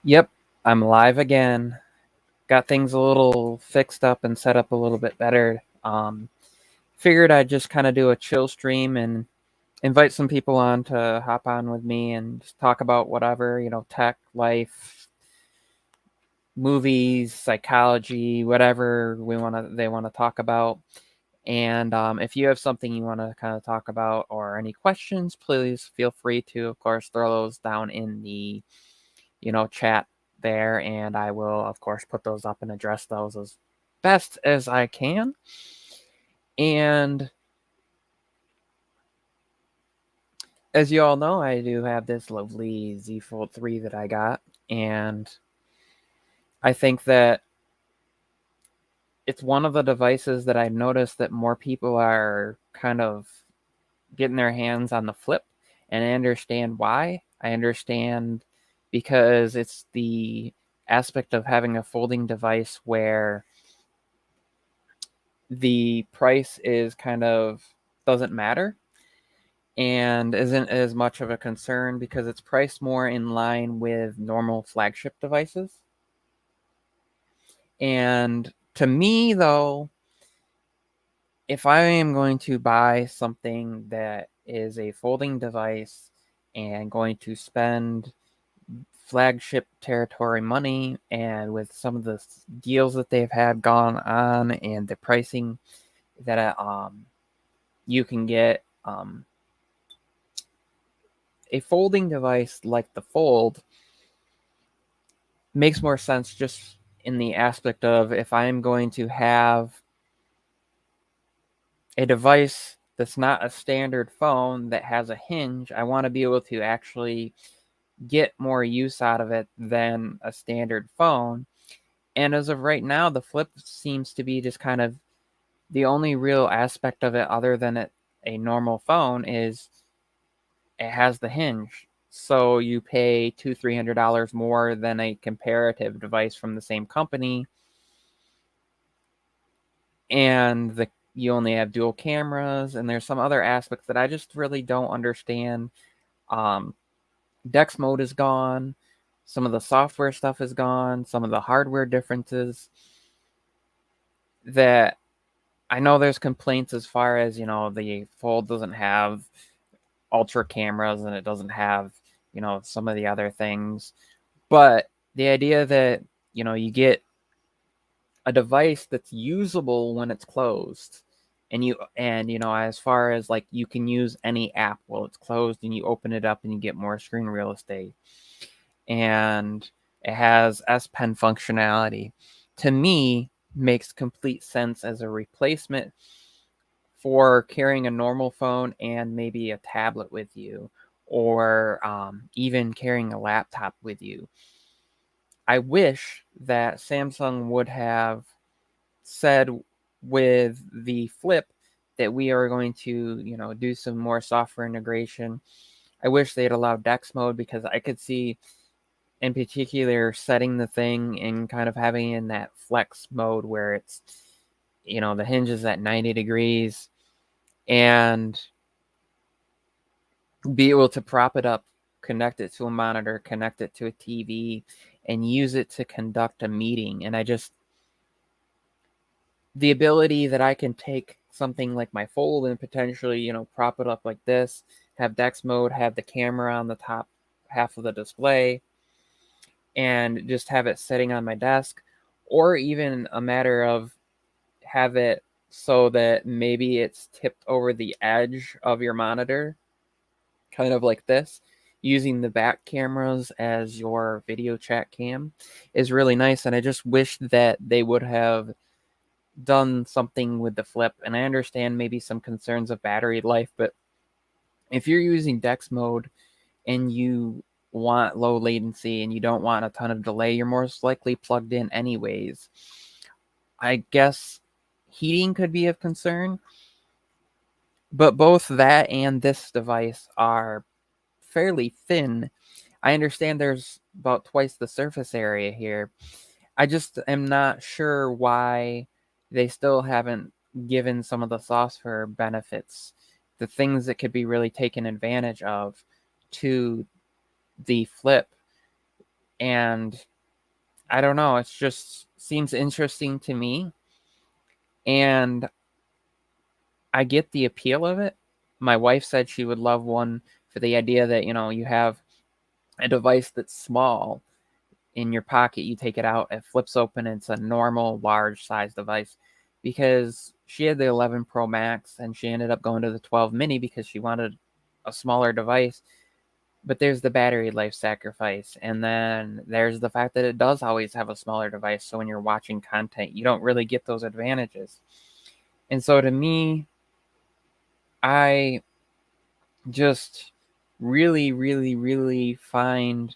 Yep, I'm live again. Got things a little fixed up and set up a little bit better. Figured I'd just kind of do a chill stream and invite some people on to hop on with me and just talk about whatever, tech, life, movies, psychology, whatever they want to talk about. And if you have something you want to kind of talk about or any questions, please feel free to, of course, throw those down in the chat there, and I will, of course, put those up and address those as best as I can. And as you all know, I do have this lovely Z Fold 3 that I got, and I think that it's one of the devices that I noticed that more people are kind of getting their hands on the Flip, and I understand why. I understand because it's the aspect of having a folding device where the price is kind of doesn't matter and isn't as much of a concern because it's priced more in line with normal flagship devices. And to me, though, if I am going to buy something that is a folding device and going to spend flagship territory money, and with some of the deals that they've had gone on and the pricing that you can get, a folding device like the Fold makes more sense just in the aspect of if I'm going to have a device that's not a standard phone that has a hinge, I want to be able to actually get more use out of it than a standard phone. And as of right now, the Flip seems to be just kind of the only real aspect of it other than a normal phone is it has the hinge. So you pay $200-300 more than a comparative device from the same company, and you only have dual cameras, and there's some other aspects that I just really don't understand. Dex mode is gone, some of the software stuff is gone, some of the hardware differences that I know there's complaints as far as the Fold doesn't have ultra cameras and it doesn't have some of the other things. But the idea that you get a device that's usable when it's closed, and as far as like you can use any app while it's closed, and you open it up and you get more screen real estate, and it has S Pen functionality, to me makes complete sense as a replacement for carrying a normal phone and maybe a tablet with you, or even carrying a laptop with you. I wish that Samsung would have said with the Flip that we are going to, do some more software integration. I wish they'd allowed Dex mode, because I could see, in particular, setting the thing and kind of having in that flex mode where it's, the hinge is at 90 degrees, and be able to prop it up, connect it to a monitor, connect it to a TV, and use it to conduct a meeting. And the ability that I can take something like my Fold and potentially, prop it up like this, have Dex mode, have the camera on the top half of the display, and just have it sitting on my desk, or even a matter of have it so that maybe it's tipped over the edge of your monitor, kind of like this, using the back cameras as your video chat cam, is really nice. And I just wish that they would have done something with the Flip. And I understand maybe some concerns of battery life, but if you're using Dex mode and you want low latency and you don't want a ton of delay, you're most likely plugged in anyways. I guess heating could be of concern, but both that and this device are fairly thin. I understand there's about twice the surface area here. I just am not sure why they still haven't given some of the software benefits, the things that could be really taken advantage of, to the Flip. And I don't know, it just seems interesting to me. And I get the appeal of it. My wife said she would love one for the idea that, you have a device that's small in your pocket, you take it out, it flips open, it's a normal large size device. Because she had the 11 Pro Max and she ended up going to the 12 mini because she wanted a smaller device. But there's the battery life sacrifice, and then there's the fact that it does always have a smaller device, so when you're watching content, you don't really get those advantages. And so to me, I just really, really, really find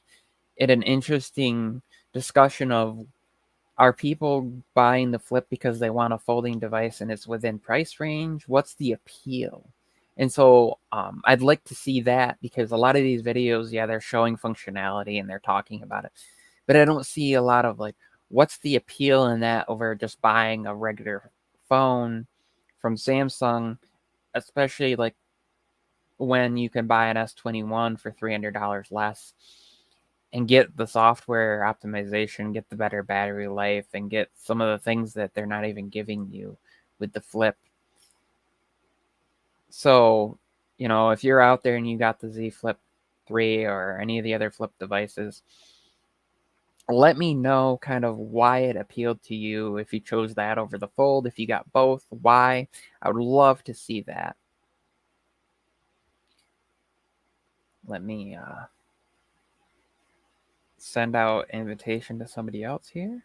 it an interesting discussion of, are people buying the Flip because they want a folding device and it's within price range? What's the appeal? And so I'd like to see that, because a lot of these videos, yeah, they're showing functionality and they're talking about it, but I don't see a lot of like, what's the appeal in that over just buying a regular phone from Samsung, especially like when you can buy an S21 for $300 less and get the software optimization, get the better battery life, and get some of the things that they're not even giving you with the Flip. So, if you're out there and you got the Z Flip 3 or any of the other Flip devices, let me know kind of why it appealed to you, if you chose that over the Fold, if you got both, why. I would love to see that. Let me send out an invitation to somebody else here.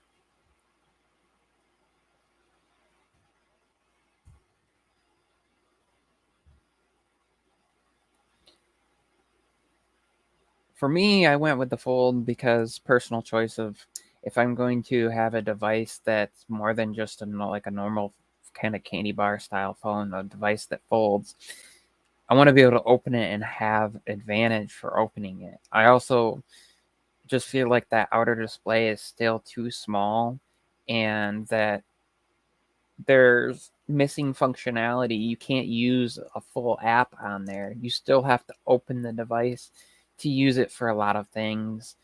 For me, I went with the Fold because personal choice of, if I'm going to have a device that's more than just like a normal kind of candy bar style phone, a device that folds, I want to be able to open it and have advantage for opening it. I also just feel like that outer display is still too small, and that there's missing functionality. You can't use a full app on there. You still have to open the device to use it for a lot of things.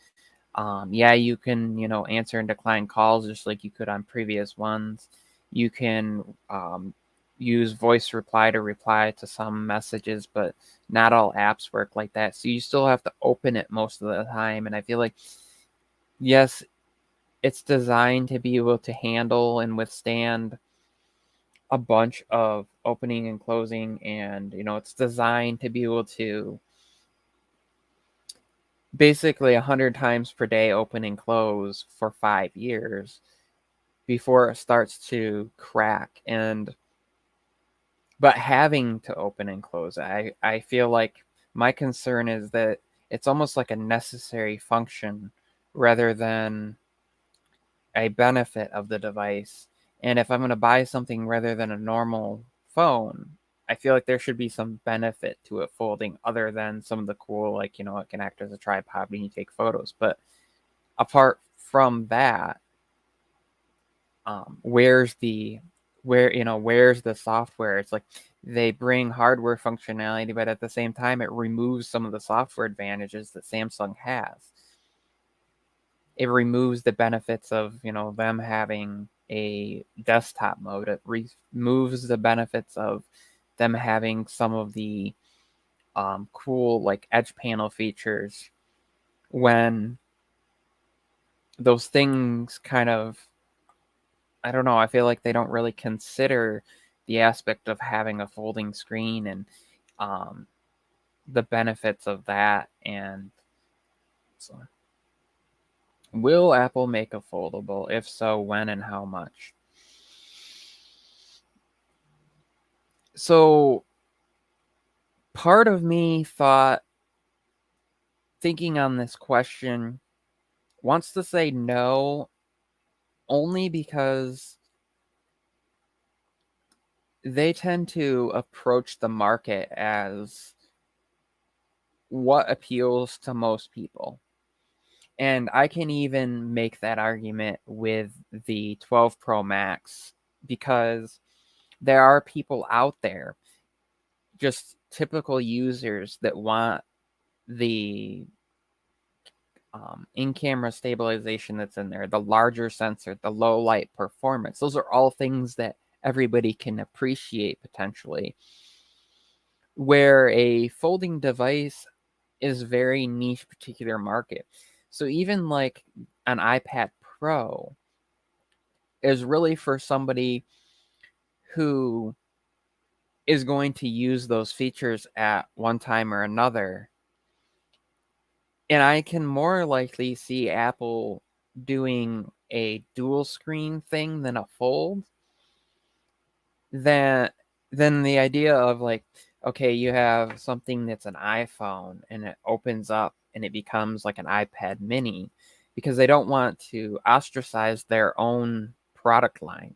Yeah, you can, answer and decline calls just like you could on previous ones. You can use voice reply to reply to some messages, but not all apps work like that. So you still have to open it most of the time. And I feel like, yes, it's designed to be able to handle and withstand a bunch of opening and closing, and it's designed to be able to basically 100 times per day open and close for 5 years before it starts to crack. And but having to open and close, I feel like my concern is that it's almost like a necessary function rather than a benefit of the device. And if I'm going to buy something rather than a normal phone, I feel like there should be some benefit to it folding, other than some of the cool, like, it can act as a tripod when you take photos. But apart from that, where's the software? It's like they bring hardware functionality, but at the same time, it removes some of the software advantages that Samsung has. It removes the benefits of them having a desktop mode. It removes the benefits of them having some of the cool like edge panel features, when those things kind of, I don't know, I feel like they don't really consider the aspect of having a folding screen and um, the benefits of that. And so, will Apple make a foldable? If so, when and how much? So part of me thinking on this question, wants to say no, only because they tend to approach the market as what appeals to most people. And I can even make that argument with the 12 Pro Max, because there are people out there, just typical users, that want the in-camera stabilization that's in there, the larger sensor, the low light performance. Those are all things that everybody can appreciate potentially. Where a folding device is very niche particular market. So even like an iPad Pro is really for somebody who is going to use those features at one time or another. And I can more likely see Apple doing a dual screen thing than a fold than the idea of like, okay, you have something that's an iPhone and it opens up and it becomes like an iPad mini, because they don't want to ostracize their own product line.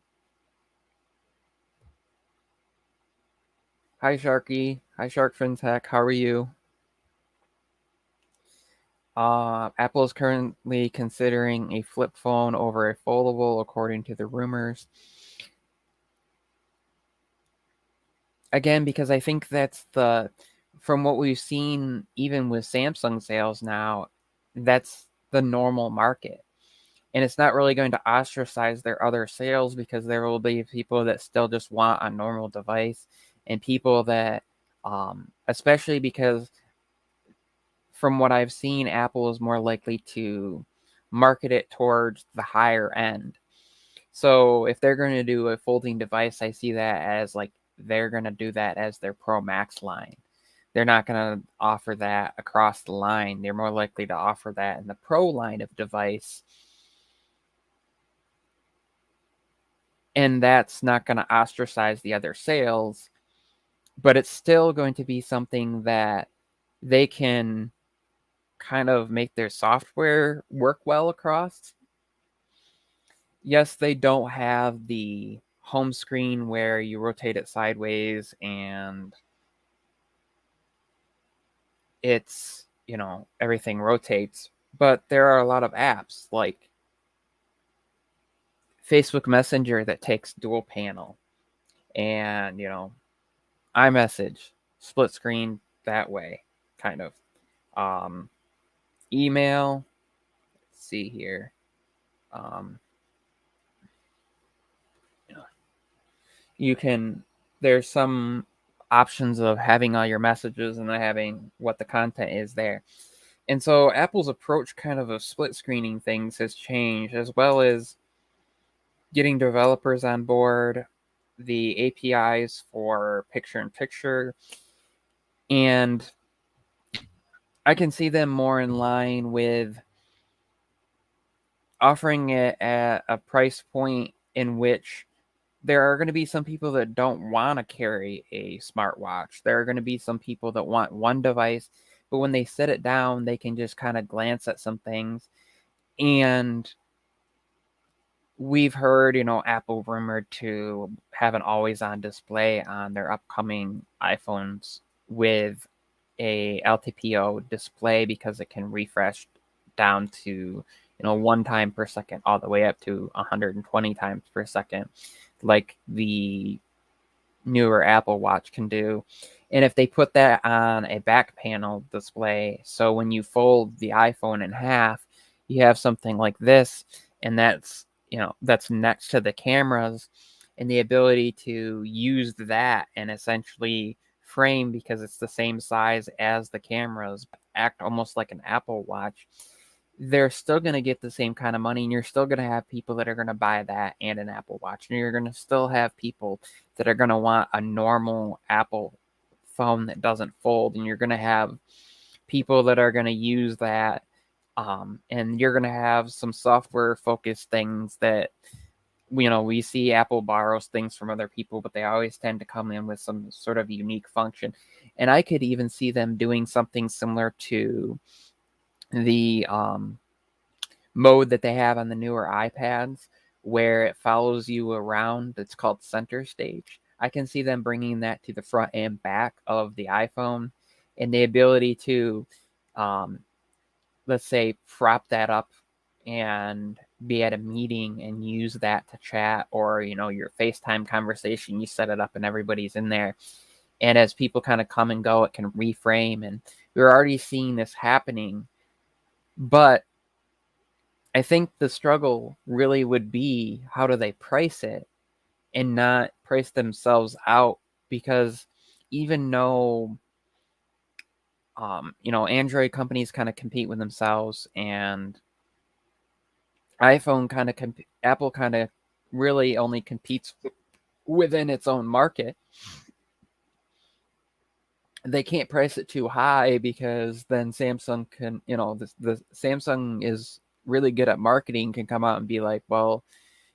Hi Sharky. Hi Shark FinTech. How are you? Apple is currently considering a flip phone over a foldable, according to the rumors. Again, because I think from what we've seen, even with Samsung sales now, that's the normal market. And it's not really going to ostracize their other sales, because there will be people that still just want a normal device, and people that, especially because from what I've seen, Apple is more likely to market it towards the higher end. So if they're going to do a folding device, I see that as like they're going to do that as their Pro Max line. They're not going to offer that across the line. They're more likely to offer that in the Pro line of device. And that's not going to ostracize the other sales, but it's still going to be something that they can kind of make their software work well across. Yes, they don't have the home screen where you rotate it sideways and it's, everything rotates, but there are a lot of apps like Facebook Messenger that takes dual panel, and, iMessage, split screen that way, kind of. Email, let's see here. You can, there's some options of having all your messages and then having what the content is there. And so Apple's approach kind of split screening things has changed, as well as getting developers on board, the APIs for picture in picture. And I can see them more in line with offering it at a price point in which there are going to be some people that don't want to carry a smartwatch. There are going to be some people that want one device, but when they sit it down, they can just kind of glance at some things. And we've heard, Apple rumored to have an always-on display on their upcoming iPhones with a LTPO display, because it can refresh down to, 1 time per second all the way up to 120 times per second, like the newer Apple Watch can do. And if they put that on a back panel display, so when you fold the iPhone in half, you have something like this, and that's next to the cameras, and the ability to use that and essentially frame, because it's the same size as the cameras, act almost like an Apple Watch. They're still going to get the same kind of money, and you're still going to have people that are going to buy that and an Apple Watch, and you're going to still have people that are going to want a normal Apple phone that doesn't fold, and you're going to have people that are going to use that, and you're going to have some software focused things that, we see Apple borrows things from other people, but they always tend to come in with some sort of unique function. And I could even see them doing something similar to the mode that they have on the newer iPads, where it follows you around. It's called Center Stage. I can see them bringing that to the front and back of the iPhone, and the ability to, let's say, prop that up and be at a meeting and use that to chat, or, your FaceTime conversation, you set it up and everybody's in there. And as people kind of come and go, it can reframe. And we're already seeing this happening. But I think the struggle really would be how do they price it and not price themselves out, because even though Android companies kind of compete with themselves, and iPhone kind of Apple kind of really only competes within its own market. They can't price it too high, because then Samsung can, the Samsung is really good at marketing, can come out and be like, well,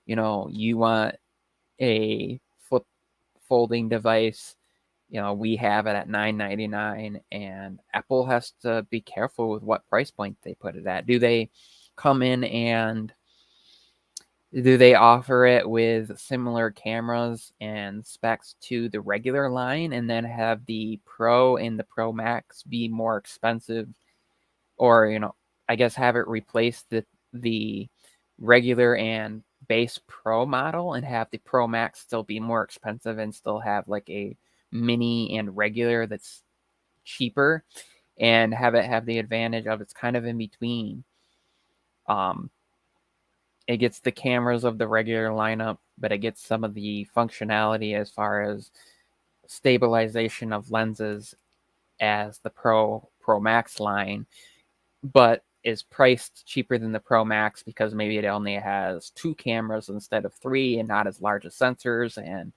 you want a flip folding device, we have it at $9.99, and Apple has to be careful with what price point they put it at. Do they come in and do they offer it with similar cameras and specs to the regular line, and then have the Pro and the Pro Max be more expensive, or I guess have it replace the regular and base Pro model, and have the Pro Max still be more expensive and still have like a mini and regular that's cheaper, and have it have the advantage of it's kind of in between. It gets the cameras of the regular lineup, but it gets some of the functionality as far as stabilization of lenses as the Pro Max line, but is priced cheaper than the Pro Max because maybe it only has 2 cameras instead of 3, and not as large as sensors, and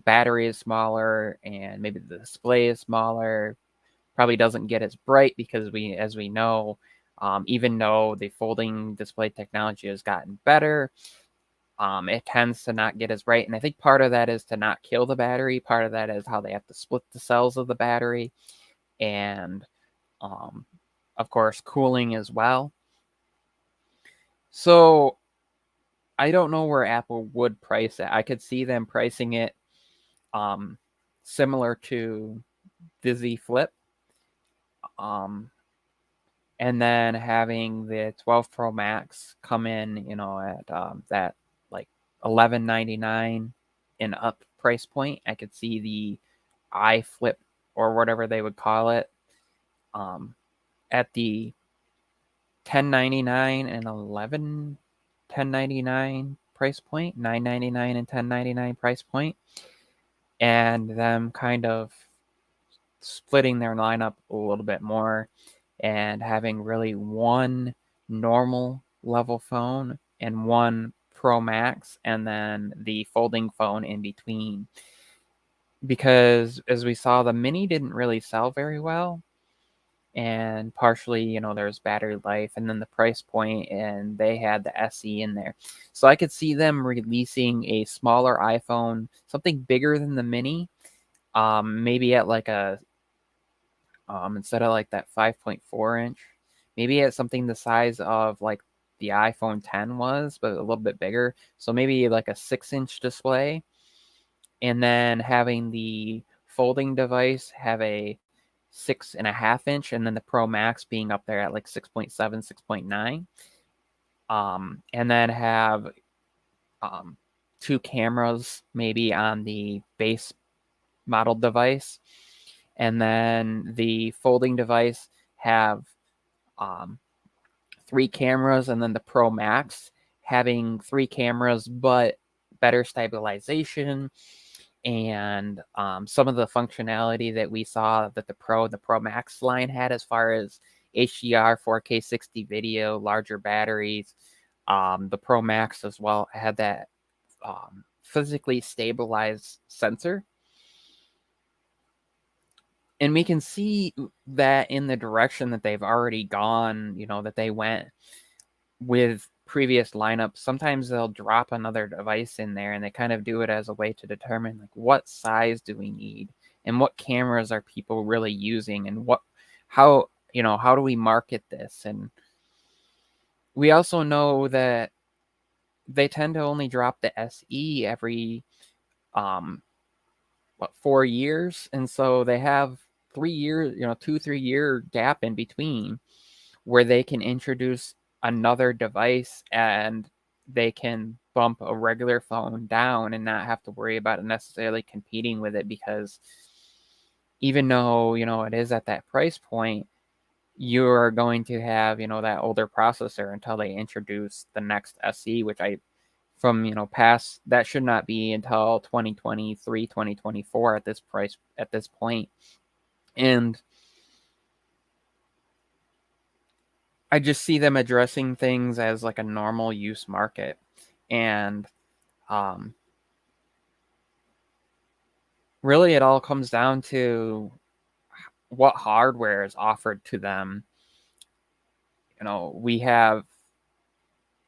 battery is smaller, and maybe the display is smaller. Probably doesn't get as bright because as we know, even though the folding display technology has gotten better, it tends to not get as bright. And I think part of that is to not kill the battery. Part of that is how they have to split the cells of the battery, and of course, cooling as well. So I don't know where Apple would price it. I could see them pricing it similar to the Z Flip, and then having the 12 Pro Max come in, at that like $11.99 and up price point. I could see the iFlip, or whatever they would call it, at the $10.99 and $10.99 price point, $9.99 and $10.99 price point, and them kind of splitting their lineup a little bit more, and having really one normal level phone and one Pro Max, and then the folding phone in between. Because as we saw, the Mini didn't really sell very well, and partially, there's battery life, and then the price point, and they had the SE in there. So I could see them releasing a smaller iPhone, something bigger than the Mini, maybe at like a instead of like that 5.4 inch, maybe at something the size of like the iPhone 10 was, but a little bit bigger. So maybe like a 6-inch display, and then having the folding device have a 6.5 inch, and then the Pro Max being up there at like 6.7, 6.9. And then have 2 cameras maybe on the base model device, and then the folding device have 3 cameras, and then the Pro Max having 3 cameras but better stabilization, and some of the functionality that we saw that the Pro and the Pro Max line had, as far as HDR, 4K 60 video, larger batteries. The Pro Max as well had that physically stabilized sensor. And we can see that in the direction that they've already gone, that they went with previous lineups. Sometimes they'll drop another device in there, and they kind of do it as a way to determine like what size do we need, and what cameras are people really using, and how do we market this. And we also know that they tend to only drop the SE every 4 years, and so they have 3 years, 2-3 year gap in between, where they can introduce another device, and they can bump a regular phone down and not have to worry about it necessarily competing with it, because even though it is at that price point, you're going to have, that older processor until they introduce the next SE, which from, past, that should not be until 2023, 2024 at this point. And I just see them addressing things as like a normal use market. And really it all comes down to what hardware is offered to them. We have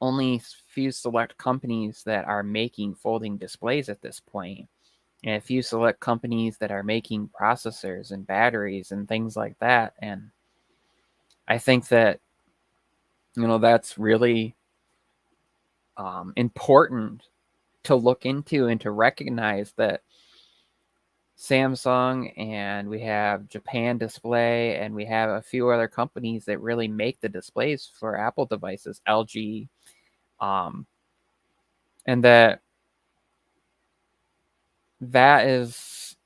only few select companies that are making folding displays at this point, and a few select companies that are making processors and batteries and things like that. And I think that, that's really important to look into and to recognize that Samsung, and we have Japan Display, and we have a few other companies that really make the displays for Apple devices, LG, and that is,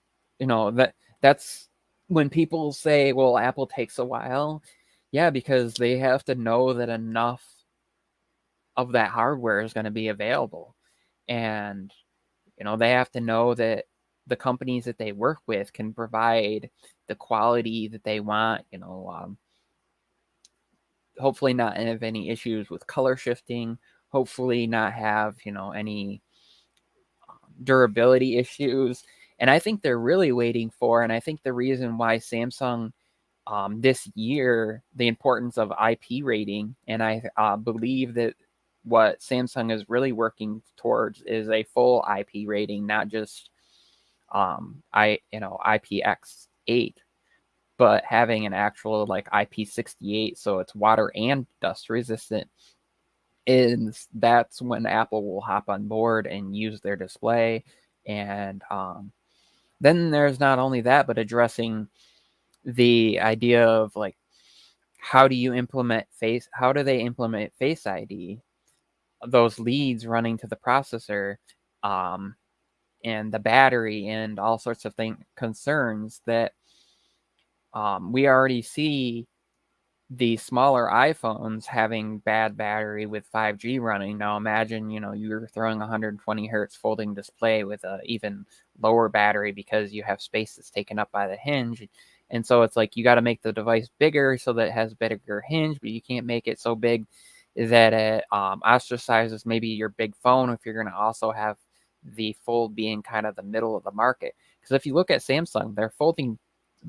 that's when people say, well, Apple takes a while. Yeah, because they have to know that enough of that hardware is going to be available. And, they have to know that the companies that they work with can provide the quality that they want, hopefully not have any issues with color shifting, hopefully not have, any durability issues. And I think they're really waiting for, and I think the reason why Samsung this year, the importance of IP rating, and I believe that what Samsung is really working towards is a full IP rating, not just IPX8, but having an actual like IP68, so it's water and dust resistant. Is that's when Apple will hop on board and use their display. And then there's not only that, but addressing the idea of like, how do they implement Face ID, those leads running to the processor, and the battery, and all sorts of concerns that we already see the smaller iPhones having bad battery with 5G running. Now imagine, you're throwing 120 hertz folding display with a even lower battery because you have space that's taken up by the hinge. And so it's like you got to make the device bigger so that it has bigger hinge, but you can't make it so big that it ostracizes maybe your big phone if you're going to also have the fold being kind of the middle of the market. Because if you look at Samsung, the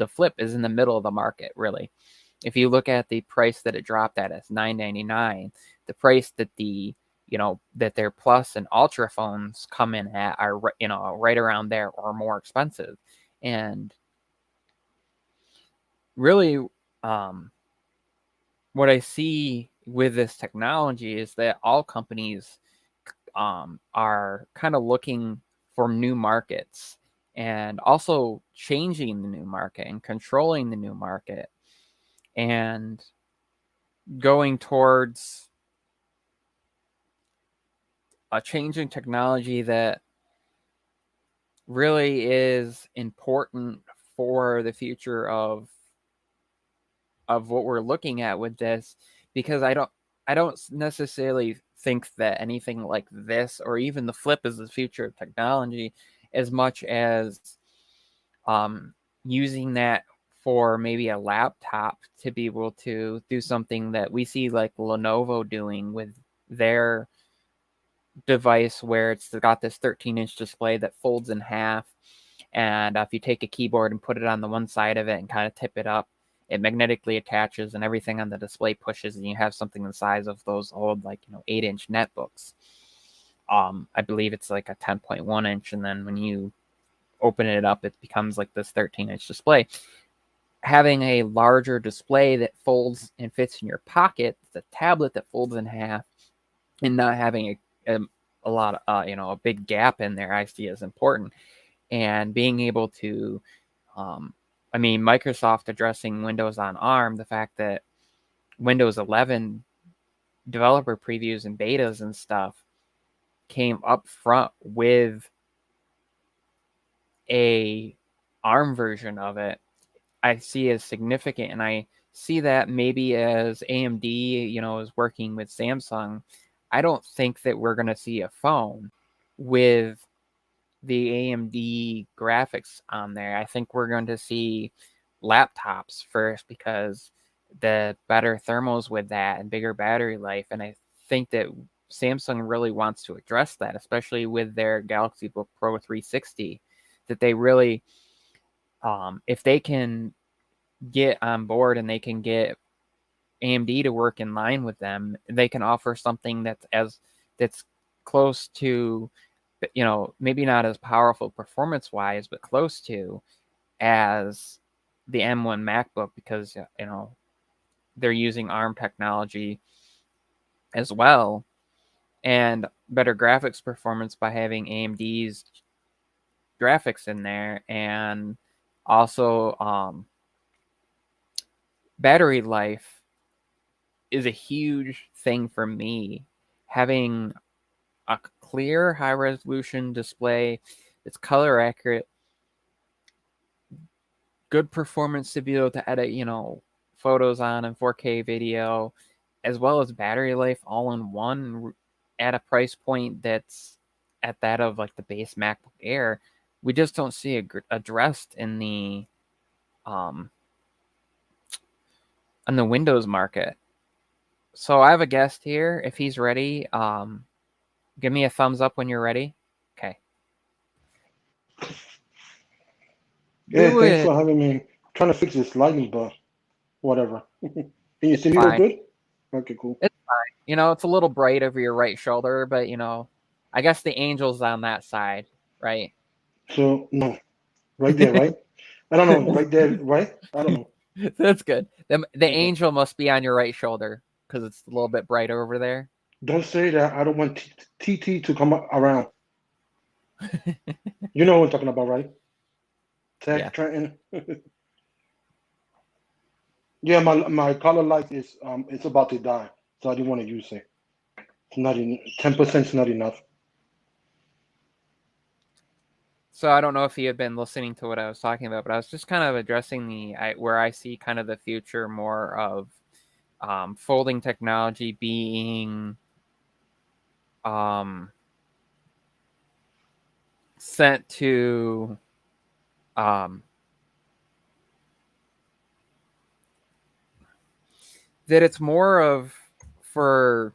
flip is in the middle of the market, really. If you look at the price that it dropped at, it's $999. The price that that their Plus and Ultra phones come in at are right around there or more expensive. And really, what I see with this technology is that all companies are kind of looking for new markets, and also changing the new market and controlling the new market, and going towards a changing technology that really is important for the future of what we're looking at with this. Because I don't necessarily think that anything like this, or even the flip, is the future of technology, as much as using that for maybe a laptop to be able to do something that we see like Lenovo doing with their device, where it's got this 13-inch display that folds in half. And if you take a keyboard and put it on the one side of it and kind of tip it up, it magnetically attaches and everything on the display pushes, and you have something the size of those old 8-inch netbooks. I believe it's like a 10.1 inch, and then when you open it up, it becomes like this 13-inch display. Having a larger display that folds and fits in your pocket, the tablet that folds in half, and not having a lot of a big gap in there, I see as important. And being able to Microsoft addressing Windows on ARM, the fact that Windows 11 developer previews and betas and stuff came up front with a ARM version of it, I see as significant. And I see that maybe as AMD, is working with Samsung. I don't think that we're going to see a phone with the AMD graphics on there. I think we're going to see laptops first because the better thermals with that and bigger battery life. And I think that Samsung really wants to address that, especially with their Galaxy Book Pro 360, that they really, if they can get on board and they can get AMD to work in line with them, they can offer something that's close to, maybe not as powerful performance wise, but close to as the M1 MacBook, because they're using ARM technology as well, and better graphics performance by having AMD's graphics in there, and also battery life is a huge thing for me. Having a clear, high resolution display that's color accurate, good performance to be able to edit, photos on and 4K video, as well as battery life all in one at a price point that's at that of like the base MacBook Air. We just don't see addressed in the Windows market. So I have a guest here. If he's ready, give me a thumbs up when you're ready. Okay. Yeah, thanks for having me. I'm trying to fix this lighting, but whatever. Can you see me real good? Okay, cool. It's fine. It's a little bright over your right shoulder, but I guess the angel's on that side, right? So no, right there, right? I don't know, right there, right? I don't know. That's good. The angel must be on your right shoulder because it's a little bit brighter over there. Don't say that. I don't want TT to come around. You know what I'm talking about, right? Tech Yeah. Trenton. Yeah, my color light is it's about to die, so I didn't want to use it. It's not 10% is not enough. So I don't know if you had been listening to what I was talking about, but I was just kind of addressing where I see kind of the future more of folding technology being sent to that it's more of for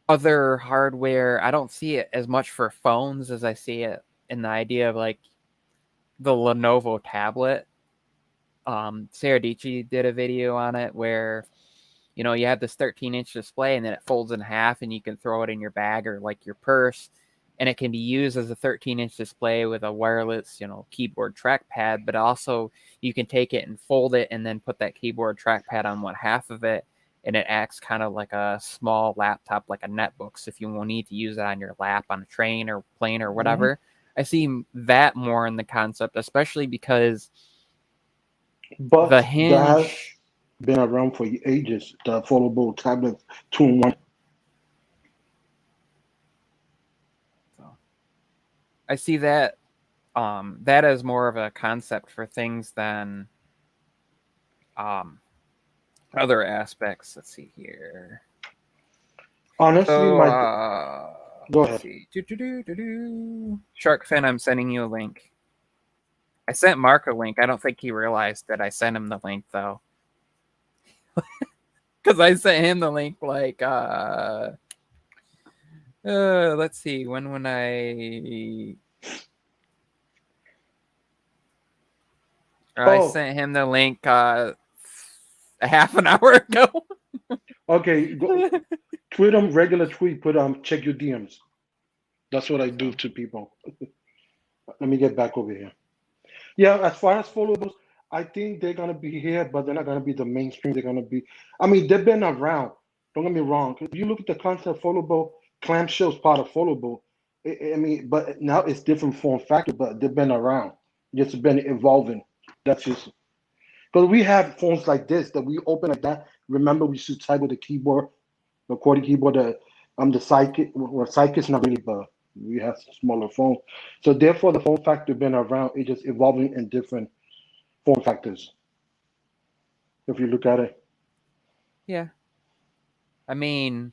other hardware. I don't see it as much for phones as I see it in the idea of like the Lenovo tablet. Sarah Dici did a video on it where you have this 13-inch display and then it folds in half and you can throw it in your bag or like your purse, and it can be used as a 13-inch display with a wireless keyboard trackpad, but also you can take it and fold it and then put that keyboard trackpad on one half of it, and it acts kind of like a small laptop, like a netbook. So if you will need to use it on your lap on a train or plane or whatever, I see that more in the concept, especially because But the that has hinge. been around for ages. The foldable tablet 2-in-1. I see that that is more of a concept for things than other aspects. Let's see here. Honestly, So go let's ahead. see. Shark Fin, I'm sending you a link. I sent Mark a link. I don't think he realized that I sent him the link though. Because I sent him the link like let's see, when I sent him the link a half an hour ago. Okay, go tweet them, regular tweet, put check your DMs. That's what I do to people. Let me get back over here. Yeah, as far as followables, I think they're gonna be here, but they're not gonna be the mainstream. They're gonna be. I mean, they've been around. Don't get me wrong. If you look at the concept foldable, clamshell is part of foldable. I mean, but now it's different form factor, but they've been around. Just been evolving. That's just because we have phones like this that we open like that. Remember, we used to type with the keyboard, the QWERTY keyboard. The Sidekick. Well, Sidekick's not really, but we have smaller phones. So therefore, the form factor been around. It's just evolving in different form factors. if you look at it. Yeah. I mean,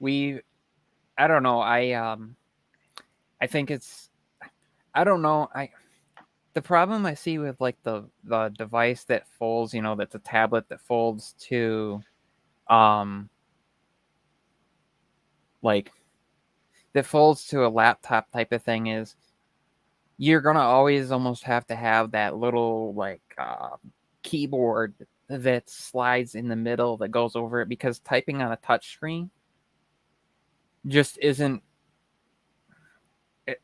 I don't know. I think it's I don't know. The problem I see with like the device that folds, that's a tablet that folds to um like that folds to a laptop type of thing is you're gonna always almost have to have that little like keyboard that slides in the middle that goes over it because typing on a touch screen just isn't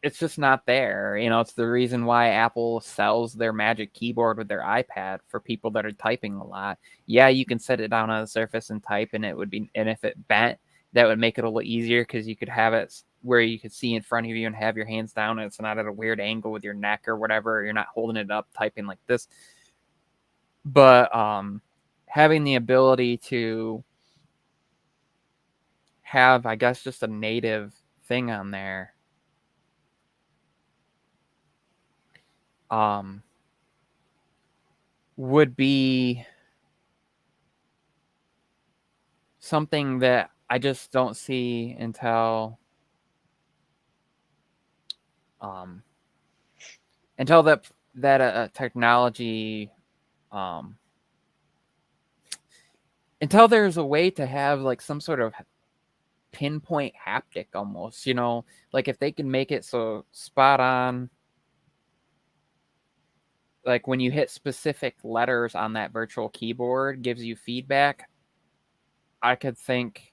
it's just not there. It's the reason why Apple sells their Magic Keyboard with their iPad for people that are typing a lot. Yeah, you can set it down on the Surface and type, and if it bent, that would make it a little easier because you could have it where you could see in front of you and have your hands down, and it's not at a weird angle with your neck or whatever. You're not holding it up typing like this. But having the ability to have, I guess, just a native thing on there would be something that I just don't see until that technology until there's a way to have like some sort of pinpoint haptic almost, like if they can make it so spot on, like when you hit specific letters on that virtual keyboard gives you feedback. I could think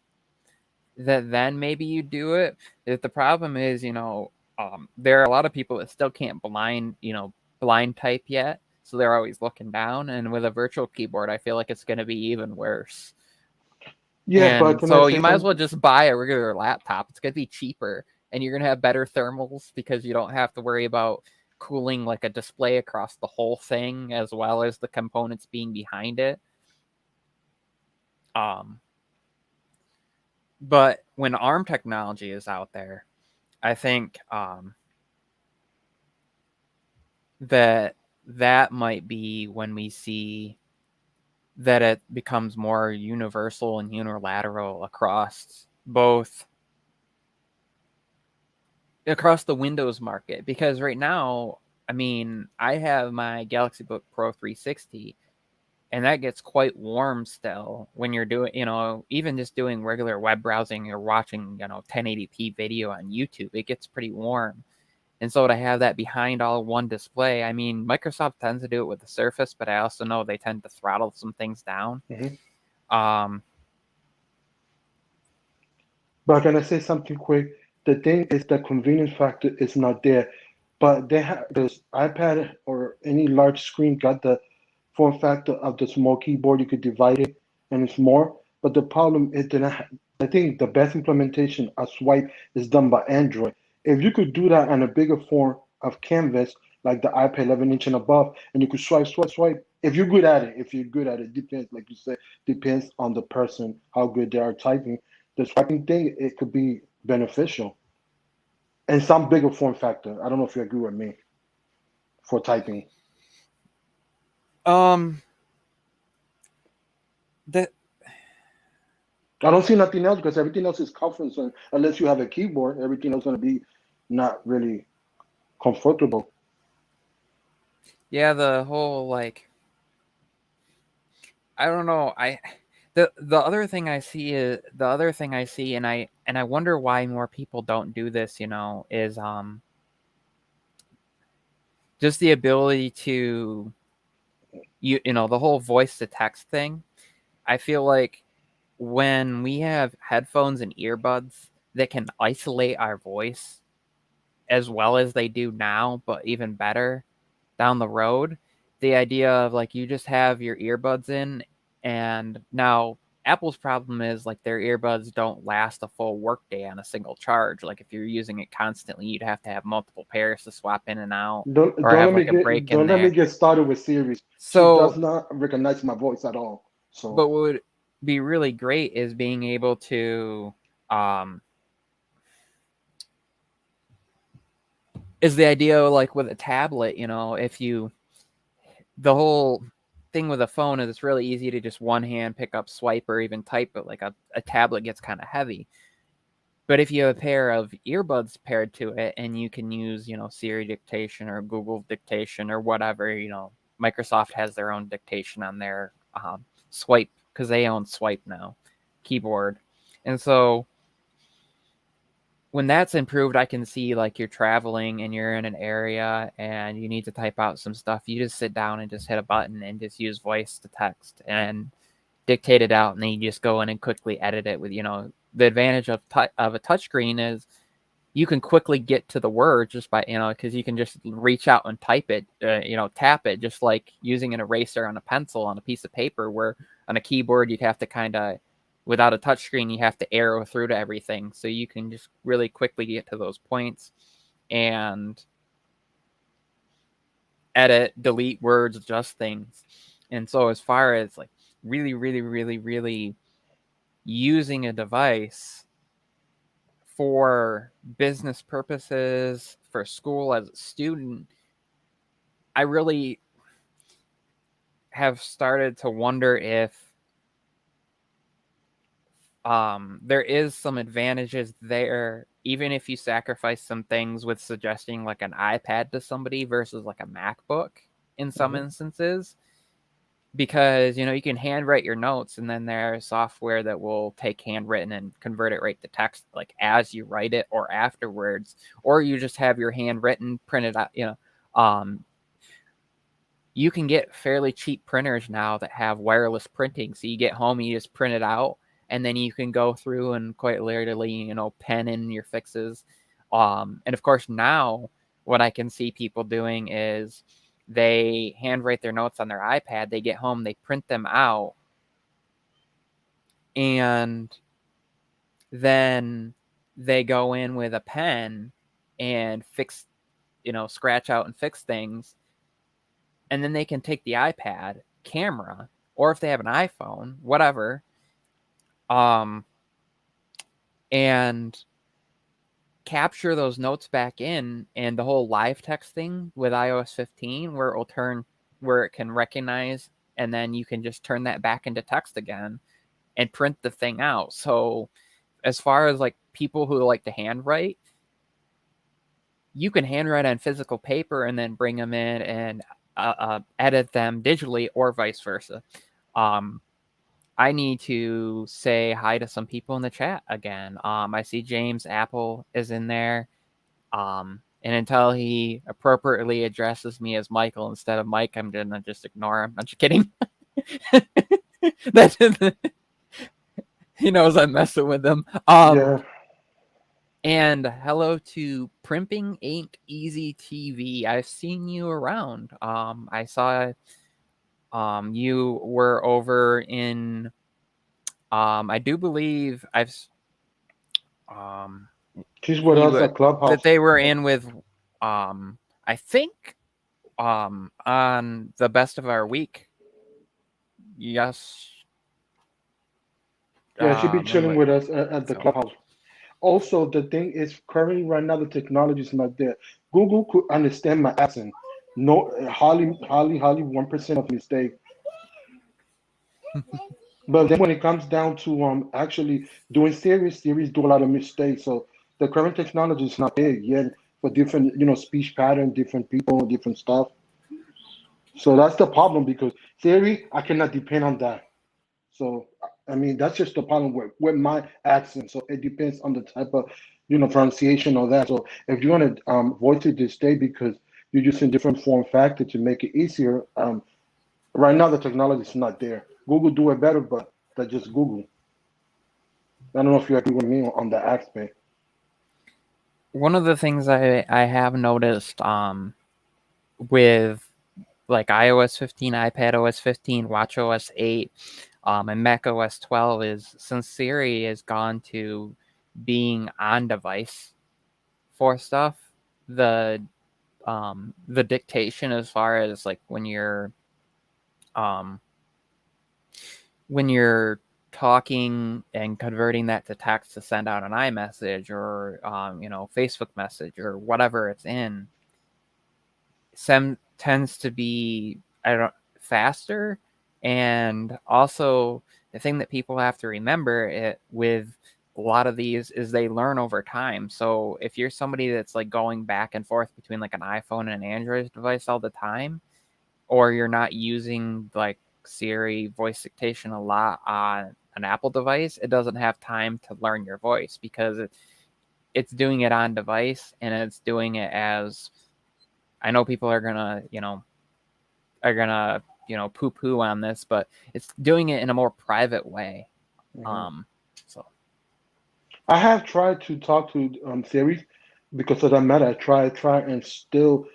that then maybe you do it. If the problem is, there are a lot of people that still can't blind type yet, so they're always looking down. And with a virtual keyboard, I feel like it's going to be even worse. Yeah, but And can I so say you might as something? well just buy a regular laptop. It's going to be cheaper, and you're going to have better thermals because you don't have to worry about cooling like a display across the whole thing as well as the components being behind it. But when ARM technology is out there, I think that might be when we see that it becomes more universal and unilateral across the Windows market. Because right now, I mean, I have my Galaxy Book Pro 360, and that gets quite warm still when you're doing, even just doing regular web browsing or watching, 1080p video on YouTube. It gets pretty warm. And so to have that behind all one display, I mean, Microsoft tends to do it with the Surface, but I also know they tend to throttle some things down. Mm-hmm. But can I say something quick? The thing is the convenience factor is not there. But they have this iPad or any large screen got the form factor of the small keyboard. You could divide it and it's more. But the problem is that I think the best implementation of swipe is done by Android. If you could do that on a bigger form of canvas, like the iPad 11-inch and above, and you could swipe, swipe, swipe. If you're good at it, depends, like you said, depends on the person, how good they are typing. The swiping thing, it could be beneficial. And some bigger form factor. I don't know if you agree with me for typing. Um, that I don't see nothing else because everything else is conference. Unless you have a keyboard, everything else is going to be not really comfortable. yeah, the whole like I don't know. The other thing I see and I wonder why more people don't do this, is just the ability to the whole voice to text thing. I feel like when we have headphones and earbuds that can isolate our voice as well as they do now, but even better down the road, the idea of like you just have your earbuds in, and now Apple's problem is like their earbuds don't last a full workday on a single charge. Like if you're using it constantly, you'd have to have multiple pairs to swap in and out Don't or don't have let me like a break get in don't let me there. get started with Siri. She does So, not recognize my voice at all. So but what would be really great is being able to um is the idea like with a tablet, if you the whole thing with a phone is it's really easy to just one hand pick up, swipe, or even type, but like a tablet gets kind of heavy. But if you have a pair of earbuds paired to it and you can use, Siri dictation or Google dictation or whatever, Microsoft has their own dictation on their Swipe, because they own Swipe now, keyboard. And so when that's improved, I can see like you're traveling and you're in an area and you need to type out some stuff. You just sit down and just hit a button and just use voice to text and dictate it out, and then you just go in and quickly edit it with, the advantage of a touchscreen is you can quickly get to the word just by, because you can just reach out and type it, tap it, just like using an eraser on a pencil on a piece of paper, where on a keyboard you'd have to kind of, without a touchscreen, you have to arrow through to everything. So you can just really quickly get to those points and edit, delete words, adjust things. And so as far as like really, really, really, really using a device for business purposes, for school as a student, I really have started to wonder if there is some advantages there, even if you sacrifice some things with suggesting like an iPad to somebody versus like a MacBook in some instances. Because, you can handwrite your notes, and then there's software that will take handwritten and convert it right to text, like as you write it or afterwards, or you just have your handwritten printed out, you can get fairly cheap printers now that have wireless printing. So you get home, you just print it out, and then you can go through and quite literally, pen in your fixes. And of course now what I can see people doing is they handwrite their notes on their iPad, they get home, they print them out, and then they go in with a pen and fix, scratch out and fix things. And then they can take the iPad camera, or if they have an iPhone, whatever, and capture those notes back in, and the whole live text thing with iOS 15, where it can recognize, and then you can just turn that back into text again and print the thing out. So as far as like people who like to handwrite, you can handwrite on physical paper and then bring them in and edit them digitally, or vice versa. I need to say hi to some people in the chat again. I see James Apple is in there. And until he appropriately addresses me as Michael instead of Mike, I'm going to just ignore him. I'm just kidding. He knows I'm messing with him. Yeah. And hello to Primping Ain't Easy TV. I've seen you around. I saw you were over in, I do believe He's with us at Clubhouse. that they were in with, I think, on the Best of Our Week. Yes. Yeah, she'd be chilling with us at the Clubhouse. Also, the thing is, currently right now the technology is not there. Google could understand my accent. No, hardly 1% of mistake. But then when it comes down to actually doing series do a lot of mistakes. So the current technology is not there yet for different, speech pattern, different people, different stuff. So that's the problem, because Siri, I cannot depend on that. So I mean, that's just the problem with my accent. So it depends on the type of, pronunciation or that. So if you want to voice it this day because you're using different form factor to make it easier, right now the technology is not there. Google do it better, but that's just Google. I don't know if you agree with me on that aspect. One of the things I have noticed with like iOS 15, iPad OS 15, Watch OS 8, and Mac OS 12 is, since Siri has gone to being on device for stuff, the dictation, as far as like when you're talking and converting that to text to send out an iMessage or Facebook message or whatever it's in, tends to be, faster. And also, the thing that people have to remember with a lot of these is they learn over time. So if you're somebody that's like going back and forth between like an iPhone and an Android device all the time, or you're not using like Siri voice dictation a lot on an Apple device, it doesn't have time to learn your voice because it's doing it on device, and it's doing it as, I know people are gonna poo-poo on this, but it's doing it in a more private way. So I have tried to talk to Siri because of that matter. I try, and still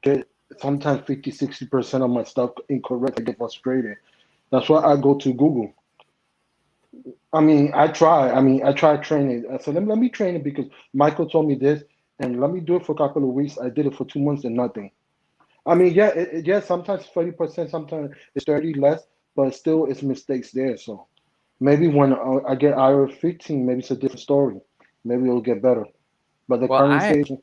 get sometimes 50, 60% of my stuff incorrect. I get frustrated. That's why I go to Google. I try training. I said, let me train it because Michael told me this, and let me do it for a couple of weeks. I did it for 2 months and nothing. Yeah, yeah. Sometimes 30%, sometimes it's 30 less, but still, it's mistakes there. So maybe when I get iOS 15, maybe it's a different story. Maybe it'll get better. But the well, current stage,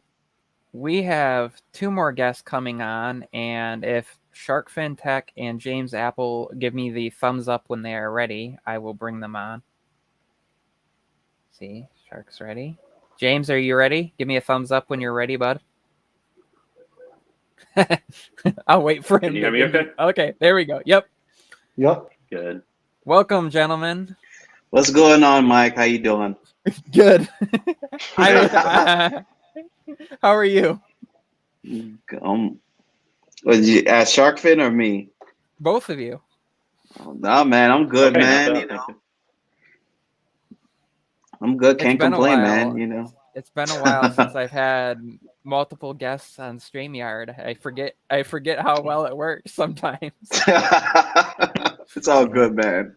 we have 2 more guests coming on, and if Sharkfin Tech and James Apple give me the thumbs up when they are ready, I will bring them on. See, Shark's ready. James, are you ready? Give me a thumbs up when you're ready, bud. I'll wait for him. Can you hear me okay? Okay, there we go. Yep. Good. Welcome, gentlemen. What's going on, Mike? How you doing? Good. How are you? Was you ask Sharkfin or me? Both of you. Oh, nah, man, I'm good, Okay, man. not bad, thank you. I'm good. Can't complain, man. It's been a while since I've had multiple guests on StreamYard. I forget how well it works sometimes. It's all good, man.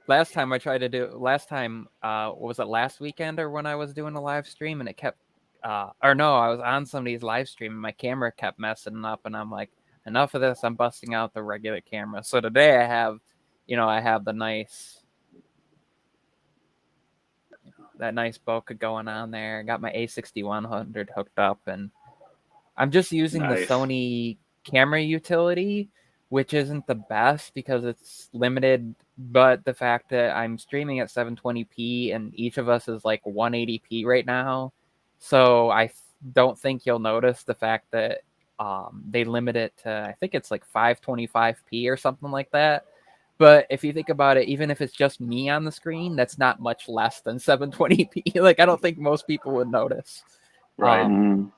Last time, was it last weekend or when I was doing a live stream and it kept, I was on somebody's live stream and my camera kept messing up, and I'm like, enough of this, I'm busting out the regular camera. So today I have the nice bokeh going on there. Got my A6100 hooked up, and I'm just using the Sony camera utility, which isn't the best because it's limited, but the fact that I'm streaming at 720p and each of us is like 180p right now, so I don't think you'll notice the fact that they limit it to, I think it's like 525p or something like that. But if you think about it, even if it's just me on the screen, that's not much less than 720p. Like, I don't think most people would notice. Right. And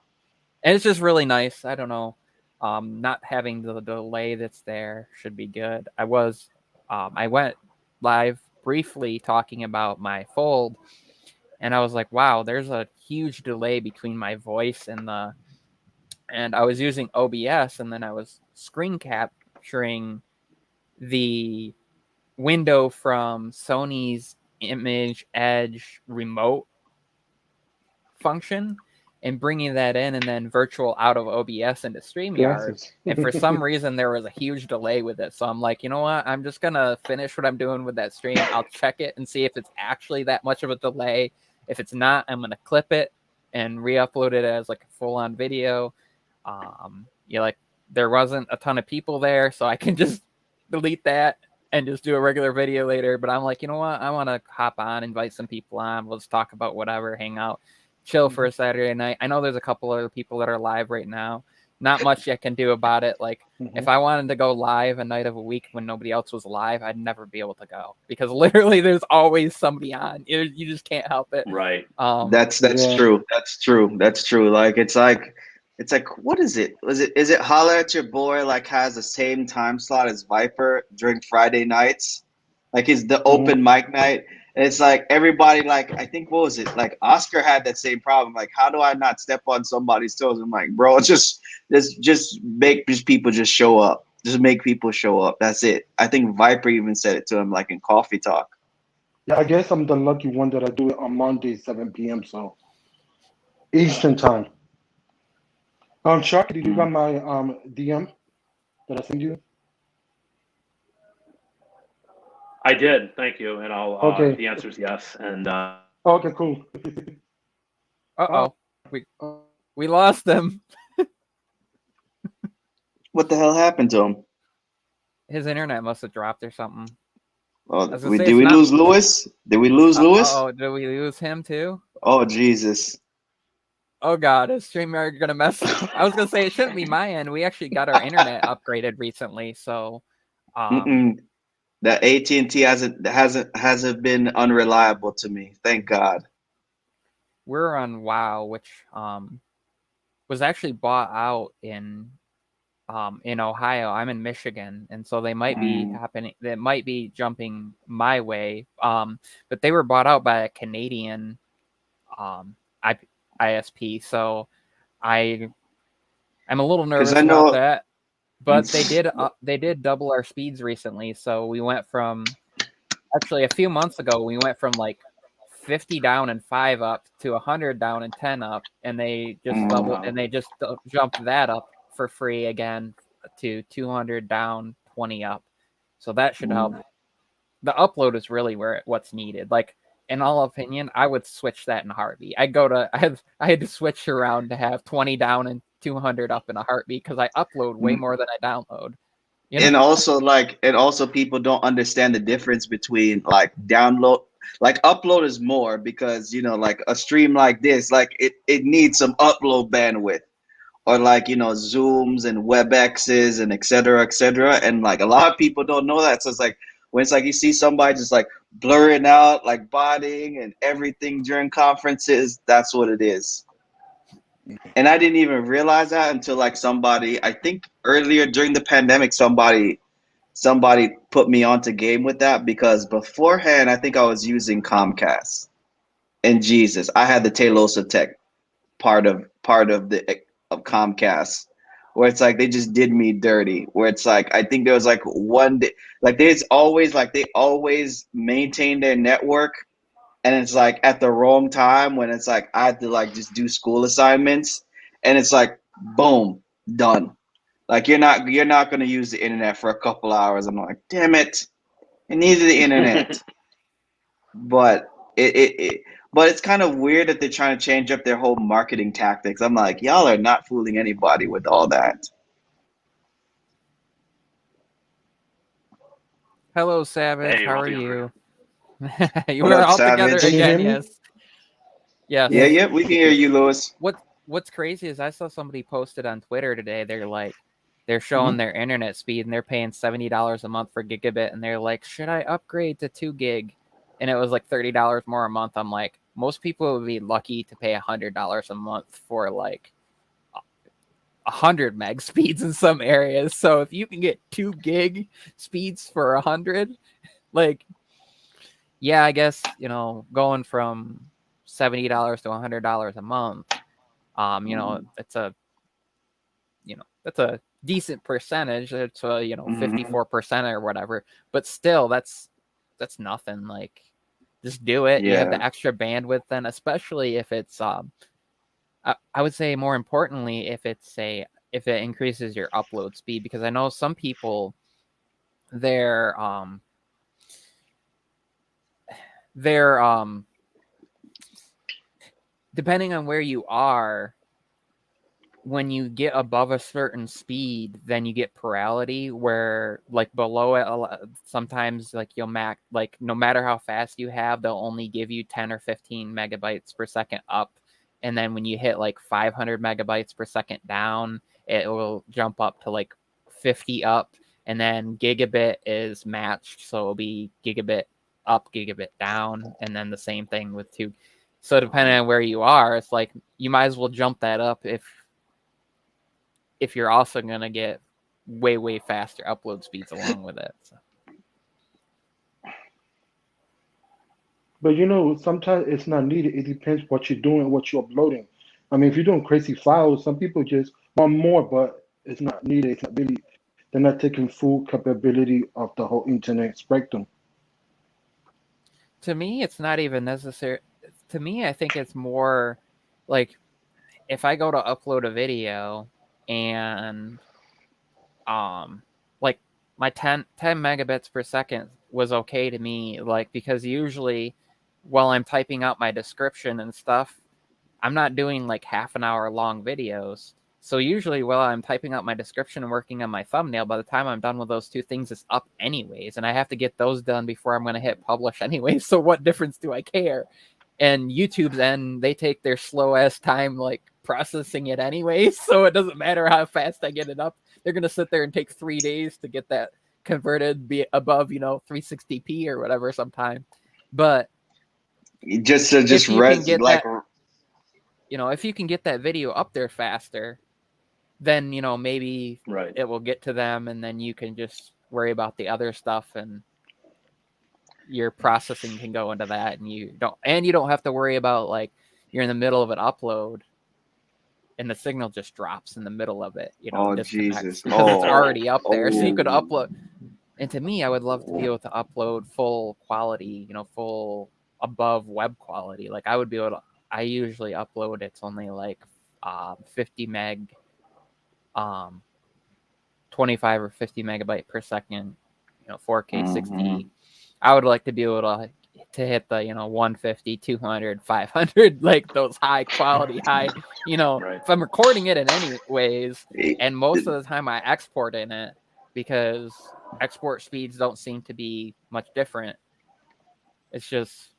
it's just really nice. I don't know. Not having the delay that's there should be good. I went live briefly talking about my Fold, and I was like, wow, there's a huge delay between my voice and I was using OBS, and then I was screen capturing the window from Sony's Image Edge remote function and bringing that in, and then virtual out of OBS into StreamYard. And for some reason, there was a huge delay with it. So I'm like, you know what? I'm just going to finish what I'm doing with that stream. I'll check it and see if it's actually that much of a delay. If it's not, I'm going to clip it and re-upload it as like a full-on video. There wasn't a ton of people there, so I can just delete that and just do a regular video later. But I'm like, you know what? I want to hop on, invite some people on. Let's talk about whatever, hang out, chill for a Saturday night. I know there's a couple other people that are live right now. Not much I can do about it. Like, if I wanted to go live a night of a week when nobody else was live, I'd never be able to go because literally there's always somebody on. You just can't help it. Right. That's true. That's true. That's true. Like, it's like, what is it? Is it Holler at Your Boy like has the same time slot as Viper during Friday nights? Like, it's the open mic night. And it's like everybody, like, I think, what was it? Like, Oscar had that same problem. Like, how do I not step on somebody's toes? I'm like, bro, just make people just show up. Just make people show up. That's it. I think Viper even said it to him, like in Coffee Talk. Yeah, I guess I'm the lucky one that I do it on Monday, 7 p.m. So Eastern time. Sharky, did you got my DM that I sent you? I did. Thank you. And I'll. Okay. The answer is yes. And. Okay, cool. We lost them. What the hell happened to him? His internet must have dropped or something. Oh, was gonna say, did it's we not- lose Lewis? Did we lose Lewis? Oh, did we lose him too? Oh, Jesus. Oh God, is StreamYard gonna mess up? I was gonna say it shouldn't be my end. We actually got our internet upgraded recently, so The AT&T hasn't been unreliable to me. Thank God. we're on WoW, which was actually bought out in Ohio. I'm in Michigan, and so they might be happening. They might be jumping my way. But they were bought out by a Canadian ISP, so I'm a little nervous I about know- that. But they did double our speeds recently, so we went from actually a few months ago we went from like 50 down and 5 up to 100 down and 10 up, and they just doubled and they just jumped that up for free again to 200 down, 20 up. So that should help. The upload is really what's needed. Like, in all opinion, I would switch that in a heartbeat. I had to switch around to have 20 down and 200 up in a heartbeat because I upload way more than I download. You know? And also people don't understand the difference between like download, like upload is more because like a stream like this, like it needs some upload bandwidth, or like Zooms and WebExes and et cetera, and like a lot of people don't know that. So it's like when it's like you see somebody just like blurring out, like botting and everything during conferences, that's what it is. And I didn't even realize that until like somebody, I think earlier during the pandemic, somebody put me onto game with that, because beforehand I think I was using Comcast. And Jesus, I had the Telosa Tech part of Comcast, where it's like they just did me dirty. Where it's like I think there was like one day, like there's always like they always maintain their network, and it's like at the wrong time when it's like I had to like just do school assignments, and it's like boom, done. Like you're not going to use the internet for a couple hours. I'm like, damn it, I needed the internet. But but it's kind of weird that they're trying to change up their whole marketing tactics. I'm like, y'all are not fooling anybody with all that. Hello, Savage. Hey, How are welcome. you? You What were up, all Savage? together Can you hear again. me? Yes. Yes. Yeah, we can hear you, Lewis. What's crazy is I saw somebody posted on Twitter today. They're showing their internet speed and they're paying $70 a month for gigabit, and they're like, should I upgrade to 2 gig? And it was like $30 more a month. I'm like, most people would be lucky to pay $100 a month for like 100 meg speeds in some areas. So if you can get 2 gig speeds for 100, like, yeah, I guess, going from $70 to $100 a month, it's that's a decent percentage. It's 54% or whatever, but still that's nothing. Like, just do it. You have the extra bandwidth then, especially if it's I would say more importantly if it increases your upload speed, because I know some people they're depending on where you are, when you get above a certain speed, then you get parity, where like below it, sometimes like you'll like no matter how fast you have, they'll only give you 10 or 15 megabytes per second up. And then when you hit like 500 megabytes per second down, it will jump up to like 50 up. And then gigabit is matched, so it'll be gigabit up, gigabit down, and then the same thing with 2. So depending on where you are, it's like you might as well jump that up if you're also going to get way faster upload speeds along with it. So. But sometimes it's not needed. It depends what you're doing, what you're uploading. I mean, if you're doing crazy files, some people just want more, but it's not needed. It's not really, they're not taking full capability of the whole internet spectrum. To me, it's not even necessary. To me, I think it's more like if I go to upload a video and like my 10 megabits per second was okay to me, like, because usually while I'm typing out my description and stuff, I'm not doing like half an hour long videos. So usually while I'm typing out my description and working on my thumbnail, by the time I'm done with those two things, it's up anyways. And I have to get those done before I'm going to hit publish anyway. So what difference do I care? And YouTube's end, they take their slow ass time like processing it anyway. So it doesn't matter how fast I get it up. They're going to sit there and take 3 days to get that converted, be above, 360p or whatever sometime. But just if you can get like, that, if you can get that video up there faster, then maybe Right. it will get to them, and then you can just worry about the other stuff, and your processing can go into that, and you don't have to worry about like you're in the middle of an upload and the signal just drops in the middle of it, Oh, disconnects, Jesus. because it's Oh. already up there. So you could Oh. upload. And to me, I would love to be able to upload full quality, full above web quality. Like I would be able to. I usually upload. It's only like 50 meg, 25 or 50 megabyte per second, 4K 60. I would like to be able to hit the 150, 200, 500, like those high quality, Right. if I'm recording it in any ways, and most of the time I export in it, because export speeds don't seem to be much different. It's just,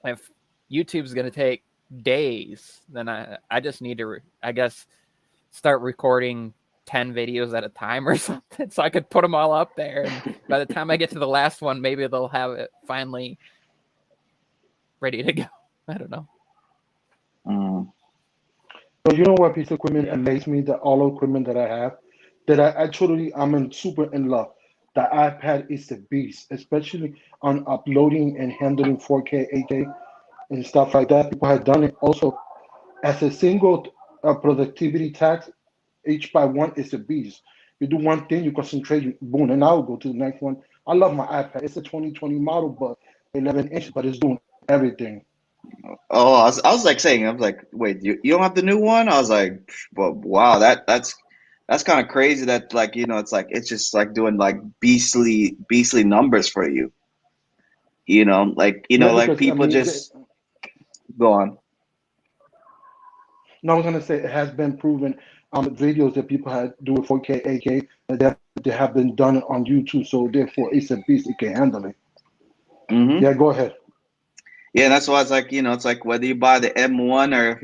if YouTube's going to take days, then I just need to I guess start recording 10 videos at a time or something, so I could put them all up there, and by the time I get to the last one, maybe they'll have it finally ready to go. I don't know. But you know what piece of equipment amazed me? That all the equipment that I have, that I'm super in love. The iPad is a beast, especially on uploading and handling 4K, 8K, and stuff like that. People have done it also as a single productivity task. Each by one is a beast. You do one thing, you concentrate, you boom, and I'll go to the next one. I love my iPad. It's a 2020 model, but 11 inches, but it's doing everything. Oh, I was like saying, I was like, wait, you don't have the new one? I was like, well, wow, that's kind of crazy that like, it's like it's just like doing like beastly numbers for you. Like, Yeah, like because people just go on. No, I was gonna say it has been proven on the videos that people had do it 4K, 8K, that they have been done on YouTube. So therefore, it's a beast. It can handle it. Mm-hmm. Yeah, go ahead. Yeah, that's why it's like, it's like whether you buy the M1 or,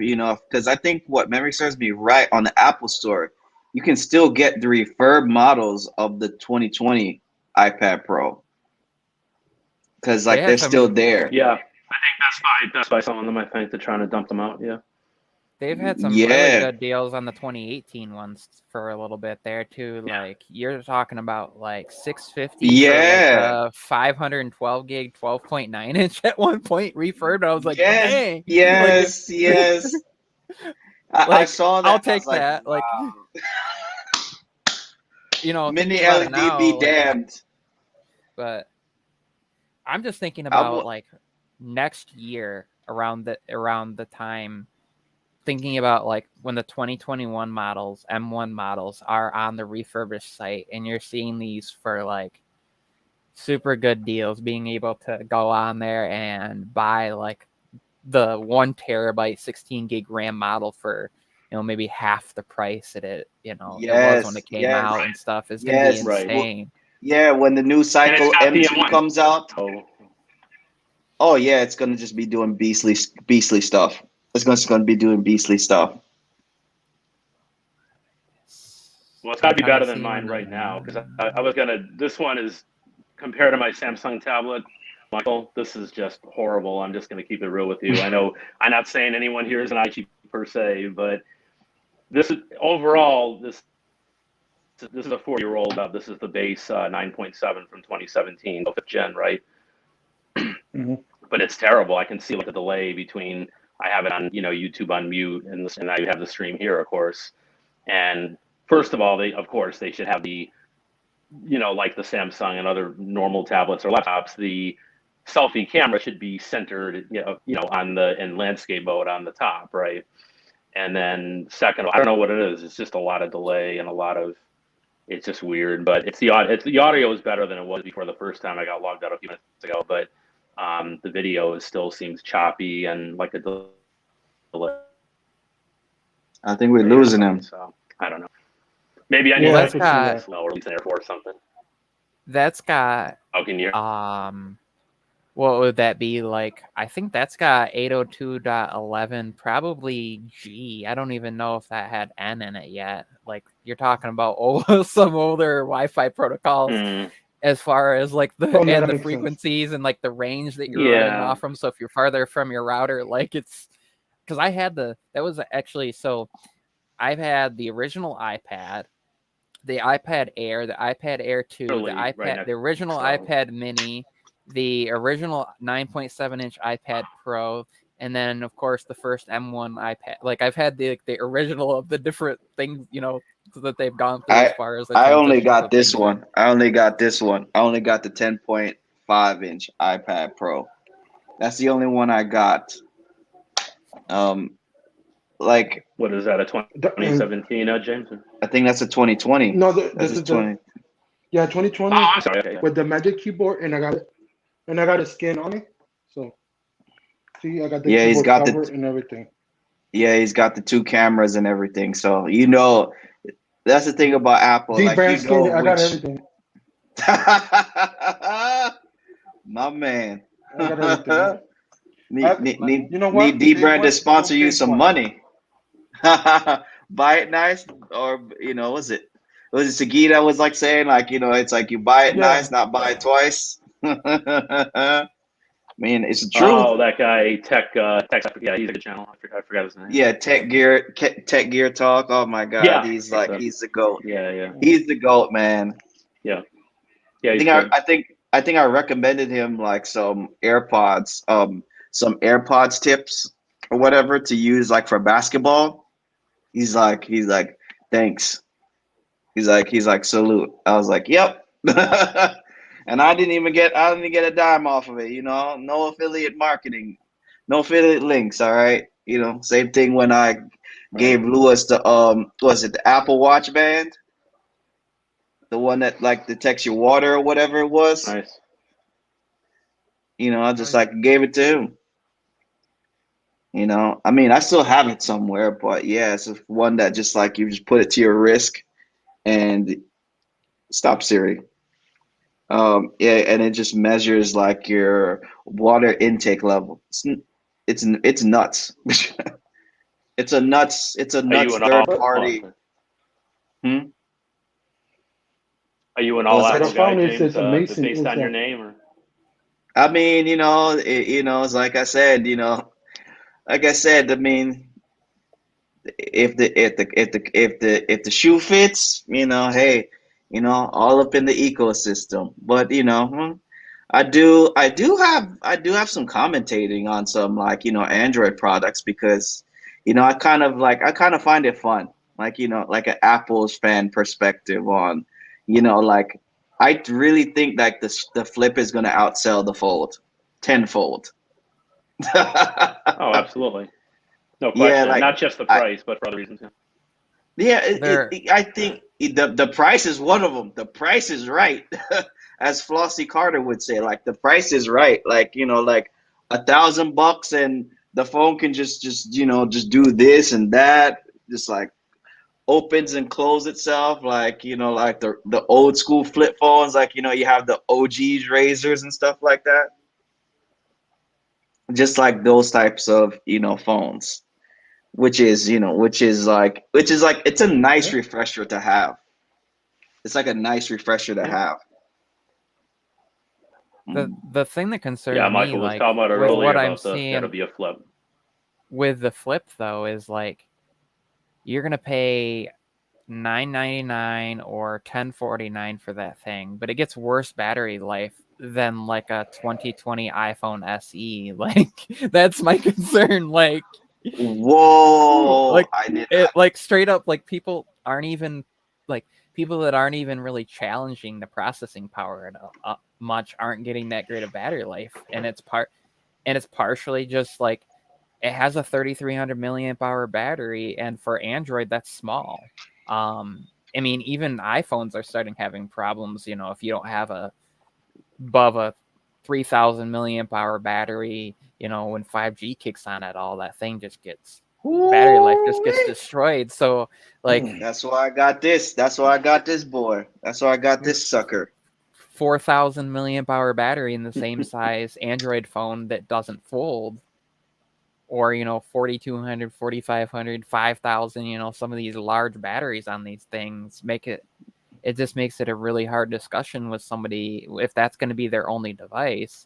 because I think what memory serves me right, on the Apple Store, you can still get the refurb models of the 2020 iPad Pro. Because like they're still there. Yeah, I think Best Buy some of them. I think they're trying to dump them out. Yeah, they've had some really good deals on the 2018 ones for a little bit there too. Yeah. Like you're talking about like $650 for like 512 gig 12.9 inch at one point refurbed. I was like, dang. Yes. I saw that. I'll take that. Like, wow. Mini LED now, be damned. But I'm just thinking about like next year around the time, thinking about like when the 2021 models, M1 models, are on the refurbished site, and you're seeing these for like super good deals, being able to go on there and buy like the 1 terabyte 16 gig RAM model for maybe half the price it was when it came out, and stuff is gonna be insane. Yeah, when the new cycle M2 comes out. Oh yeah, it's gonna just be doing beastly stuff. It's gonna be doing beastly stuff. Well, it's got to be better than mine right now, because I was gonna. This one is, compared to my Samsung tablet, Michael, this is just horrible. I'm just gonna keep it real with you. I know I'm not saying anyone here is an IT per se, but this is overall this is a 4-year-old. This is the base 9.7 from 2017, 5th gen, right? Mm-hmm. But it's terrible. I can see like the delay between, I have it on YouTube on mute, and now you have the stream here, of course. And first of all, they should have the, like the Samsung and other normal tablets or laptops, the selfie camera should be centered, on in landscape mode on the top, right? And then second, I don't know what it is. It's just a lot of delay and it's just weird. But the audio is better than it was before the first time I got logged out a few minutes ago. But the video still seems choppy and like a delay. I think we're losing him. So I don't know. Maybe I Yeah, need that's to got- slow or at least an Air Force or something. That's got Oh, can you? what would that be like? I think that's got 802.11, probably G. I don't even know if that had N in it yet. Like you're talking about some older Wi-Fi protocols Mm, as far as like the Oh, no, that and the makes sense. frequencies and like the range that you're running Yeah. off from. So if you're farther from your router, like it's because I had that was actually so I've had the original iPad, the iPad Air, the iPad Air 2, Really, the right iPad, next the original to- iPad Mini, the original 9.7-inch iPad Pro, and then of course the first M1 iPad. Like I've had the original of the different things, that they've gone through as far as the I only transitions got that this they've one. done. I only got this one. I only got the 10.5-inch iPad Pro. That's the only one I got. Like What is that? A The- 2017, James? I think that's a 2020. No, That's this a is 20. the 2020 Oh, I'm sorry. Okay, yeah. with the Magic Keyboard, and I got a skin on it. So see, I got the Yeah, he's keyboard got cover the and everything. yeah, he's got the 2 cameras and everything. So that's the thing about Apple. D Like brand skin, I got which everything. my man. I got everything. Need You know what? D They brand to want sponsor don't you pay some twice. money. Buy it nice, or was it Sagita was like saying like it's like you buy it Yeah. nice, not buy it twice. I mean, it's the truth. Oh, that guy, Tech. Yeah, he's a good channel. I forgot his name. Yeah, Tech Gear Talk. Oh my God, Yeah. he's the goat. Yeah. He's the goat, man. Yeah, I he's think good. I think I recommended him like some AirPods tips or whatever to use like for basketball. He's like, thanks. He's like, salute. I was like, yep. And I didn't get a dime off of it. No affiliate marketing, no affiliate links. All right. Same thing when I gave Lewis the was it the Apple Watch band, the one that like detects your water or whatever it was. Nice. I just like gave it to him. I mean, I still have it somewhere, but yeah, it's one that just like you just put it to your wrist and stop Siri. Yeah, and it just measures like your water intake level. It's nuts. It's a nuts Are you an third all? party. Are you an Oh, all is that Apple What I guy, found is James? it's amazing. Based Is on your that name, or I mean, it's like I said, like I said, I mean, if the shoe fits, hey, all up in the ecosystem. But I do have some commentating on some like Android products because I kind of find it fun, like like an Apple's fan perspective on like I really think that the Flip is going to outsell the Fold tenfold. oh, absolutely, no question. Yeah, like Not just the price, but for other reasons. Yeah, There- I think the price is one of them. The price is right, as Flossie Carter would say. Like the price is right. Like like $1,000 and the phone can just do this and that. Just like opens and close itself. Like like the old school flip phones. Like you have the OGs razors and stuff like that. Just like those types of phones. Which is like it's a nice refresher to have. It's like a nice refresher to have. the thing that concerns Yeah, me, Michael was like talking about it with earlier what I'm about that'll seeing be a flip. with the Flip though, is like you're gonna pay $9.99 or $10.49 for that thing, but it gets worse battery life than like a 2020 iPhone SE. Like that's my concern. Like, Whoa! like I did it, not. like straight up, like people that aren't even really challenging the processing power much aren't getting that great of battery life, and it's partially just like it has a 3,300 milliamp hour battery, and for Android that's small. I mean, even iPhones are starting having problems. If you don't have above a 3,000 milliamp hour battery, when 5G kicks on at all, that thing just gets battery life just gets destroyed. So like That's why I got this. That's why I got this boy. That's why I got this sucker. 4,000 milliamp hour battery in the same size Android phone that doesn't fold, or 4,200, 4,500, 5,000. Some of these large batteries on these things it just makes it a really hard discussion with somebody if that's going to be their only device.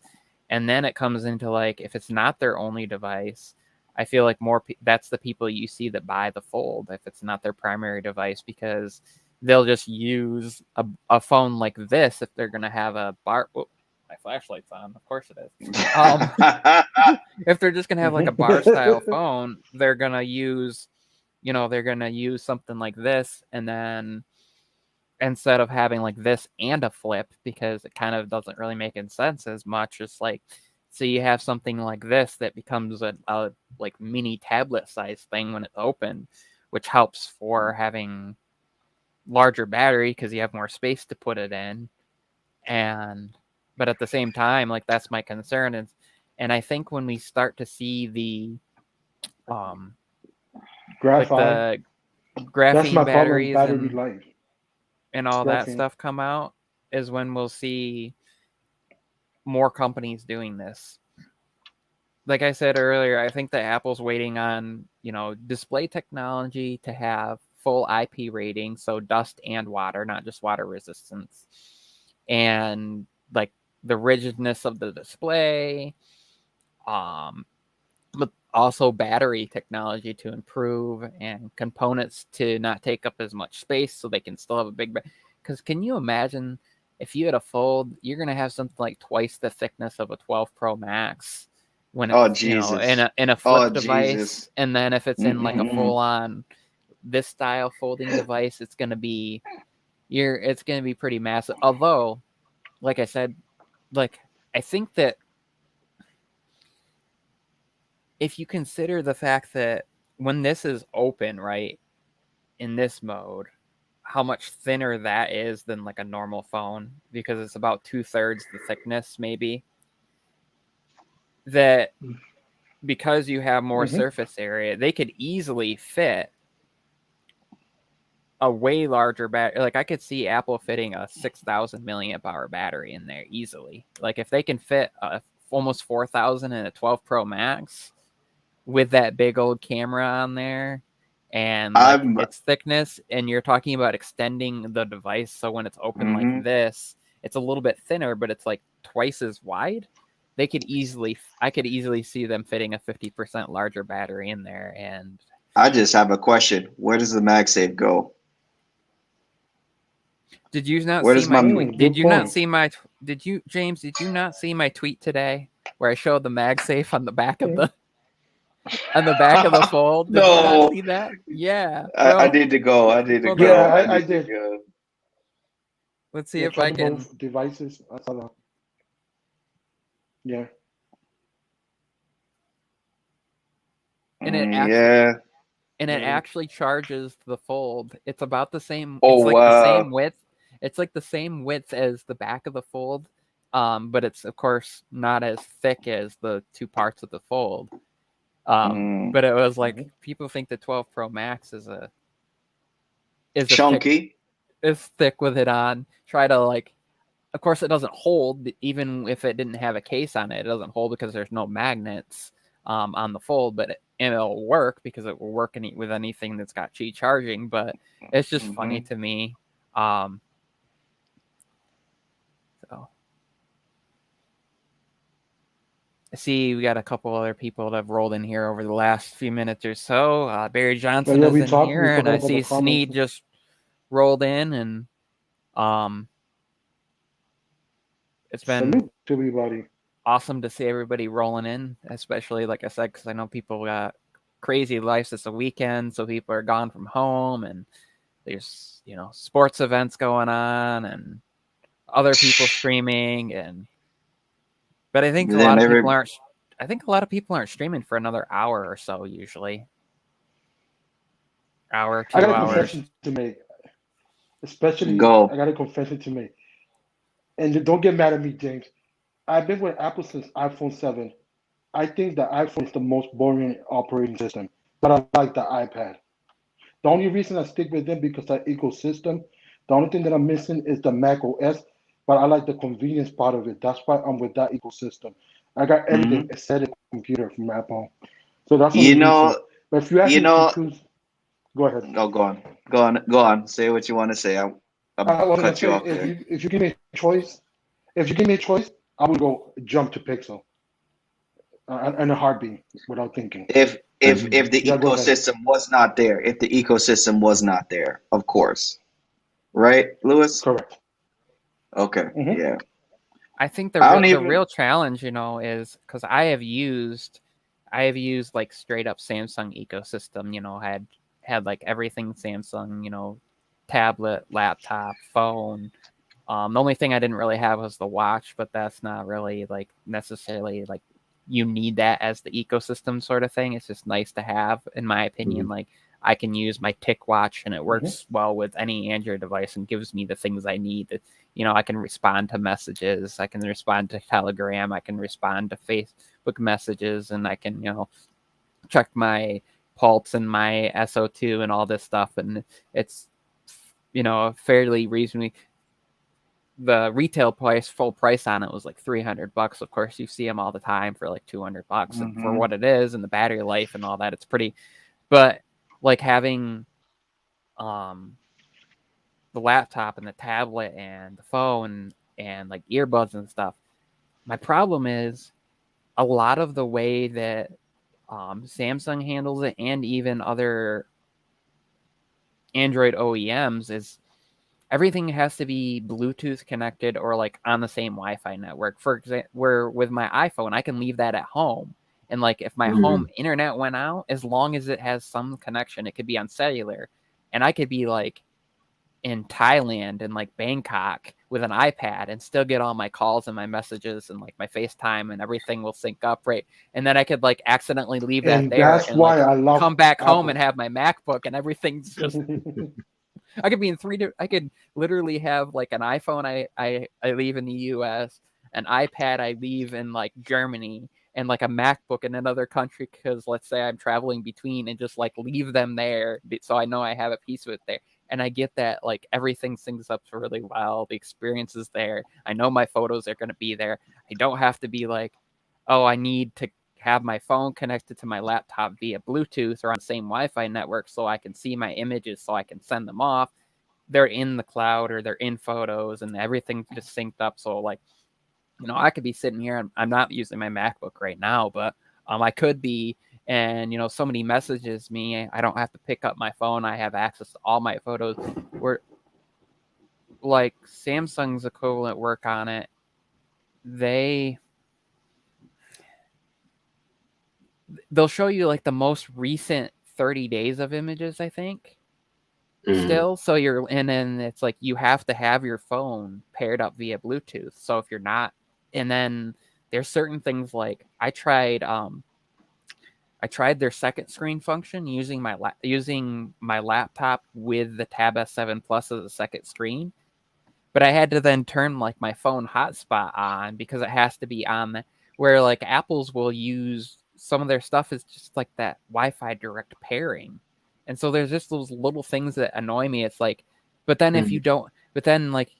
And then it comes into like, if it's not their only device, I feel like that's the people you see that buy the Fold if it's not their primary device, because they'll just use a phone like this if they're going to have a bar. Oh, my flashlight's on. Of course it is. If they're just going to have like a bar style phone, they're going to use, something like this, and then instead of having like this and a flip, because it kind of doesn't really make any sense as much. It's like, so you have something like this that becomes a like mini tablet size thing when it's open, which helps for having larger battery because you have more space to put it in. But at the same time, like, that's my concern. And I think when we start to see the Graphite. the graphene batteries battery life. and all that Graphene. stuff come out is when we'll see more companies doing this. Like I said earlier, I think that Apple's waiting on, display technology to have full IP rating, so dust and water, not just water resistance, and like the rigidness of the display, but also battery technology to improve and components to not take up as much space so they can still have a big because can you imagine if you had a Fold, you're going to have something like twice the thickness of a 12 Pro Max when it's, in a flip device. Jesus. And then if it's in like a full on this style folding device, it's going to be pretty massive. Although, like I said, like, I think that if you consider the fact that when this is open, right, in this mode, how much thinner that is than like a normal phone, because it's about 2/3 the thickness, maybe, that because you have more surface area, they could easily fit a way larger battery. Like, I could see Apple fitting a 6,000 milliamp hour battery in there easily. Like, if they can fit almost 4,000 in a 12 Pro Max with that big old camera on there and like its thickness, and you're talking about extending the device so when it's open like this, it's a little bit thinner, but it's like twice as wide. I could easily see them fitting a 50% larger battery in there. And I just have a question. Where does the MagSafe go? Did you not see my tweet? James, did you not see my tweet today where I showed the MagSafe on the back of the Fold? Did you not see that? Yeah. I need to go. I did. Yeah, I did. Let's see if I can. Devices. I saw that. Yeah. And it actually charges the Fold. It's about the same. The same width. It's like the same width as the back of the Fold, but it's of course not as thick as the two parts of the Fold. But it was like, people think the 12 Pro Max is chunky, is thick with it on. Try to like, of course it doesn't hold, even if it didn't have a case on it. It doesn't hold because there's no magnets on the Fold, but it'll work because it will work with anything that's got Qi charging. But it's just funny to me. I see we got a couple other people that have rolled in here over the last few minutes or so. Barry Johnson is in here, and I see Sneed just rolled in, and it's been awesome to see everybody rolling in, especially, like I said, because I know people got crazy lives. It's a weekend, so people are gone from home, and there's sports events going on, and other people streaming, but I think a lot of people aren't. I think a lot of people aren't streaming for another hour or so. Usually, 2 hours. I got a confession to make. I got a confession to make, and don't get mad at me, James. I've been with Apple since iPhone 7. I think the iPhone is the most boring operating system. but I like the iPad. The only reason I stick with them because that ecosystem. The only thing that I'm missing is the Mac OS, but I like the convenience part of it. That's why I'm with that ecosystem. I got everything Mhm. except a computer from Apple, so that's the You only reason. know, But if you ask you me to know. choose, go ahead. Oh, go on. Say what you want to say. I I was gonna cut you say off there. if you give me a choice, if you give me a choice, I would go jump to Pixel in a heartbeat without thinking. If the Yeah, go ahead. ecosystem was not there, if the ecosystem was not there, of course, right, Lewis? Correct. Okay, Hmm. yeah. I think I don't the even. real challenge, is because I have used like straight up Samsung ecosystem. Had like everything Samsung. Tablet, laptop, phone. The only thing I didn't really have was the watch, but that's not really like necessarily like you need that as the ecosystem sort of thing. It's just nice to have, in my opinion. Like I can use my Tick watch and it Hmm. works well with any Android device and gives me the things I need. I can respond to messages, I can respond to Telegram, I can respond to Facebook messages, and I can, check my pulse and my SO2 and all this stuff. And it's, fairly reasonably the retail price, full price on it was like $300. Of course, you see them all the time for like $200, and for Mhm. what it is and the battery life and all that, it's pretty. But like having um the laptop and the tablet and the phone and like earbuds and stuff, my problem is a lot of the way that Samsung handles it and even other Android OEMs is everything has to be Bluetooth connected or like on the same Wi-Fi network. For example, where with my iPhone, I can leave that at home. And like if my home internet went out, as long as it has some connection, it could be on cellular. And I could be like in Thailand and like Bangkok with an iPad and still get all my calls and my messages and like my FaceTime and everything will sync up, right? And then I could like accidentally leave that And there that's and like why I love come back home and Apple. have my MacBook and everything's just I could be in I could literally have like an iPhone I leave in the US, an iPad I leave in like Germany, and like a MacBook in another country because let's say I'm traveling between and just like leave them there so I know I have a piece of it there. And I get that like everything syncs up really well. The experience is there. I know my photos are going to be there. I don't have to be like, oh, I need to have my phone connected to my laptop via Bluetooth or on the same Wi-Fi network so I can see my images so I can send them off. They're in the cloud or they're in photos and everything's just synced up. So like, I could be sitting here and I'm not using my MacBook right now, but I could be, and somebody messages me, I don't have to pick up my phone. I have access to all my photos. Where like Samsung's equivalent work on it, they'll show you like the most recent 30 days of images, I think. Still, so and then it's like you have to have your phone paired up via Bluetooth. So if you're not, and then there's certain things like I tried their second screen function using my laptop with the Tab S7 Plus as a second screen, but I had to then turn like my phone hotspot on because it has to be on where like Apple's will use some of their stuff is just like that Wi-Fi direct pairing. And so there's just those little things that annoy me. It's like, but then if you don't, but then like,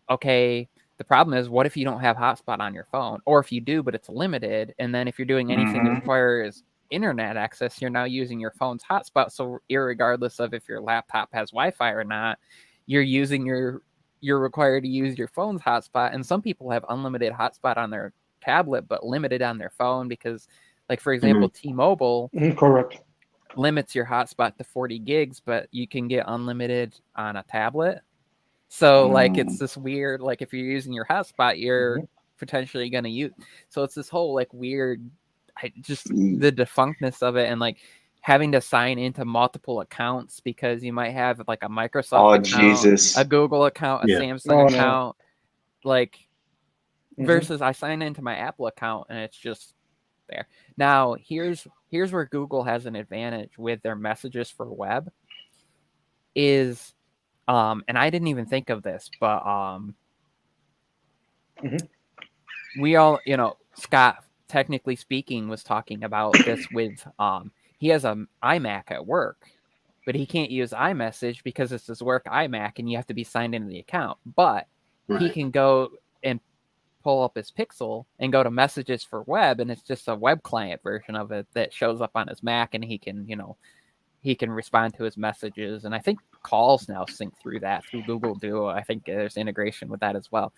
okay, the problem is what if you don't have hotspot on your phone, or if you do, but it's limited. And then if you're doing anything that requires internet access, you're now using your phone's hotspot. So irregardless of if your laptop has Wi-Fi or not, you're required to use your phone's hotspot. And some people have unlimited hotspot on their tablet, but limited on their phone because, like, for example, T-Mobile Correct. limits your hotspot to 40 gigs, but you can get unlimited on a tablet. So, like, it's this weird, like, if you're using your hotspot, you're potentially going to use. So it's this whole, like, weird, just the defunctness of it and, like, having to sign into multiple accounts because you might have like a Microsoft account, Jesus. a Google account, a Samsung account, like versus I sign into my Apple account and it's just there. Now here's where Google has an advantage with their messages for web is and I didn't even think of this, but we all, Scott, technically speaking, was talking about this with he has a iMac at work, but he can't use iMessage because it's his work iMac and you have to be signed into the account. But he can go and pull up his Pixel and go to messages for web, and it's just a web client version of it that shows up on his Mac, and he can, he can respond to his messages. And I think calls now sync through that through Google Duo. I think there's integration with that as well.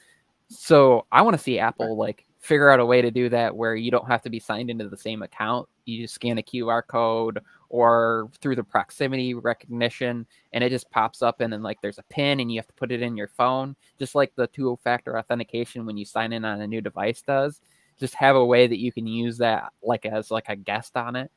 So I want to see Apple like figure out a way to do that where you don't have to be signed into the same account. You just scan a QR code or through the proximity recognition, and it just pops up, and then like there's a pin and you have to put it in your phone, just like the two-factor authentication when you sign in on a new device does. Just have a way that you can use that like as like a guest on it.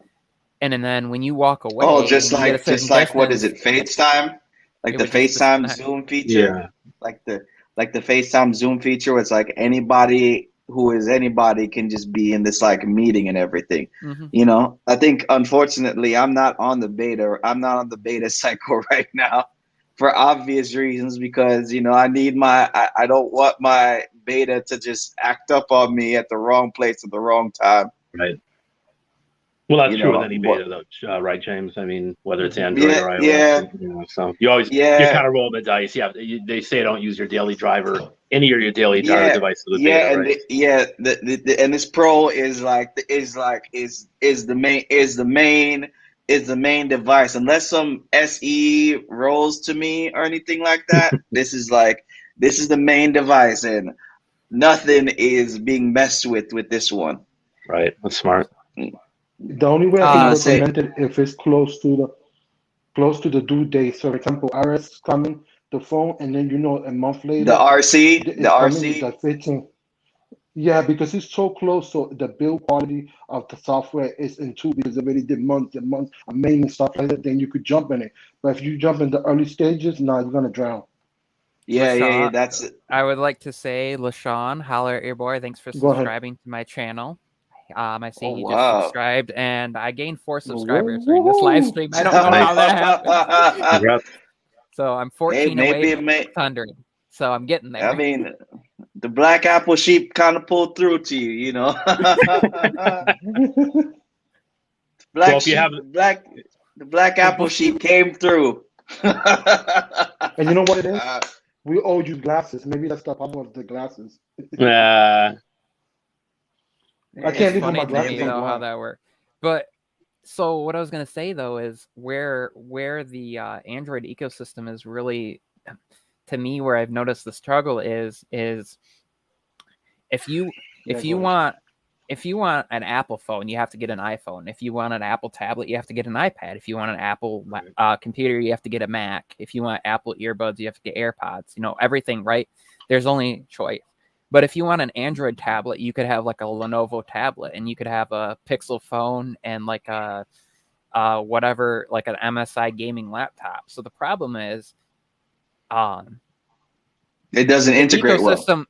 And then when you walk away, just like what is it, FaceTime? Like the FaceTime Zoom feature? Yeah. Like the FaceTime Zoom feature where it's like anybody who is anybody can just be in this like meeting and everything. Mm-hmm. I think unfortunately I'm not on the beta cycle right now for obvious reasons, because I need I don't want my beta to just act up on me at the wrong place at the wrong time. Right. Well, that's true with any beta, though, right, James? I mean, whether it's Android or iOS. Yeah. So you always you kind of roll the dice. Yeah, they say don't use your daily driver, any of your daily driver device for the beta, right? And this Pro is the main device. Unless some SE rolls to me or anything like that, this is the main device, and nothing is being messed with this one. Right. That's smart. The only way I can recommend it if it's close to the due date. So, for example, RS is coming, the phone, and then a month later the RC. The 15. Yeah, because it's so close, so the build quality of the software is in two, because they already did months and months amazing stuff like that. Then you could jump in it, but if you jump in the early stages, you're gonna drown. Yeah, that's it. I would like to say, LaShawn, holler at your boy. Thanks for subscribing to my channel. I see he just subscribed, and I gained 4 subscribers during this live stream. I don't know how that happened. So I'm 14 away from 600. So I'm getting there. I mean, the black apple sheep kind of pulled through to you, The black apple sheep came through. And you know what it is? We owe you glasses. Maybe that's the problem with the glasses. I can't even my glasses know how that works. But so what I was gonna say though is where the Android ecosystem is really, to me, where I've noticed the struggle is if you want an Apple phone, you have to get an iPhone. If you want an Apple tablet, you have to get an iPad. If you want an Apple computer, you have to get a Mac. If you want Apple earbuds, you have to get AirPods. Everything, right? There's only choice. But if you want an Android tablet, you could have like a Lenovo tablet, and you could have a Pixel phone and like a whatever, like an MSI gaming laptop. So the problem is, it doesn't integrate well.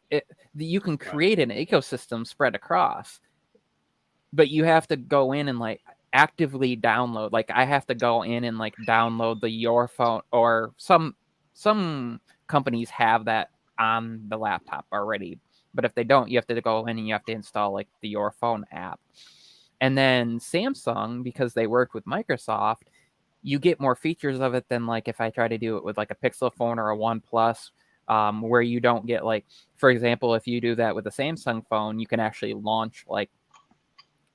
You can create an ecosystem spread across, but you have to go in and like actively download. Like I have to go in and like download the Your Phone, or some companies have that on the laptop already. But if they don't, you have to go in and you have to install like the Your Phone app. And then Samsung, because they worked with Microsoft, you get more features of it than like if I try to do it with like a Pixel phone or a OnePlus, where you don't get like, for example, if you do that with a Samsung phone, you can actually launch like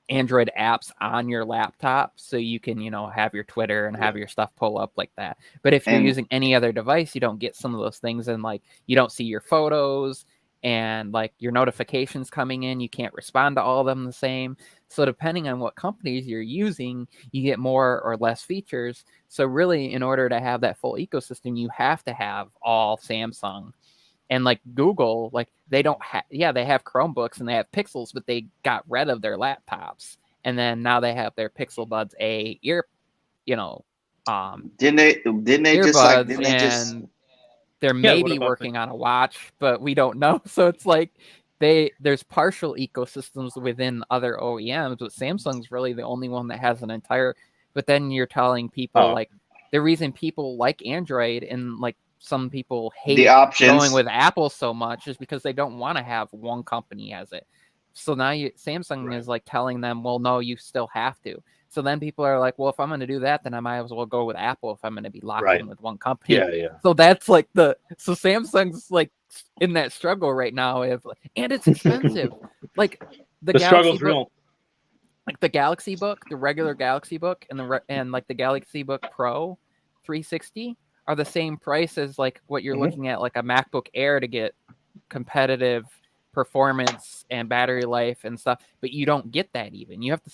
Android apps on your laptop, so you can have your Twitter and have your stuff pull up like that. But if you're using any other device, you don't get some of those things, and like you don't see your photos and like your notifications coming in, you can't respond to all of them the same. So depending on what companies you're using, you get more or less features. So really, in order to have that full ecosystem, you have to have all Samsung. And like Google, like they don't have, they have Chromebooks and they have Pixels, but they got rid of their laptops. And then now they have their Pixel Buds A didn't they just they're maybe working on a watch, but we don't know. So it's like there's partial ecosystems within other OEMs, but Samsung's really the only one that has an entire. But then you're telling people like the reason people like Android and like some people hate the options going with Apple so much is because they don't want to have one company as it. so now Samsung is like telling them, well, no, you still have to. So then people are like, well, if I'm going to do that, then I might as well go with Apple if I'm going to be locked in with one company. Yeah. So that's like so Samsung's like in that struggle right now, and it's expensive. Like the struggle's real. Like the Galaxy Book, the regular Galaxy Book, and like the Galaxy Book Pro 360 are the same price as like what you're looking at, like a MacBook Air, to get competitive performance and battery life and stuff. But you don't get that even. You have to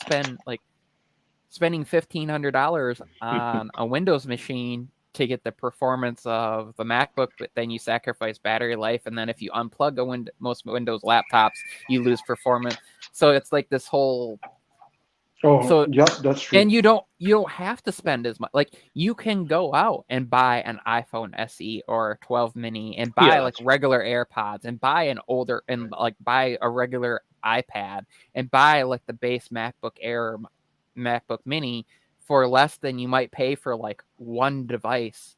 spending $1,500 on a Windows machine to get the performance of the MacBook, but then you sacrifice battery life, and then if you unplug most Windows laptops, you lose performance. So it's like this whole. Yeah, that's true. And you don't have to spend as much. Like you can go out and buy an iPhone SE or 12 mini and buy like regular AirPods and buy buy a regular iPad and buy like the base MacBook Air or MacBook Mini for less than you might pay for like one device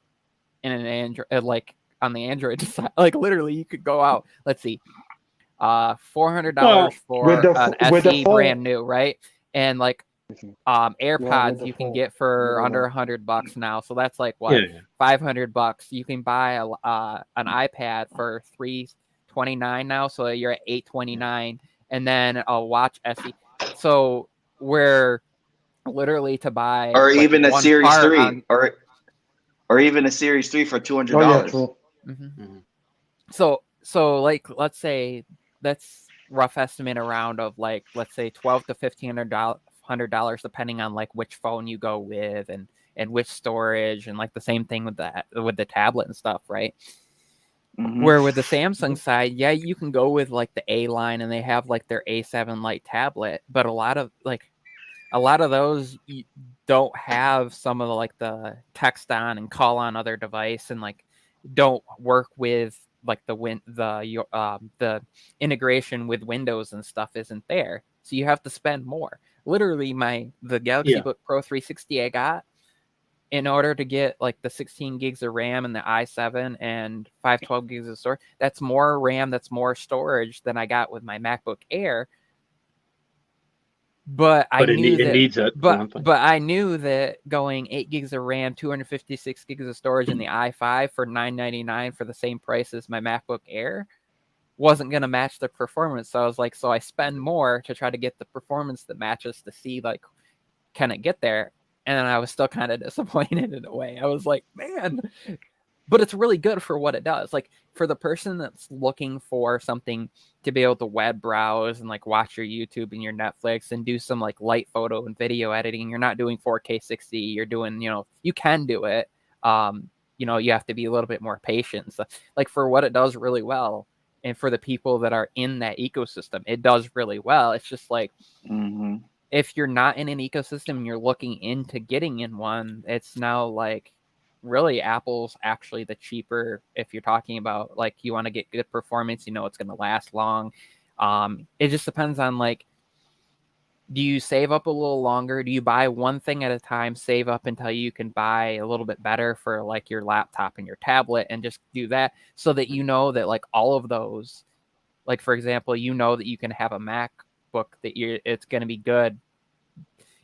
in an Android, like on the Android side. Like literally, you could go out. Let's see, $400 for an SE brand new, right? And like AirPods you can get for under $100 now. So that's like what, $500. You can buy an iPad for $329 now. So you're at $829, and then a Watch SE. So we're literally to buy, or like even a Series 3, or even a Series 3 for $200. So like let's say that's rough estimate around of like, let's say $1,200 to $1,500 depending on like which phone you go with and which storage, and like the same thing with the tablet and stuff, right? Where with the Samsung side, you can go with like the A line, and they have like their A7 Lite tablet, but a lot of those don't have some of the text on and call on other device, and like don't work with like the integration with Windows and stuff isn't there. So you have to spend more. Literally the Galaxy Book Pro 360 I got, in order to get like the 16 gigs of RAM and the i7 and 512 gigs of storage, that's more RAM, that's more storage than I got with my MacBook Air. But I knew that going 8 gigs of RAM, 256 gigs of storage in the i5 for $999 for the same price as my MacBook Air wasn't going to match the performance. So I was like, so I spend more to try to get the performance that matches to see like, can it get there? And then I was still kind of disappointed in a way. I was like, man, but it's really good for what it does. Like for the person that's looking for something to be able to web browse and like watch your YouTube and your Netflix and do some like light photo and video editing. You're not doing 4K 60. You're doing, you can do it. You have to be a little bit more patient. So, like for what it does really well, and for the people that are in that ecosystem, it does really well. It's just like, if you're not in an ecosystem and you're looking into getting in one, it's now like really Apple's actually the cheaper, if you're talking about like you want to get good performance, it's going to last long. It just depends on like, do you save up a little longer? Do you buy one thing at a time, save up until you can buy a little bit better for like your laptop and your tablet, and just do that so that that like all of those, like for example, that you can have a MacBook that it's going to be good.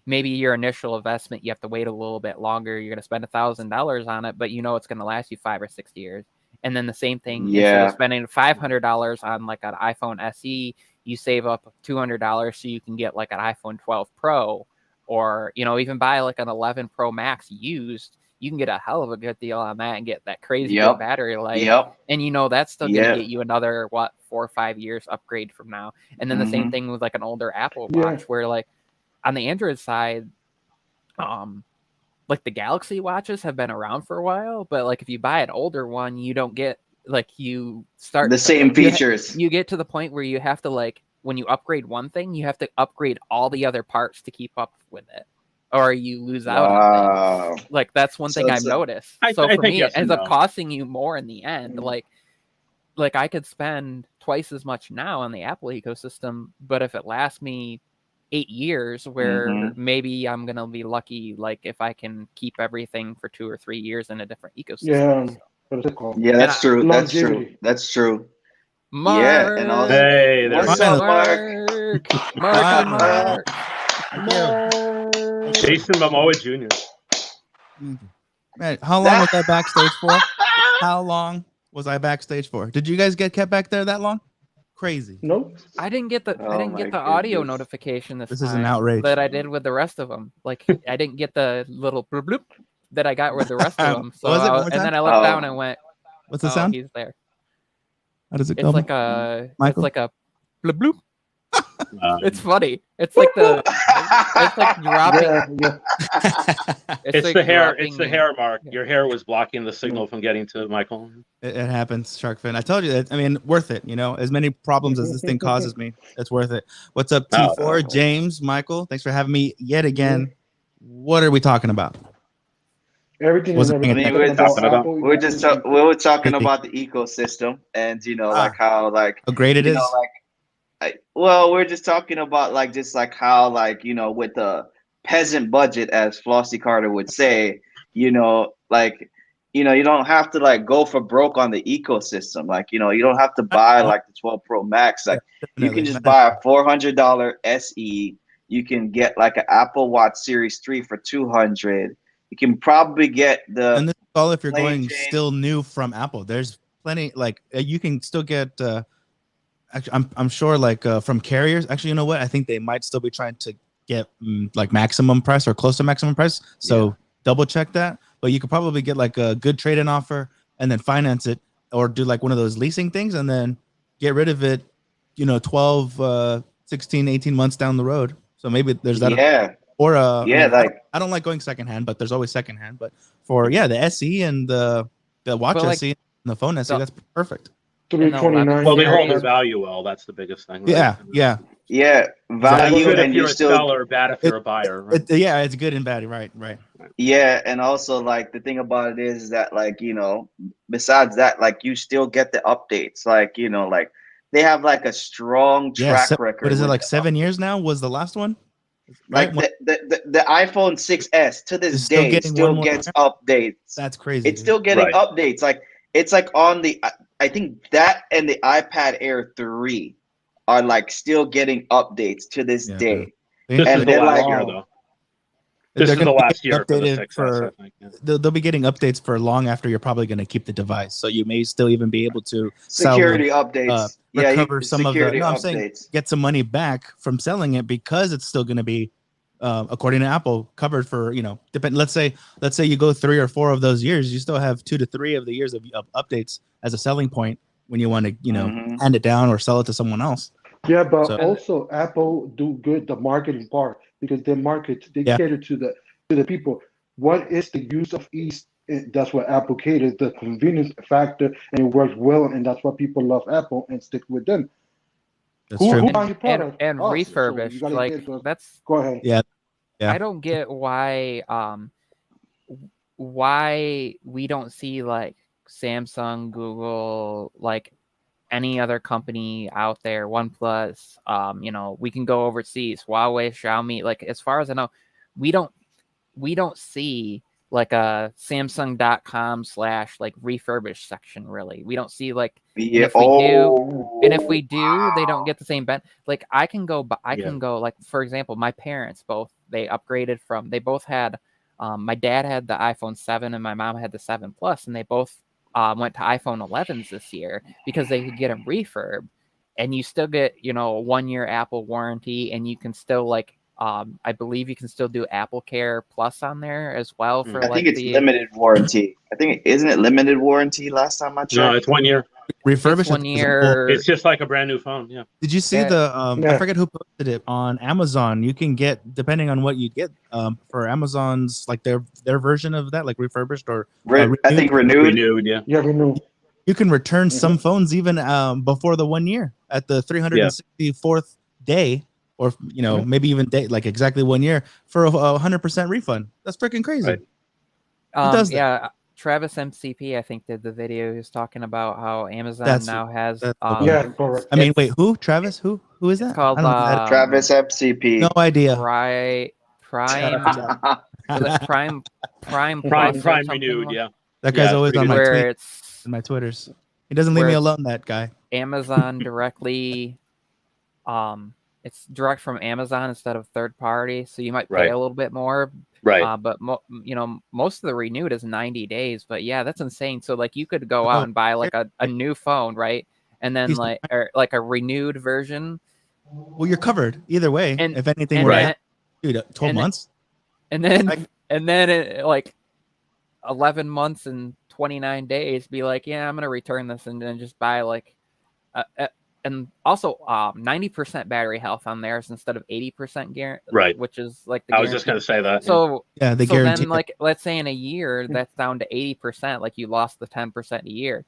Maybe your initial investment, you have to wait a little bit longer. You're going to spend $1,000 on it, but it's going to last you 5 or 6 years. And then the same thing, instead of spending $500 on like an iPhone SE, you save up $200 so you can get like an iPhone 12 Pro, or even buy like an 11 Pro Max used. You can get a hell of a good deal on that and get that crazy good battery life. And that's still going to get you another 4 or 5 years upgrade from now. And then the same thing with like an older Apple Watch, where like on the Android side, like the Galaxy watches have been around for a while, but like if you buy an older one, you don't get like, you start the same features. You get to the point where you have to like, when you upgrade one thing, you have to upgrade all the other parts to keep up with it, or you lose out on things. Like that's one thing I've noticed. So for me, it ends up costing you more in the end. Like I could spend twice as much now on the Apple ecosystem, but if it lasts me 8 years, where maybe I'm gonna be lucky, like if I can keep everything for 2 or 3 years in a different ecosystem. That's true. That's true. Mark, and also, hey, what's up, Mark? Mark. Mark. Jason Momoa Jr. Man, how long was I backstage for? How long was I backstage for? Did you guys get kept back there that long? Crazy. Nope. I didn't get the audio notification this This time is an outrage. that I did with the rest of them. Like I didn't get the little bloop bloop that I got with the rest of them. So What was it? One more and time? then I looked down and went, What's the "Oh, sound? he's there." How does it It's go? like a Michael? it's like a bloop bloop. It's funny. It's like the it's like dropping. Yeah. It's like the hair. dropping- It's the hair, Mark. Your hair was blocking the signal from getting to Michael. It happens, Sharkfin. I told you that. I mean, worth it. You know, as many problems as this thing causes me, it's worth it. What's up, T4? James, Michael, thanks for having me yet again. What are we talking about? Everything is Wasn't everything. paying Apple, we were talking about the ecosystem and like how like how great it is. We're just talking about like just like how like with the peasant budget, as Flossie Carter would say, you don't have to like go for broke on the ecosystem. Like you don't have to buy like the 12 Pro Max. Like you can just buy a $400 SE. You can get like an Apple Watch Series 3 for $200. You can probably get the. And this is all if you're going still new from Apple. There's plenty. Like you can still get. Actually, I'm sure like from carriers. Actually, you know what? I think they might still be trying to get like maximum price or close to maximum price. So double check that. But you could probably get like a good trade-in offer and then finance it, or do like one of those leasing things and then get rid of it. 12, 16, 18 months down the road. So maybe there's that. Yeah. Or like I don't like going secondhand, but there's always secondhand. But for the SE and the watch SE and the phone SE, that's perfect. $329. Well, they hold their value well. That's the biggest thing. Right? Yeah. Value, good and if you're you a still seller, bad if you're a buyer. Right? It's good and bad. Right. Yeah, and also like the thing about it is that like besides that, like you still get the updates. Like like they have like a strong track record. What is it, like 7 years now? Was the last one? Right. Like the iPhone 6S to this day still gets updates. That's crazy. It's still getting updates. Like it's like on the. I think that and the iPad Air 3 are like still getting updates to this day. This is the last year, though. This is the last year for the 6S, I think. They'll be getting updates for long after you're probably going to keep the device. So you may still even be able to security updates. Recover some of the. No, I'm saying get some money back from selling it because it's still going to be, according to Apple, covered for Let's say you go 3 or 4 of those years, you still have 2 to 3 of the years of updates as a selling point when you want to hand it down or sell it to someone else. Yeah, but also Apple do good the marketing part because they cater to the people. What is the use of ease? That's what Apple caters, the convenience factor, and it works well, and that's why people love Apple and stick with them. That's true. Who buy your product? And Us. refurbished. So like that's. Go ahead. Yeah. I don't get why we don't see like Samsung, Google, like any other company out there, OnePlus, we can go overseas, Huawei, Xiaomi, like as far as I know, we don't see like a Samsung.com / like refurbished section really. We don't see like if we do, they don't get the same like I can go like for example, my parents they upgraded they both had my dad had the iPhone 7 and my mom had the 7 Plus, and they both went to iPhone 11s this year because they could get them refurb, and you still get a 1-year Apple warranty, and you can still like I believe you can still do Apple Care Plus on there as well for I think it's limited warranty. I think isn't it limited warranty last time I checked? No, it's 1 year. Refurbished 1 year. It's just like a brand new phone. Yeah. Did you see I forget who posted it on Amazon? You can get, depending on what you get, for Amazon's like their version of that, like refurbished or I think renewed. Yeah. Yeah, renewed. You can return some phones even before the 1 year at the 364th day, or maybe even day, like exactly 1 year for a 100% refund. That's freaking crazy. Right. Who does that? Yeah. Travis MCP, I think, did the video. He was talking about how Amazon now has. Correct. I mean, wait, who? Travis? Who is that? It's called Travis MCP. No idea. Prime renewed. Yeah, that guy's always on my my Twitters. He doesn't leave me alone. That guy. Amazon directly, it's direct from Amazon instead of third party, so you might pay Right. a little bit more. Right. But most of the renewed is 90 days. But yeah, that's insane. So like you could go out and buy like a new phone, right? And then like a renewed version. Well, you're covered either way. And if anything, and were then, dude, 12 months. And then it, like 11 months and 29 days, be like, yeah, I'm gonna return this, and then just buy like and also 90% battery health on theirs instead of 80% guarantee, right? Which is like the I was just gonna say that. So yeah, the so guarantee. then like let's say in a year that's down to 80%, like you lost the 10% a year.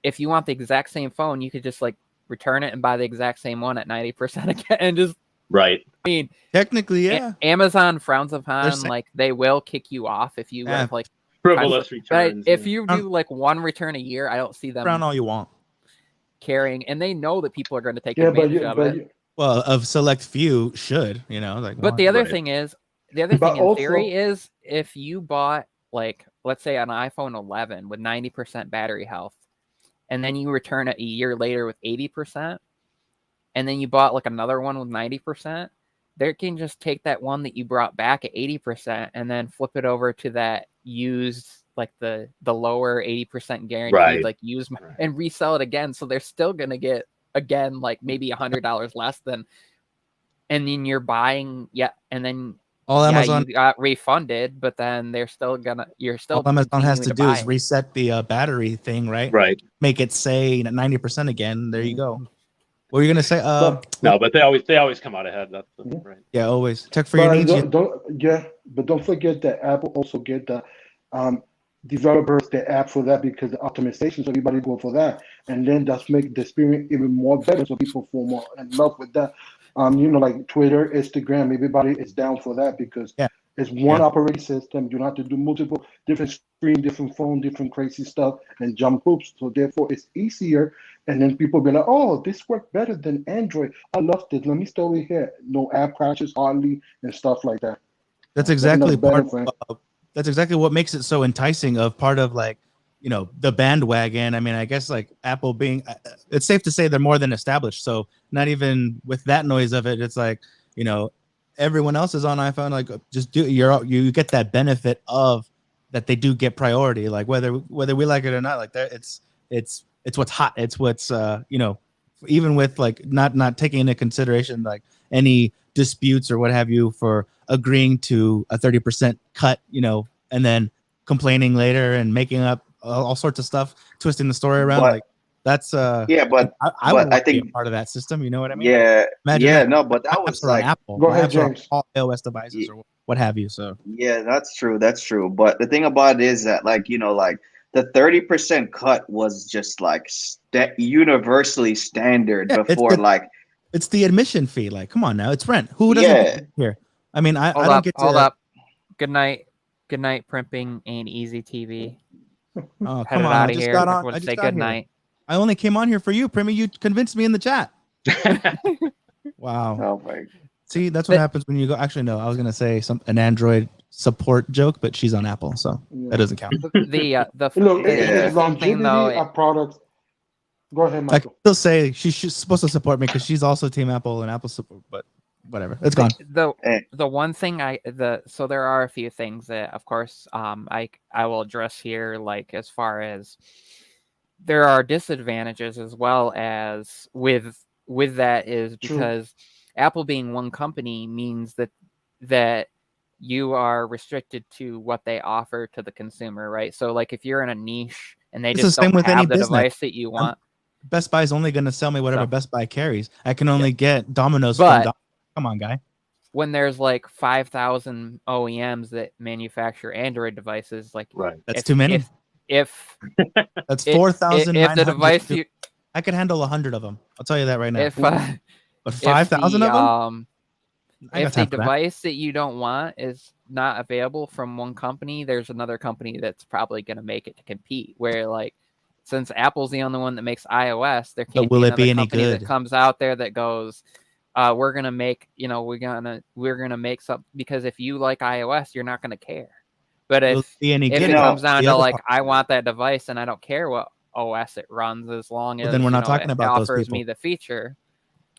If you want the exact same phone, you could just like return it and buy the exact same one at 90% again, and just right. I mean, technically, yeah. Amazon frowns upon like they will kick you off if you have like frivolous returns. But if you do like one return a year, I don't see them frown all you want. Carrying, and they know that people are going to take advantage of it. Well, of select few should, you know, like. But the other thing is, in theory is if you bought like, let's say an iPhone 11 with 90% battery health, and then you return it a year later with 80%, and then you bought like another one with 90%, they can just take that one that you brought back at 80% and then flip it over to that used, like the lower 80% guaranteed, like used, and resell it again. So they're still gonna get again like maybe $100 less than, and then you're buying and then Amazon you got refunded, but then you're still all Amazon has to do is reset the battery thing, right? Make it say 90% again. There you go. What were you gonna say? No, but they always come out ahead. That's right. Yeah, always check for your needs. But don't forget that Apple also get the developers the app for that, because the optimization, so everybody go for that, and then that's make the experience even more better, so people fall more in love with that. Like Twitter, Instagram, everybody is down for that because it's one operating system. You don't have to do multiple different screen, different phone, different crazy stuff and jump hoops. So therefore it's easier. And then people be like, oh, this worked better than Android. I love this. Let me stay over here. No app crashes hardly and stuff like that. That's exactly that's exactly what makes it so enticing of part of like, the bandwagon. I mean, I guess like Apple being, it's safe to say they're more than established. So not even with that noise of it, it's like, everyone else is on iPhone. Like just you get that benefit of that they do get priority. Like whether we like it or not, like it's what's hot. It's what's even with like not taking into consideration like any disputes or what have you for agreeing to a 30% cut, and then complaining later and making up all sorts of stuff, twisting the story around. Like that's I would think be a part of that system. You know what I mean? Yeah. Imagine but that was like Apple. Go ahead, James. All iOS devices or what have you. So yeah, that's true. But the thing about it is that like like the 30% cut was just like universally standard before it's the admission fee. Like, come on now, it's rent. Who doesn't here? I mean, I don't get to hold up. Good night, primping ain't easy TV. Oh, come on! I just got on. I just got good night. I only came on here for you, Primmy. You convinced me in the chat. Wow. Oh my. See, that's what happens when you go. Actually, no, I was gonna say an Android support joke, but she's on Apple, so that doesn't count. The longevity of products. Go ahead, Michael. I can still say she's supposed to support me because she's also Team Apple and Apple support, but whatever, it's gone. The one thing so there are a few things that, of course, I will address here, like as far as there are disadvantages as well as with that is because Apple being one company means that you are restricted to what they offer to the consumer, right? So like if you're in a niche and they just don't have the device that you want. Best Buy is only going to sell me whatever Best Buy carries. I can only get Domino's from Domino's. Come on, guy. When there's like 5,000 OEMs that manufacture Android devices, like that's too many. If that's 4,000, if the device I could handle 100 of them. I'll tell you that right now. But 5,000 of them. If the device that you don't want is not available from one company, there's another company that's probably going to make it to compete. Where like, since Apple's the only one that makes iOS, there can't be another company that comes out there that goes, we're gonna make, we're gonna make something, because if you like iOS, you're not gonna care. But if it comes down to like, I want that device and I don't care what OS it runs as long as then we're not talking about it offers me the feature.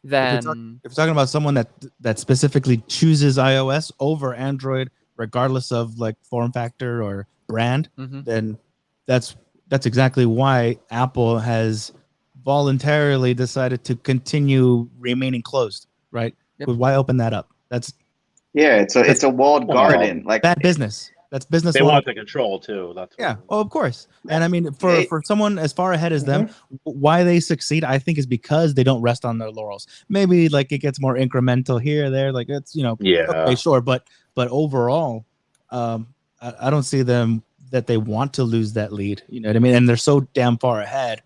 then if you're talking about someone that specifically chooses iOS over Android, regardless of like form factor or brand, then that's exactly why Apple has voluntarily decided to continue remaining closed, right? Yep. Why open that up? That's it's a walled garden. Like bad business. That's business. They want the control too. That's Oh, of course. And I mean, for someone as far ahead as them, why they succeed, I think, is because they don't rest on their laurels. Maybe like it gets more incremental here or there. Like it's okay, sure, but overall, I don't see them that they want to lose that lead. You know what I mean? And they're so damn far ahead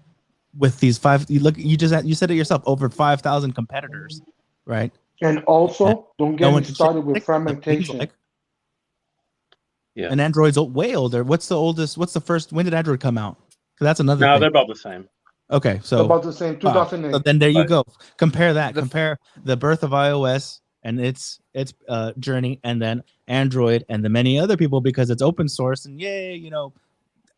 with these five. You said it yourself, over 5,000 competitors, right? And also, don't get me started with fragmentation. Yeah. And Android's way older. What's the first? When did Android come out? Because that's another. No, thing. they're about the same. Okay, so about the same. 2008. So then there you go. Compare that. Compare the birth of iOS and its journey, and then Android and the many other people, because it's open source and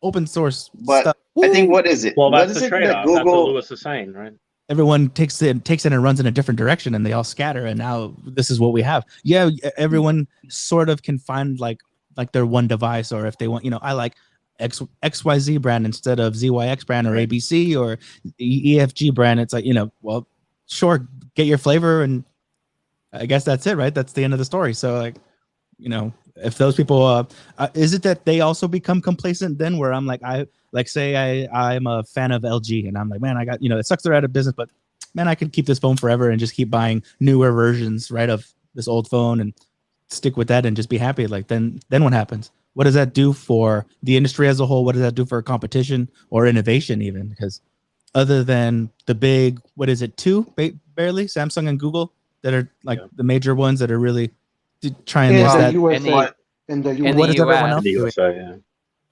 open source stuff. I think what is it? Well, what that's the trade-off. That's what Lewis is saying, right? Everyone takes it and runs in a different direction, and they all scatter, and now this is what we have. Yeah, everyone sort of can find like their one device, or if they want, I like XYZ brand instead of ZYX brand or ABC or EFG brand. It's like, well, sure, get your flavor, and I guess that's it, right? That's the end of the story. So like, if those people, is it that they also become complacent then, where I'm like, I'm a fan of LG, and I'm like, man, I got, it sucks they're out of business, but man, I could keep this phone forever and just keep buying newer versions, right, of this old phone and stick with that and just be happy. Like then what happens? What does that do for the industry as a whole? What does that do for competition or innovation even? Because other than the big, what is it, barely Samsung and Google that are like the major ones that are really trying this, that in the US,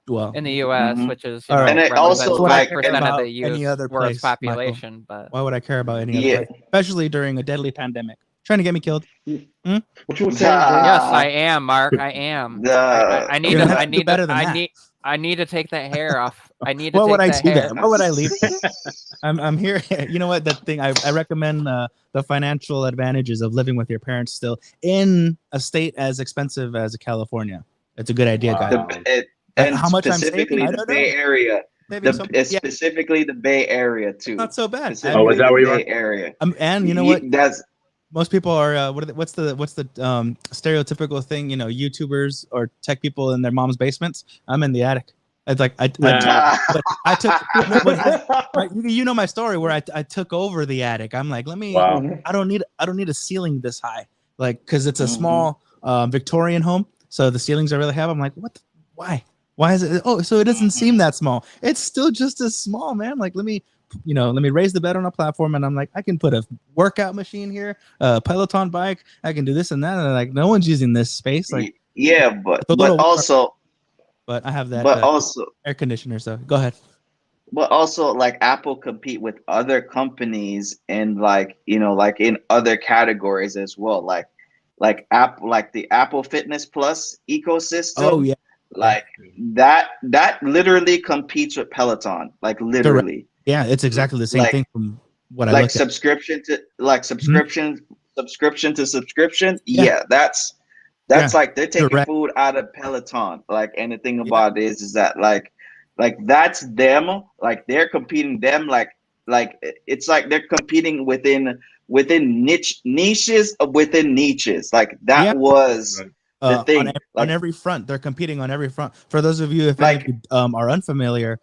well, in the US, which is and it also like percent of the any other world's place, population. Michael. But why would I care about any other place? Especially during a deadly pandemic, trying to get me killed? What you were saying? Yes, I am, Mark. I am. I need to take that hair off. I need to. What take would I that do hair. then? What would I leave? I'm here. You know what? That thing I recommend the financial advantages of living with your parents still in a state as expensive as California. It's a good idea, guys. And how much specifically I'm saving? the Bay Area. Specifically the Bay Area too. Not so bad. Is that where you are? Bay Area. And you know what? That's most people are. What's the stereotypical thing? YouTubers or tech people in their mom's basements. I'm in the attic. It's like I took. You know my story where I took over the attic. I'm like, I don't need a ceiling this high, like, because it's a small Victorian home, so the ceilings are really high. I'm like, why is it? Oh, so it doesn't seem that small. It's still just as small, man. Like, let me raise the bed on a platform, and I'm like, I can put a workout machine here, a Peloton bike. I can do this and that, and like, no one's using this space. Like, but I have that. But also air conditioner. So go ahead. But also, like, Apple compete with other companies and like in other categories as well. Like Apple, like the Apple Fitness Plus ecosystem. Oh yeah. Like that literally competes with Peloton. Like literally. Yeah, it's exactly the same thing from what I like subscription to subscription. Yeah, that's like they're taking food out of Peloton. Like, and the thing about it is that like that's them. Like they're competing them. Like it's like they're competing within niches within niches. Like that was. Right. The thing, on every front, they're competing on every front. For those of you, if are unfamiliar,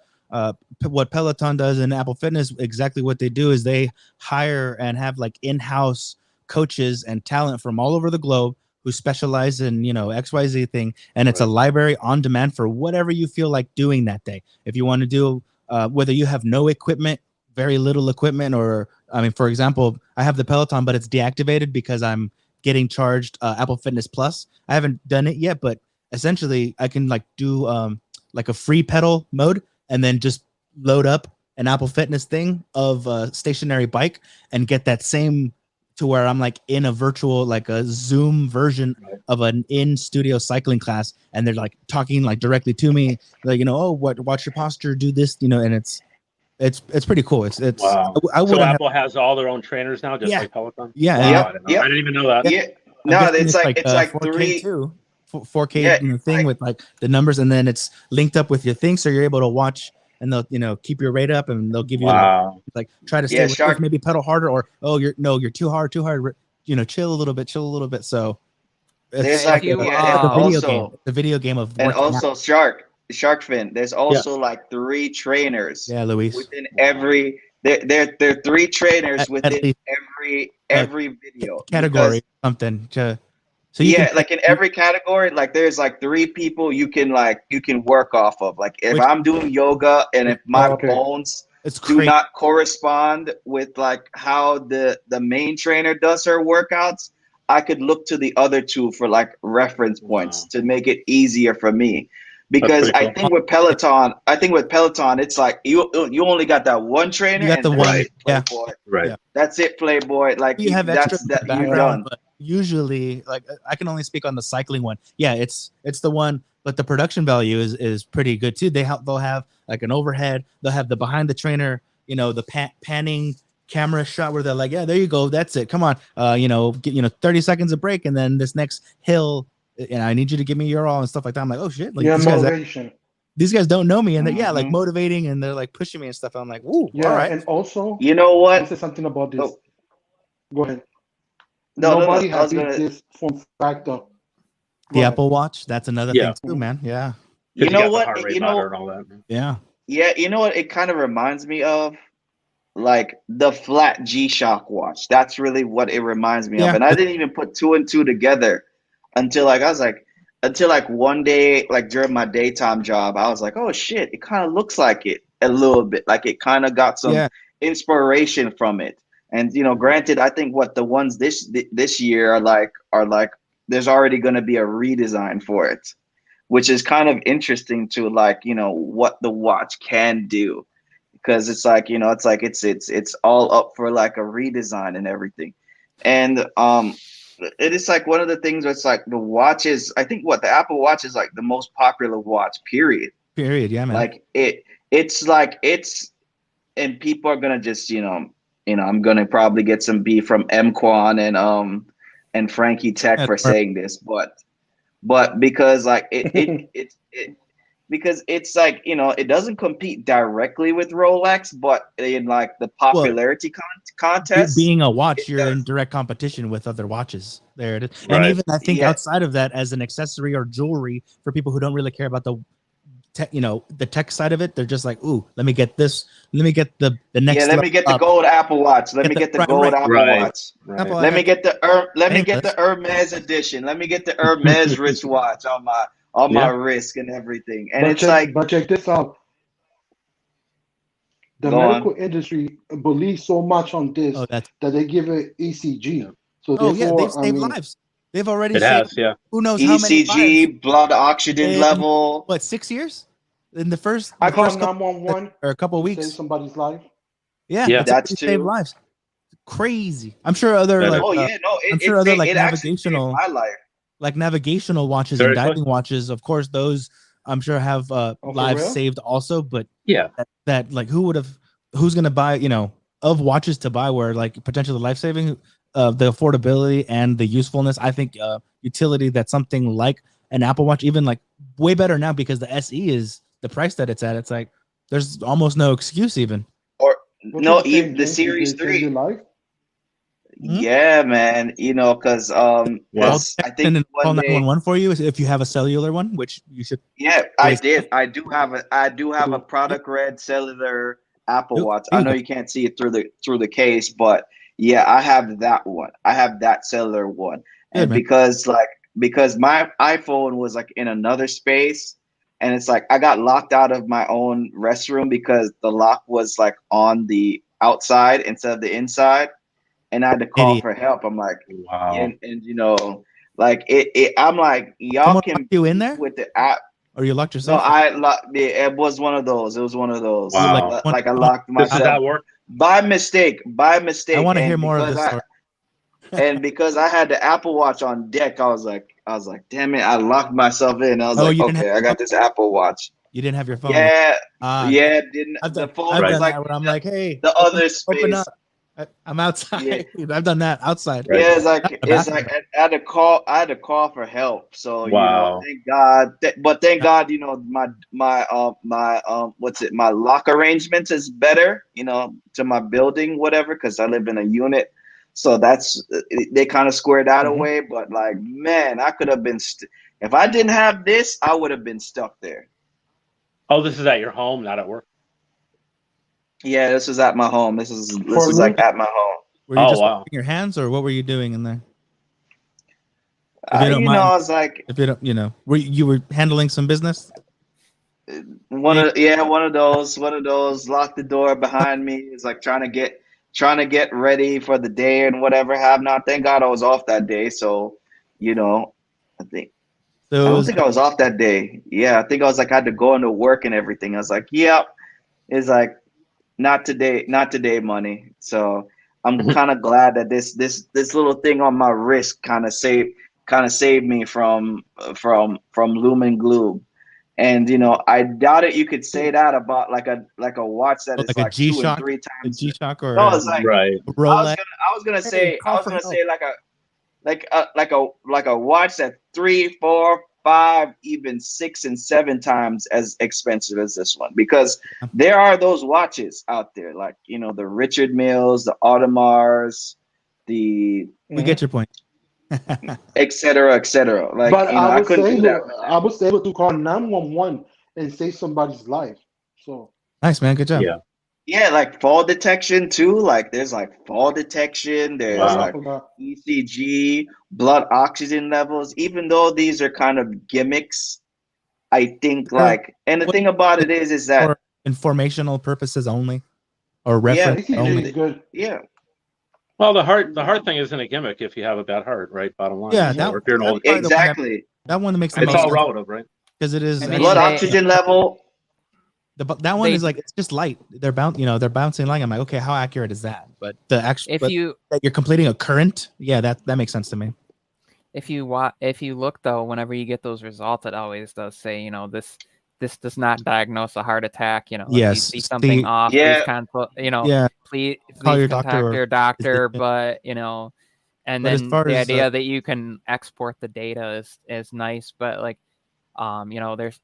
what Peloton does in Apple Fitness, exactly what they do is they hire and have like in-house coaches and talent from all over the globe who specialize in XYZ thing, and it's a library on demand for whatever you feel like doing that day. If you want to do whether you have no equipment, very little equipment, or for example, I have the Peloton, but it's deactivated because I'm getting charged Apple Fitness Plus. I haven't done it yet, but essentially I can like do like a free pedal mode and then just load up an Apple Fitness thing of a stationary bike and get that same to where I'm like in a virtual, like a Zoom version of an in-studio cycling class, and they're like talking like directly to me, like, watch your posture, do this, and It's pretty cool. It's wow. I So wouldn't have, Apple has all their own trainers now, just Yeah. like Peloton. yeah, Wow, and I didn't even know that. Yeah. I'm No, guessing it's like 4K three. too. 4K Yeah, thing with like the numbers, and then it's linked up with your thing, so you're able to watch, and they'll keep your rate up, and they'll give you Wow. like try to Yeah, stay Shark- with maybe pedal harder, or you're too hard, chill a little bit. So it's There's like like a, yeah, and it's a video also game. It's a video game of and working out. also shark fin. There's also like 3 trainers Yeah, Luis. within every. There are 3 trainers At within least every video category because- something to. So you yeah, can like in every category, like there's like 3 people you can work off of. Like if Which- I'm doing yoga and if my Okay. bones it's do crazy. not correspond with like how the main trainer does her workouts, I could look to the other 2 for like reference points to make it easier for me. Because pretty I think with Peloton, it's like you only got that one trainer. You got and the that's one, it, yeah. Playboy. Right. Yeah. That's it, Playboy. Like You have extra that's that you're background, done. but usually, like I can only speak on the cycling one. Yeah, it's the one, but the production value is pretty good too. They'll have like an overhead. They'll have the behind the trainer, the panning camera shot where they're like, yeah, there you go, that's it. Come on, get 30 seconds of break, and then this next hill, and I need you to give me your all and stuff like that. I'm like, oh shit, like Yeah, these guys don't know me, and they're like Mhm. motivating, and they're like pushing me and stuff. I'm like, ooh, Yeah, all right. and also, You know I what? say something about this. Oh. Go ahead. No, Nobody I has was beat gonna. this form factor. Go The ahead. Apple Watch, that's another Yeah. thing too, man. Yeah, You know got the what? heart rate You monitor know. and all that. yeah. Yeah, you know what? It kind of reminds me of like the flat G-Shock watch. That's really what it reminds me Yeah. of. And I didn't even put 2 and 2 together until one day, like during my daytime job, I was like, oh shit, it kind of looks like it a little bit. Like it kind of got some inspiration from it. And granted, I think what the ones this year are like there's already going to be a redesign for it, which is kind of interesting to what the watch can do, because it's like it's all up for like a redesign and everything. And it is like one of the things where it's like the watch is, I think the Apple Watch is like the most popular watch, period. Yeah, man. Like it's and people are gonna just I'm gonna probably get some beef from M-Quan and Frankie Tech for saying this, but because like it because it's like it doesn't compete directly with Rolex, but in like the popularity contest, being a watch, you're in direct competition with other watches. There it is. Right. And even I think outside of that, as an accessory or jewelry for people who don't really care about the tech side of it, they're just like, ooh, let me get this. Let me get the next. Yeah, let me get the gold Apple Watch. Let me get the gold Apple Watch. Right. Let me get the Hermes edition. Let me get the Hermes wristwatch on my wrist and everything. And but check this out. The medical industry believes so much on this that they give it ECG. So they've saved lives. They've already who knows ECG, how many lives. blood oxygen level. What, 6 years? In the first, I call 911 or a couple of weeks. Save somebody's life. Yeah, that's saved lives. Crazy. I'm sure other navigational, like navigational watches and diving watches. Of course, those I'm sure have lives saved also. But that like who's gonna buy of watches to buy where like potentially life saving. The affordability and the usefulness, I think utility that something like an Apple Watch, even like way better now because the SE is the price that it's at. It's like there's almost no excuse even. Or even the Series 3. Yeah, man. Because I think call 911 for you if you have a cellular one, which you should. Yeah, I did. I do have a product red cellular Apple Watch. I know you can't see it through the case, but yeah, I have that one. I have that cellular one. And because my iPhone was like in another space, and it's like I got locked out of my own restroom because the lock was like on the outside instead of the inside, and I had to call for help. I'm like, wow. And like it I'm like, y'all Someone can locked you in there with the app. Or you locked yourself? No, it was one of those. It was one of those. Wow. Like I locked myself. Does that work? By mistake. I want to hear more of this story. And because I had the Apple Watch on deck, I was like, damn it, I locked myself in. I was I got this Apple Watch. You didn't have your phone. Yeah, Uh, yeah. Didn't I've the done, phone I've was done like that where I'm like, hey, the other open space. up. I'm outside. Yeah. I've done that outside. Right. Yeah, Not in the it's bathroom. like I had to call for help. So Wow. thank God. But thank God, my what's it? My lock arrangement is better. To my building, whatever, because I live in a unit. So that's they kind of squared that away. But like, man, I could have been if I didn't have this, I would have been stuck there. Oh, this is at your home, not at work. Yeah, this is at my home. This is like at my home. Were you just wow. washing your hands, or what were you doing in there? I was like, if you don't, were you handling some business? one of those. Lock the door behind me. It's like trying to get ready for the day and whatever have not. Thank God I was off that day. So, I don't think I was off that day. Yeah, I think I was like I had to go into work and everything. I was like, yep. It's like not today, money. So I'm kind of glad that this little thing on my wrist kind of saved me from loom and gloom. And I doubt it. You could say that about like a watch that is like like a G 2 Shock, and 3 times. a G Shock, or no, it's like right. Rolex. I was gonna say like a watch that 3, 4, 5, even 6 and 7 times as expensive as this one, because there are those watches out there, like the Richard Milles, the Audemars, We get your point. et cetera. Like, but I couldn't do that. I was able to call 911 and save somebody's life. So Nice, man. Good job. Yeah. Yeah, like fall detection too. Like there's like fall detection. There's Wow. like ECG, blood oxygen levels. Even though these are kind of gimmicks, I think and the thing about it is that for informational purposes only, or reference only. Good. Yeah. Well, the heart thing isn't a gimmick if you have a bad heart, right? Bottom line. Yeah, or if you're an old, exactly. That one that makes the it's most all sense, relative, right? because it is blood oxygen level. That one is like, it's just light. They're bouncing light. I'm like, okay, how accurate is that? But the actual that you're completing a current, yeah, that makes sense to me. If you look though, whenever you get those results, it always does say, this does not diagnose a heart attack. Yes, if you see something off, yeah. please Call your contact your doctor. But and but then the idea that you can export the data is nice. But like,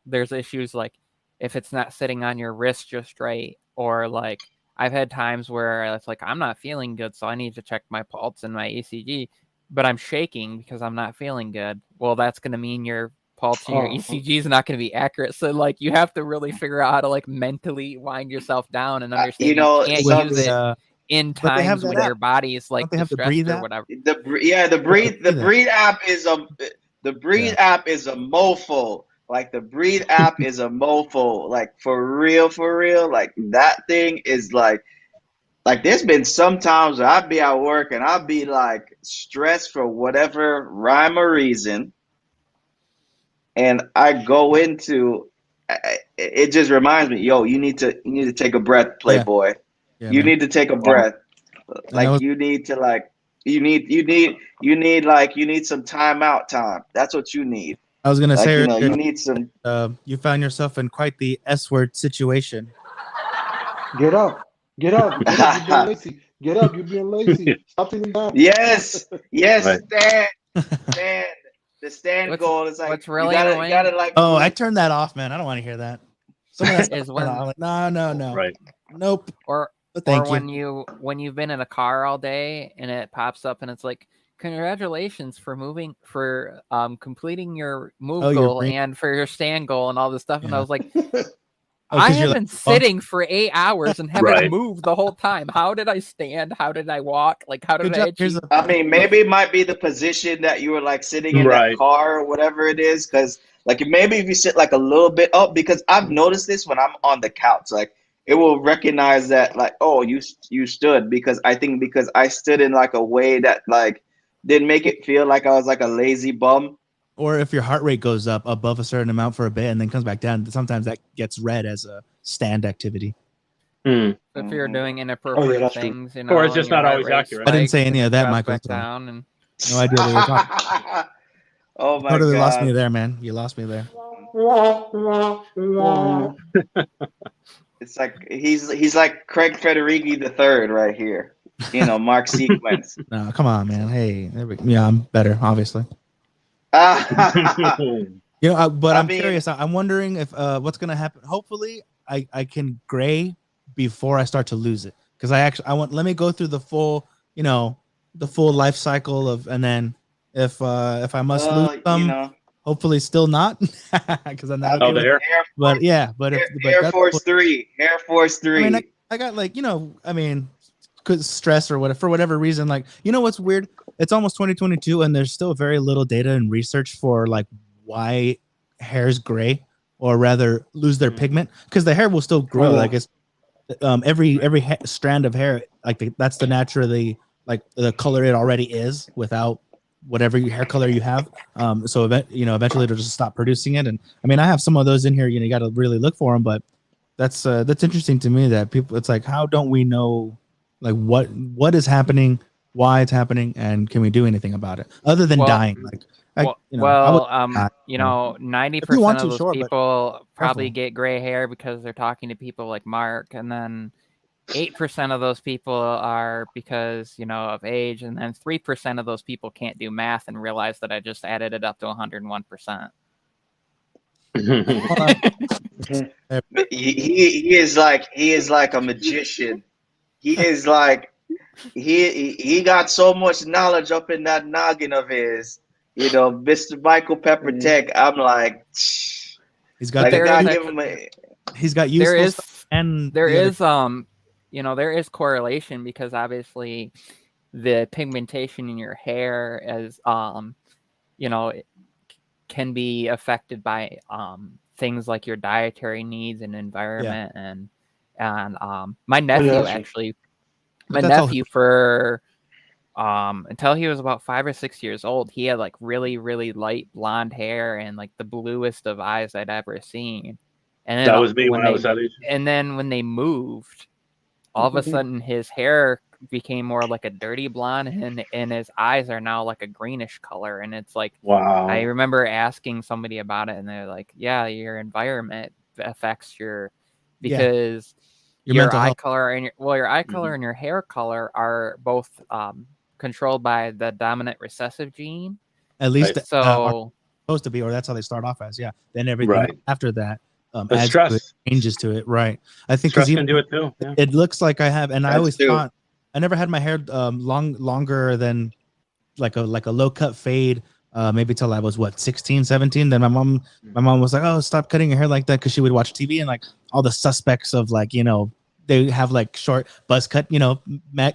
there's issues like if it's not sitting on your wrist just right, or like I've had times where it's like I'm not feeling good, so I need to check my pulse and my ECG, but I'm shaking because I'm not feeling good. Well, that's going to mean your pulse and your ECG is not going to be accurate. So like you have to really figure out how to like mentally wind yourself down and understand you can't use it in times when your body is like distressed or whatever. The Breathe app is a mofo. Like the Breathe app is a mofo. Like for real. Like that thing is like there's been some times where I'd be at work and I'd be like stressed for whatever rhyme or reason. And I go into it, just reminds me, yo, you need to take a breath, Playboy. Yeah, you man. need to take a breath. Like you need some timeout time. That's what you need. I was gonna say, you need some. You found yourself in quite the S-word situation. Get up. You're being lazy. Get up. You're being lazy. Stop sitting down. Yes. Right. Stand. The stand goal is like what's really you gotta like. Oh, I turned that off, man. I don't want to hear that. Some of that is stuff, when I'm like, no, Right. Nope. Or Thank you. when you've been in a car all day and it pops up and it's like, congratulations for completing your move goal and for your stand goal and all this stuff. And I was like, I have been sitting for 8 hours and haven't moved the whole time. How did I stand? How did I walk? Like, how did I achieve? I mean, maybe it might be the position that you were like sitting in that car or whatever it is. Because like maybe if you sit like a little bit up, because I've noticed this when I'm on the couch, like it will recognize that like, oh, you stood, because I stood in like a way that like didn't make it feel like I was like a lazy bum. Or if your heart rate goes up above a certain amount for a bit and then comes back down, sometimes that gets read as a stand activity. If you're doing inappropriate things, or it's just not always accurate. I didn't say any of that, Michael. Down and... No idea what you're talking. Oh my God! You totally God. lost me there, man. You lost me there. It's like he's like Craig Federighi III right here. You know, Mark Sequence. No, come on, man. Hey, yeah, I'm better, obviously. You know, but I'm curious. I'm wondering if what's gonna happen. Hopefully, I can gray before I start to lose it, because I want. Let me go through the full, you know, the full life cycle of, and then if I must lose some, you know, hopefully still not, because I'm not. But yeah, but if Air Force 3, Air Force 3. I mean, I got like, you know, I mean, cause stress or whatever, for whatever reason, like, you know what's weird? It's almost 2022 and there's still very little data and research for like why hair's gray, or rather lose their pigment, because the hair will still grow. Like it's every strand of hair, like that's the naturally, like the color it already is without whatever hair color you have. So eventually it'll just stop producing it. And I mean, I have some of those in here. You know, you got to really look for them. But that's interesting to me that people. It's like, how don't we know, like what is happening, why it's happening, and can we do anything about it other than dying? Like, 90% of those people probably get gray hair because they're talking to people like Mark, and then 8% of those people are because, you know, of age, and then 3% of those people can't do math and realize that I just added it up to 101%. He is like a magician. He is like he got so much knowledge up in that noggin of his. You know, Mr. Michael Pepper Tech. I'm like, he's got he's got useful stuff, and there is you know, there is correlation, because obviously the pigmentation in your hair is you know, it can be affected by things like your dietary needs and environment. And my nephew for until he was about 5 or 6 years old, he had like really, really light blonde hair and like the bluest of eyes I'd ever seen. And that was me when I was that age. And then when they moved, all of a sudden his hair became more like a dirty blonde, and his eyes are now like a greenish color. And it's like, wow. I remember asking somebody about it, and they're like, yeah, your environment affects your, because your eye color and your eye color and your hair color are both controlled by the dominant recessive gene. At least so supposed to be, or that's how they start off as. Yeah. Then everything after that adds stress to it, changes to it. Right. I think stress can do it too. Yeah. It looks like I have, and I always thought I never had my hair longer than like a low cut fade. Maybe till I was 16, 17. Then my mom was like, "Oh, stop cutting your hair like that," because she would watch TV and like all the suspects of like, you know, they have like short buzz cut, you know,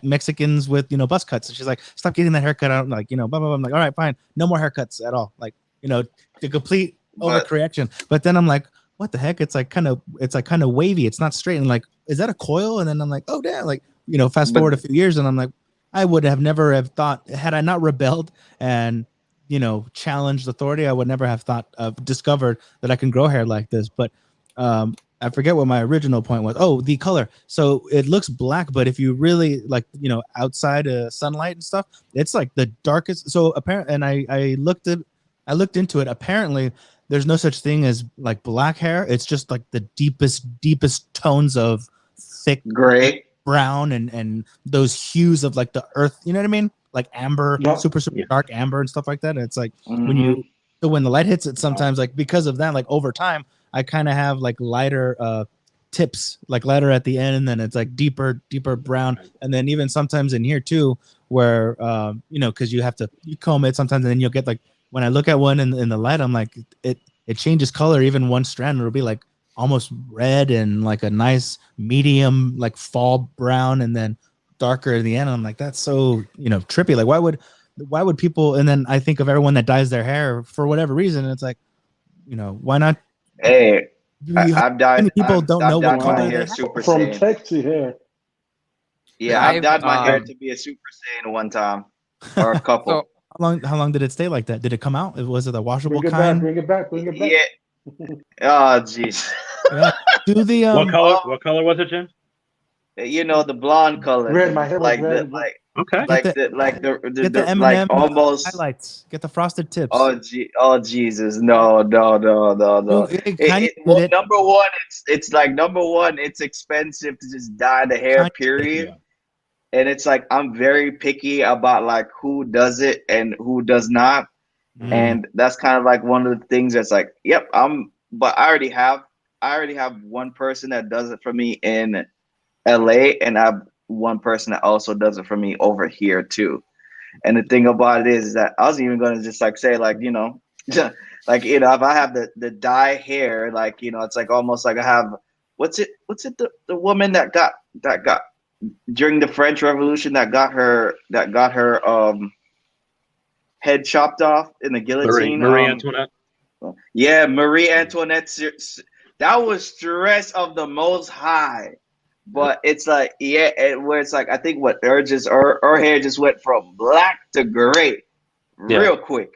Mexicans with, you know, buzz cuts. And she's like, "Stop getting that haircut out." Like, you know, blah, blah, blah. I'm like, all right, fine, no more haircuts at all. Like, you know, the complete overcorrection. But then I'm like, what the heck? It's like kind of wavy. It's not straight. And like, is that a coil? And then I'm like, oh damn, like, you know, fast forward a few years, and I'm like, I would have never have thought, had I not rebelled and, you know, challenged authority, I would never have discovered that I can grow hair like this. But I forget what my original point was. Oh, the color. So it looks black, but if you really like, you know, outside sunlight and stuff, it's like the darkest. So apparently, and I looked into it. Apparently, there's no such thing as like black hair. It's just like the deepest tones of thick gray, brown, and those hues of like the earth. You know what I mean? Like amber, super dark amber and stuff like that. And it's like when the light hits it, sometimes like because of that, like over time, I kind of have like lighter tips, like lighter at the end, and then it's like deeper brown. And then even sometimes in here too, where you know, because you comb it sometimes, and then you'll get like, when I look at one in the light, I'm like, it changes color. Even one strand will be like almost red and like a nice medium like fall brown, and then darker in the end. I'm like, that's so, you know, trippy. Like, why would people? And then I think of everyone that dyes their hair for whatever reason. And it's like, you know, why not? Hey, I've dyed. People don't know what color hair super from Saiyan. tech to hair. Yeah, I've dyed my hair to be a Super Saiyan one time, or a couple. How long did it stay like that? Did it come out? Was it a washable kind? Bring it back. Yeah. Oh, jeez. Yeah. Do the what color was it, Jim? You know, the blonde color. Red. My hair was like red. Okay. like Get the M&M like almost highlights. Get the frosted tips. oh Jesus, no. Well, Well, number one, it's like number one, it's expensive to just dye the hair, period. Yeah. And it's like I'm very picky about like who does it and who does not. And that's kind of like one of the things that's like, yep, but I already have one person that does it for me in LA, and I have one person that also does it for me over here too. And the thing about it is that I was even going to just like say, like, you know, like, you know, if I have the dye hair, like, you know, it's like almost like I have what's it the woman that got during the French Revolution that got her head chopped off in the guillotine. Marie Antoinette. Yeah, Marie Antoinette. That was stress of the most high. But it's like, yeah, where it's like, I think what her hair just went from black to gray real quick.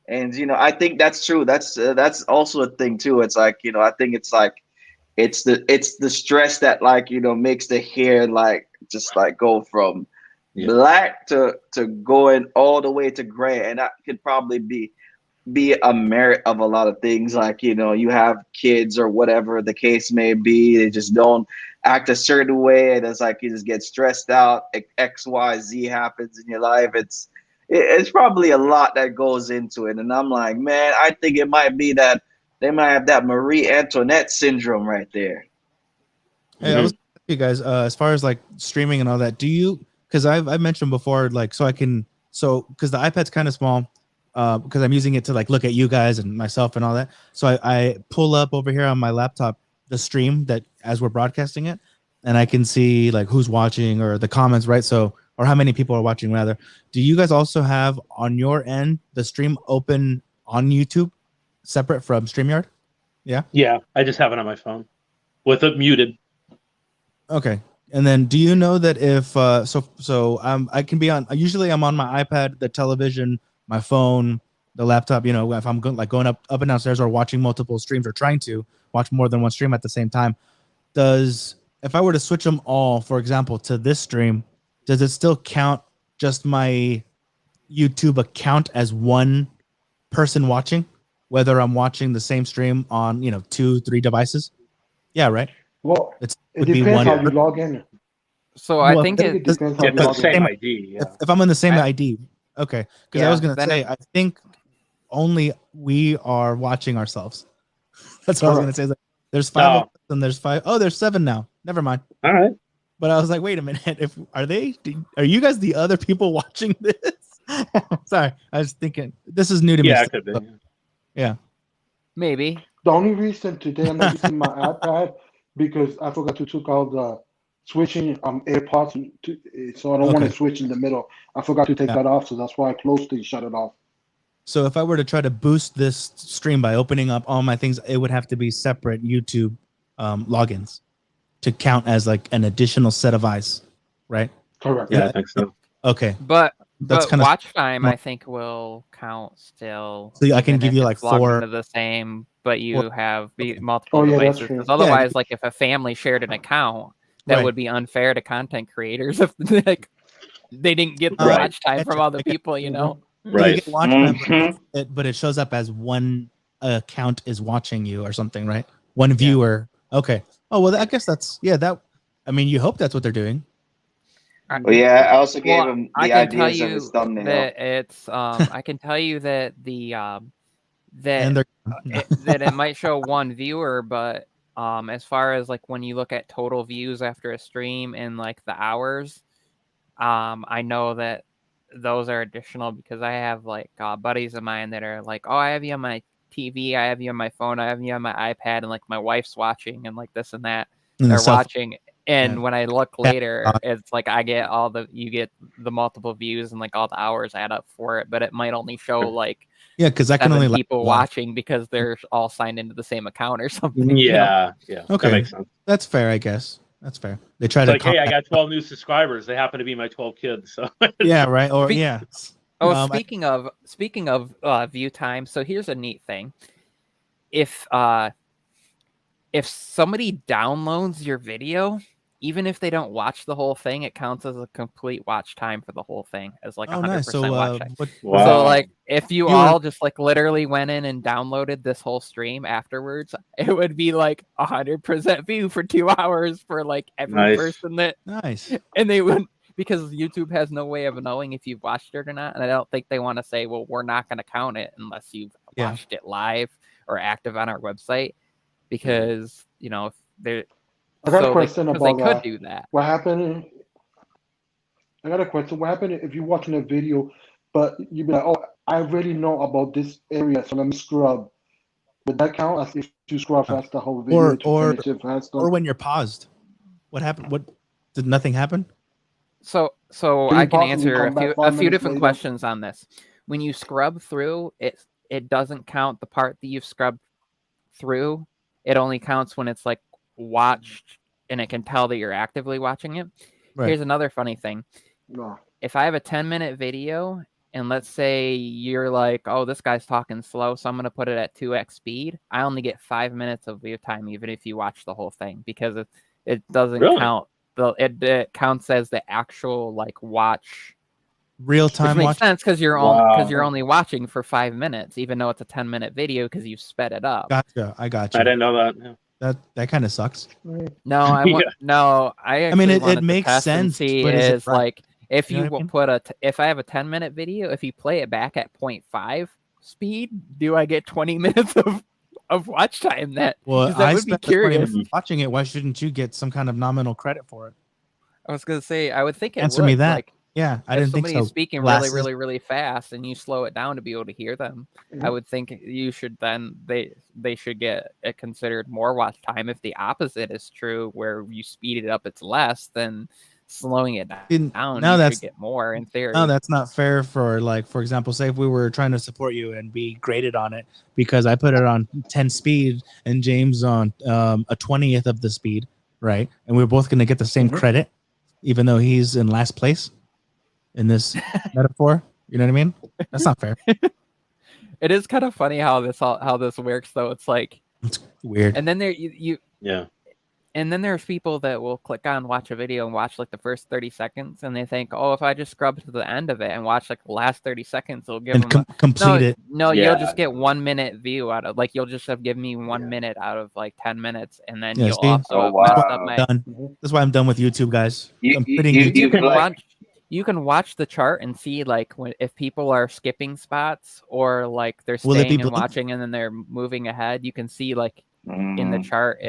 And, you know, I think that's true. That's also a thing too. It's like, you know, I think it's like, it's the stress that, like, you know, makes the hair like just like go from black to going all the way to gray. And that could probably be a merit of a lot of things. Like, you know, you have kids or whatever the case may be, they just don't act a certain way, and it's like you just get stressed out. XYZ happens in your life. It's probably a lot that goes into it. And I'm like, man, I think it might be that they might have that Marie Antoinette syndrome right there. Hey, I was you guys, as far as like streaming and all that, do you, because I've mentioned before, like, because the iPad's kind of small, because I'm using it to like look at you guys and myself and all that. So I pull up over here on my laptop the stream that as we're broadcasting it, and I can see like who's watching or the comments, right? So, or how many people are watching rather. Do you guys also have on your end the stream open on YouTube separate from StreamYard? Yeah. Yeah, I just have it on my phone with it muted. Okay. And then do you know that if I can be on, usually I'm on my iPad, the television, my phone, the laptop, you know, if I'm going up and downstairs or watching multiple streams or trying to watch more than one stream at the same time, if I were to switch them all, for example, to this stream, does it still count just my YouTube account as one person watching, whether I'm watching the same stream on, you know, 2-3 devices? Yeah, right. Well, it depends how you log in. So I think it depends how you the log same in. ID. Yeah. If I'm in the same ID, okay. Because I was gonna say, I think only we are watching ourselves. That's what I was gonna say. Like, there's 5 of us and there's 5. Oh, there's 7 now. Never mind. All right. But I was like, wait a minute. Are you guys the other people watching this? Sorry, I was thinking this is new to me. Yeah, it could be. Yeah. Maybe. The only reason today I'm not using my iPad because I forgot to take out the switching AirPods, so I don't want to switch in the middle. I forgot to take that off, so that's why I closed it, shut it off. So if I were to try to boost this stream by opening up all my things, it would have to be separate YouTube logins to count as like an additional set of eyes, right? Correct. Yeah, I think so. Okay. But that's kind of watch time, I think, will count still. So I can give you like 4 of the same, but you have multiple devices. Because otherwise, like if a family shared an account, that would be unfair to content creators if like they didn't get the watch time from other people, you know. Right. You get watch time, but it shows up as one account is watching you or something, right? One viewer. Okay. Oh well, I guess that's that. I mean, you hope that's what they're doing. Well, yeah, I also gave him the ideas of his thumbnail. That it's I can tell you that that it might show one viewer, but as far as like when you look at total views after a stream and like the hours, I know that those are additional because I have like buddies of mine that are like, oh, I have you on my TV, I have you on my phone, I have you on my iPad, and like my wife's watching and like this and that. They're watching. And when I look later, it's like you get the multiple views and like all the hours add up for it, but it might only show like because I can only people watching because they're all signed into the same account or something. Yeah, Okay, that makes sense. That's fair, I guess. That's fair. They try to like, hey, I got 12 new subscribers. They happen to be my 12 kids. So yeah, right. Or speaking of view time, so here's a neat thing. If somebody downloads your video even if they don't watch the whole thing, it counts as a complete watch time for the whole thing, as like 100% nice. So, watch time. Wow. So like if you all just like literally went in and downloaded this whole stream afterwards, it would be like 100% view for 2 hours for like every person that nice. And they wouldn't, because YouTube has no way of knowing if you've watched it or not, and I don't think they want to say, well, we're not going to count it unless you've watched it live or active on our website, because you know they're. I got a question about they could do that. What happened? I got a question. What happened if you're watching a video, but you be like, "Oh, I already know about this area, so let me scrub." Would that count as if you scrub past the whole video to finish it faster? Or when you're paused? What happened? What did nothing happen? So I can answer a few different questions on this. When you scrub through, it doesn't count the part that you've scrubbed through. It only counts when it's like watched and it can tell that you're actively watching it. Right. Here's another funny thing. No. If I have a 10-minute video and let's say you're like, oh, this guy's talking slow, so I'm going to put it at 2x speed, I only get 5 minutes of your time, even if you watch the whole thing, because it doesn't count. It counts as the actual like watch. Real time. Which makes sense because you're only watching for 5 minutes, even though it's a 10-minute video because you sped it up. Gotcha. I got you. I didn't know that. Yeah. That kind of sucks. No, I mean it makes sense. But is right? Like if you put if I have a 10-minute video, if you play it back at 0.5 speed, do I get 20 minutes of watch time? That I would be curious. Watching it, why shouldn't you get some kind of nominal credit for it? I was gonna say I would think it answer would. Me that. Like, yeah, I didn't think so. Somebody's speaking really fast, and you slow it down to be able to hear them. Mm-hmm. I would think you should then they should get it considered more watch time. If the opposite is true, where you speed it up, it's less, then slowing it down, now you should get more in theory. No, that's not fair. For like, for example, say if we were trying to support you and be graded on it because I put it on 10 speed and James on a 20th of the speed, right? And we're both going to get the same credit, even though he's in last place. In this metaphor, you know what I mean? That's not fair. It is kind of funny how this works, though. It's like it's weird. And then yeah. And then there's people that will click on watch a video and watch like the first 30 seconds, and they think, oh, if I just scrub to the end of it and watch like the last 30 seconds, it'll give them complete it. No, you'll just get 1 minute view out of you'll just have given me 1 minute out of like 10 minutes, and then you'll also messed up my. That's why I'm done with YouTube, guys. You can watch the chart and see like if people are skipping spots or like they're staying and watching and then they're moving ahead. You can see like in the chart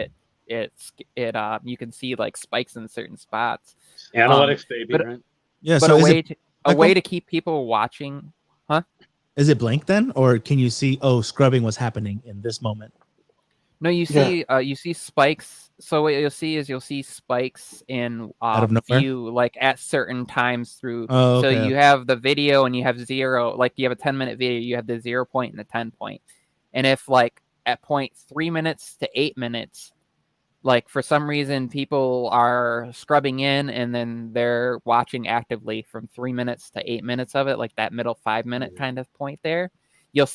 you can see like spikes in certain spots. Analytics, baby, right? Yeah. But so a way to keep people watching, huh? Is it blank then, or can you see? Oh, scrubbing was happening in this moment. No, you see spikes. So what you'll see spikes in view like at certain times through. Oh, okay. So you have the video and you have 0, like you have a 10-minute video, you have the 0 point and the 10 point. And if like at 3 minutes to 8 minutes, like for some reason people are scrubbing in and then they're watching actively from 3 minutes to 8 minutes of it, like that middle 5-minute kind of point there. You'd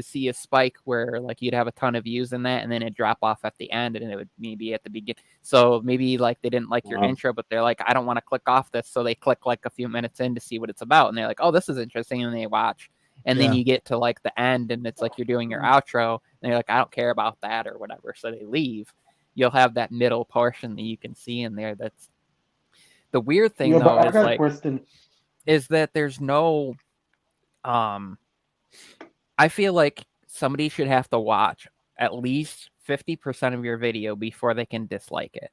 see a spike where like you'd have a ton of views in that, and then it'd drop off at the end, and it would maybe at the beginning. So maybe like they didn't like your intro, but they're like, I don't want to click off this, so they click like a few minutes in to see what it's about, and they're like, oh, this is interesting, and they watch, and then you get to like the end, and it's like you're doing your outro, and they're like, I don't care about that or whatever, so they leave. You'll have that middle portion that you can see in there. That's the weird thing though is that there's no I feel like somebody should have to watch at least 50% of your video before they can dislike it.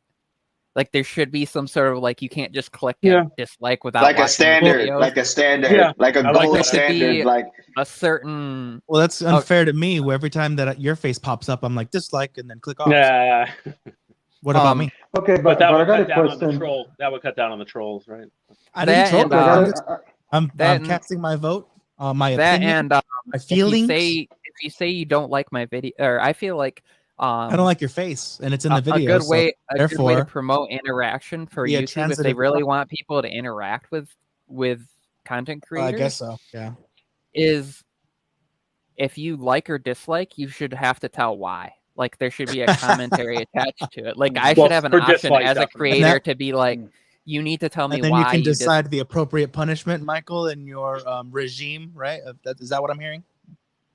Like there should be some sort of like you can't just click dislike without like a standard, like a gold standard, like a certain. Well, that's unfair to me. Where every time that your face pops up, I'm like dislike and then click off. Yeah. What about me? Okay, but I got a question. That would cut down on the trolls, right? I didn't troll. I'm casting my vote. My opinion, my feelings. If you say you don't like my video, or I feel like I don't like your face, and it's in the video. A good way to promote interaction for YouTube if they really want people to interact with content creators. I guess so. Yeah, is if you like or dislike, you should have to tell why. Like there should be a commentary attached to it. Like I should have an option as a creator to be like, you need to tell me and then why you can decide the appropriate punishment, Michael, in your regime, right? Is that what I'm hearing?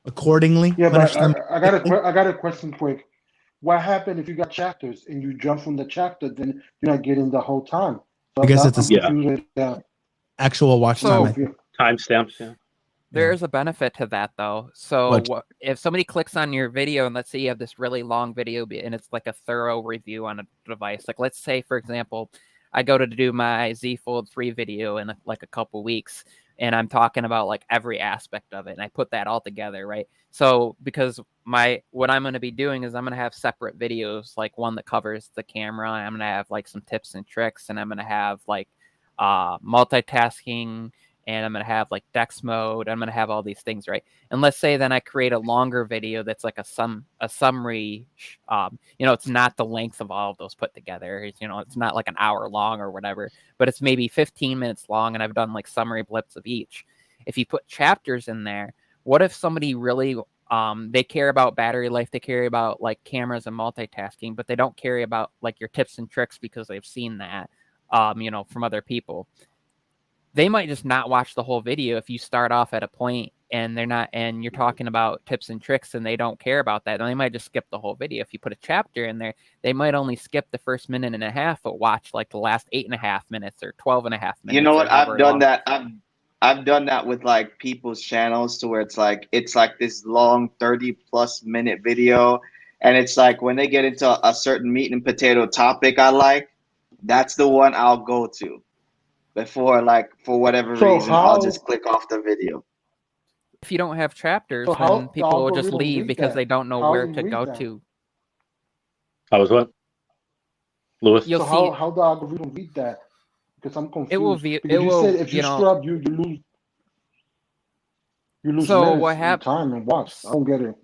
Accordingly. Yeah, but I got a question quick. What happened if you got chapters and you jump from the chapter, then you're not getting the whole time? So I guess it's actual watch time. Timestamps, yeah. There's a benefit to that though. So if somebody clicks on your video and let's say you have this really long video and it's like a thorough review on a device, like let's say for example, I go to do my Z Fold 3 video in like a couple weeks and I'm talking about like every aspect of it and I put that all together, right? So because what I'm going to be doing is I'm going to have separate videos, like one that covers the camera, I'm going to have like some tips and tricks, and I'm going to have like multitasking, and I'm going to have like Dex mode. I'm going to have all these things, right? And let's say then I create a longer video that's like a summary. It's not the length of all of those put together. It's not like an hour long or whatever, but it's maybe 15 minutes long, and I've done like summary blips of each. If you put chapters in there, what if somebody really they care about battery life, they care about like cameras and multitasking, but they don't care about like your tips and tricks because they've seen that from other people. They might just not watch the whole video if you start off at a point and you're talking about tips and tricks and they don't care about that. And they might just skip the whole video. If you put a chapter in there, they might only skip the first minute and a half, but watch like the last 8.5 minutes or 12.5 minutes. You know what? I've done that. I've done that with like people's channels to where it's like this long 30+ minute video. And it's like when they get into a certain meat and potato topic I like, that's the one I'll go to. Before, like, for whatever reason, I'll just click off the video. If you don't have chapters, then people will just leave because they don't know where to go to. How was what? Lewis? How the algorithm read that? Because I'm confused. It will said if you scrub, you lose so what happens? Time and watch. I don't get it.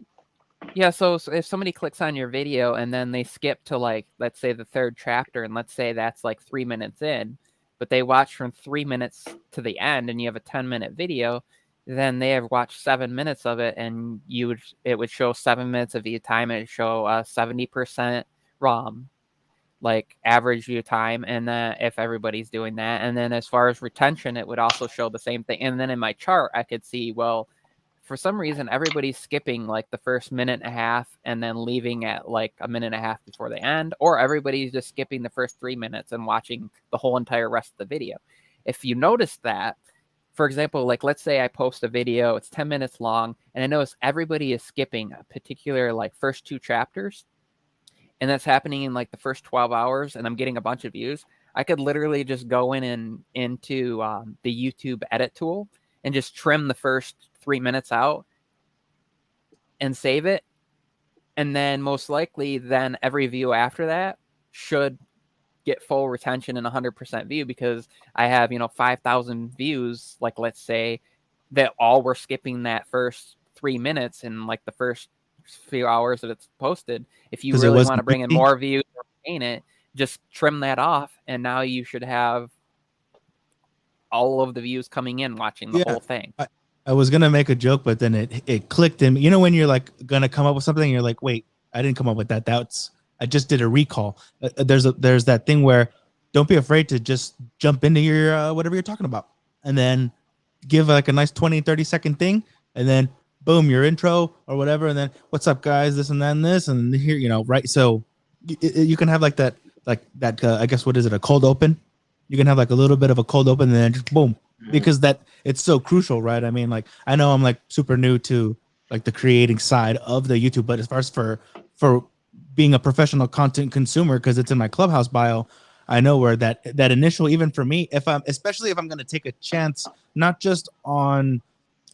Yeah, so if somebody clicks on your video and then they skip to like, let's say the third chapter, and let's say that's like 3 minutes in, but they watch from 3 minutes to the end and you have a 10-minute video, then they have watched 7 minutes of it, and it would show 7 minutes of view time, and it would show 70% ROM, like average view time, and then if everybody's doing that. And then as far as retention, it would also show the same thing. And then in my chart, I could see, well, for some reason, everybody's skipping like the first minute and a half and then leaving at like a minute and a half before they end, or everybody's just skipping the first 3 minutes and watching the whole entire rest of the video. If you notice that, for example, like let's say I post a video, it's 10 minutes long, and I notice everybody is skipping a particular like first 2 chapters, and that's happening in like the first 12 hours, and I'm getting a bunch of views, I could literally just go into the YouTube edit tool and just trim the first 3 minutes out and save it. And then most likely then every view after that should get full retention and 100% view, because I have, 5,000 views, like let's say, that all were skipping that first 3 minutes in like the first few hours that it's posted. If you really want to bring in more views or retain it, just trim that off, and now you should have all of the views coming in watching the whole thing. I was gonna make a joke, but then it clicked in. When you're like gonna come up with something, you're like, wait, I didn't come up with that. I just did a recall. There's that thing where don't be afraid to just jump into your whatever you're talking about, and then give like a nice 20-30 second thing, and then boom, your intro or whatever, and then what's up, guys, this and that and this, and here, right? So you can have like that. I guess, what is it, a cold open? You can have like a little bit of a cold open and then just boom, because it's so crucial, right? I mean, like, I know I'm like super new to like the creating side of the YouTube, but as far as for being a professional content consumer, because it's in my Clubhouse bio, I know where that initial, even for me, especially if I'm going to take a chance, not just on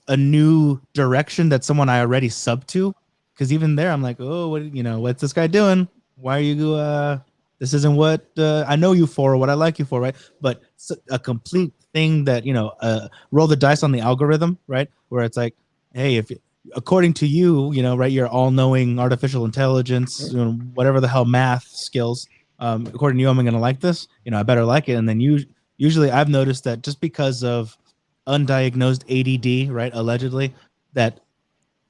a new direction that someone I already sub to, because even there I'm like, oh, what's this guy doing? Why are you this isn't what I know you for, or what I like you for, right? But it's a complete thing that, roll the dice on the algorithm, right? Where it's like, hey, if according to you, right, you're all-knowing artificial intelligence, whatever the hell math skills, according to you, I'm going to like this, I better like it. And then usually I've noticed that just because of undiagnosed ADD, right, allegedly, that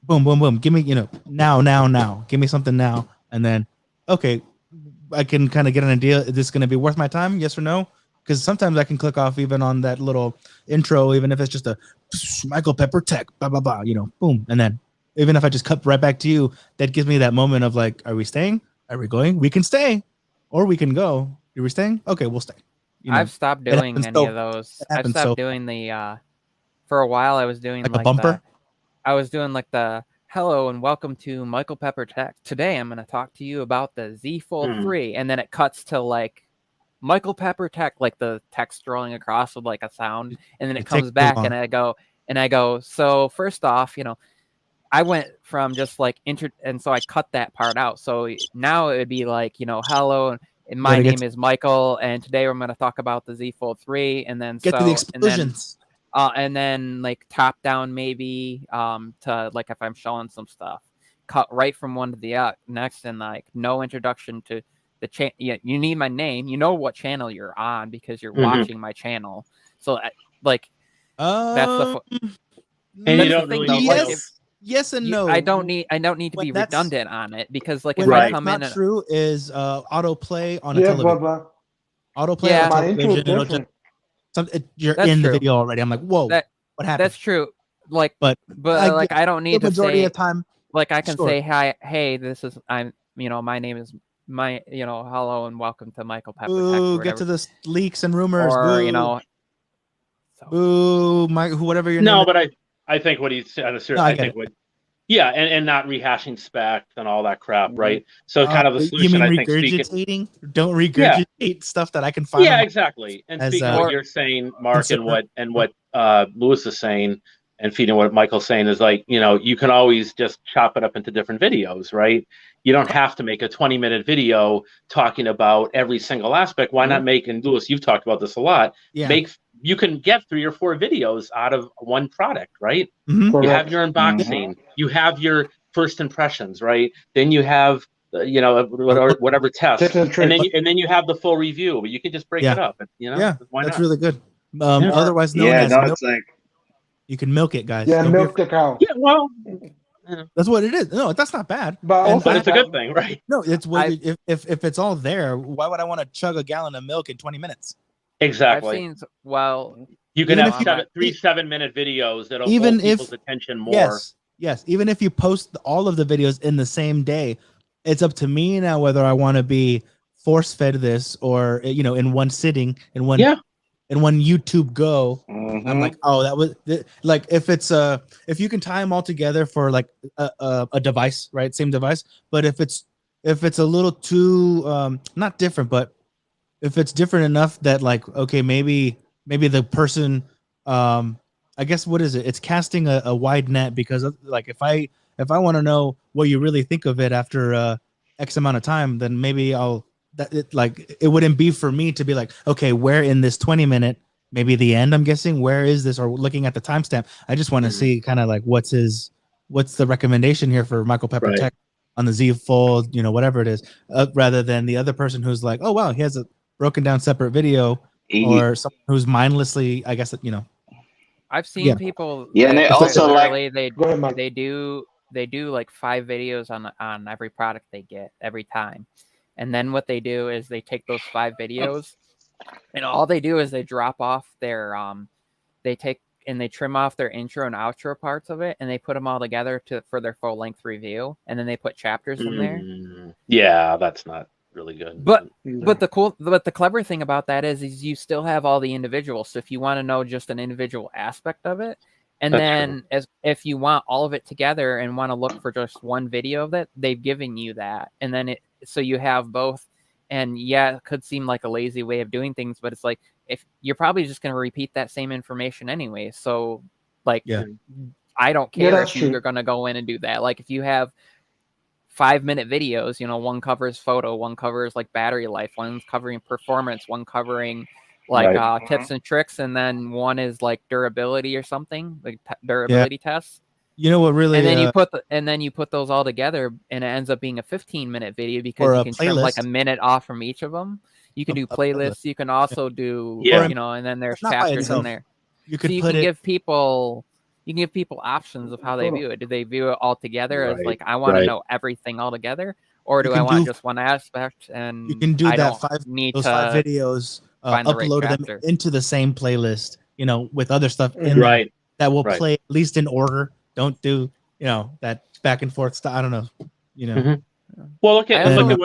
boom, boom, boom, give me, now, give me something now. and then okay, I can kind of get an idea. Is this going to be worth my time? Yes or no? Because sometimes I can click off even on that little intro, even if it's just a Michael Pepper Tech, blah blah blah, boom, and then even if I just cut right back to you, that gives me that moment of like, are we staying? Are we going? We can stay, or we can go. Are we staying? Okay, we'll stay. I've stopped doing any of those. I've stopped doing the. For a while, I was doing like a bumper. I was doing like the hello and welcome to Michael Pepper Tech. Today, I'm going to talk to you about the Z Fold 3, and then it cuts to like Michael Pepper Tech, like the text scrolling across with like a sound, and then it comes back, and I go. So first off, I went from just like and so I cut that part out. So now it would be like hello. And my name is Michael, and today we're going to talk about the Z Fold 3, and then get to the explosions. And then like top down maybe to like if I'm showing some stuff, cut right from one to the next, and like no introduction to the channel. Yeah, you need my name. You know what channel you're on because you're watching my channel. So like that's the. And you don't really know, yes and no. I don't need to be redundant on it because like if I come in, and true is autoplay on a television. Autoplay on my television. It'll just, you're in the video already. I'm like, whoa, what happened? That's true. Like, but like I don't need the majority to say of time. Like I can say hi, hey, this is my name is hello and welcome to Michael Pepper Tech. Ooh, get to the leaks and rumors. Or boo. Boo, whatever your name. No, but I think what he's I think what. Yeah, and not rehashing specs and all that crap, right? So kind of the solution, you mean I think, regurgitating? Don't regurgitate stuff that I can find. Yeah, exactly. And speaking of what you're saying, Mark, and what Lewis is saying, and feeding what Michael's saying is like, you can always just chop it up into different videos, right? You don't have to make a 20-minute video talking about every single aspect. Why not make, and Lewis, you've talked about this a lot, you can get 3 or 4 videos out of one product, right? Mm-hmm. You have your unboxing, you have your first impressions, right? Then you have, whatever test, and then you have the full review. But you can just break it up. Why that's not? really good. Otherwise known as it's like you can milk it, guys. Yeah, milk the cow. Yeah, well, that's what it is. No, that's not bad. But it's a good thing, right? No, it's if it's all there, why would I want to chug a gallon of milk in 20 minutes? Exactly. You can have 3 7-minute videos that'll hold people's attention more. Yes. Even if you post all of the videos in the same day, it's up to me now whether I want to be force-fed this or in one sitting, in one YouTube go. Mm-hmm. I'm like, oh, that was like if you can tie them all together for like a device, right? Same device, but if it's a little too not different, but if it's different enough that like, okay, maybe the person I guess what is it? It's casting a wide net because of, like if I want to know what you really think of it after X amount of time, then maybe it wouldn't be for me to be like, okay, where in this 20-minute, maybe the end, I'm guessing, where is this, or looking at the timestamp. I just want to see kind of like what's the recommendation here for Michael Pepper Tech on the Z Fold, whatever it is, rather than the other person who's like, oh wow, he has a broken down separate video, or someone who's mindlessly, I guess, I've seen people. Yeah, and they also they do like 5 videos on every product they get every time. And then what they do is they take those 5 videos and all they do is they drop off their they trim off their intro and outro parts of it and they put them all together for their full length review, and then they put chapters in there. Yeah, that's not really good. But the clever thing about that is you still have all the individuals. So if you want to know just an individual aspect of it, and if you want all of it together and want to look for just one video of it, they've given you that. And then so you have both. And yeah, it could seem like a lazy way of doing things, but it's like, if you're probably just going to repeat that same information anyway. So like, I don't care if you're going to go in and do that. Like if you have 5-minute videos, one covers photo, one covers like battery life, one's covering performance, one covering like tips and tricks, and then one is like durability or something, like durability tests. You know what really? And then you put those all together, and it ends up being a 15-minute video because you can trim like a minute off from each of them. You can do playlists. You can also do and then there's chapters in there. You can give people options of how they view it. Do they view it all together as like I want to know everything all together, or do You I can want do- just one aspect? And You can do I that don't need those to 5 videos, find the right upload them chapter. into the same playlist, with other stuff in there Right. that will Right. play at least in order. Don't do, that back and forth stuff. I don't know. Mhm. Well, look I at also-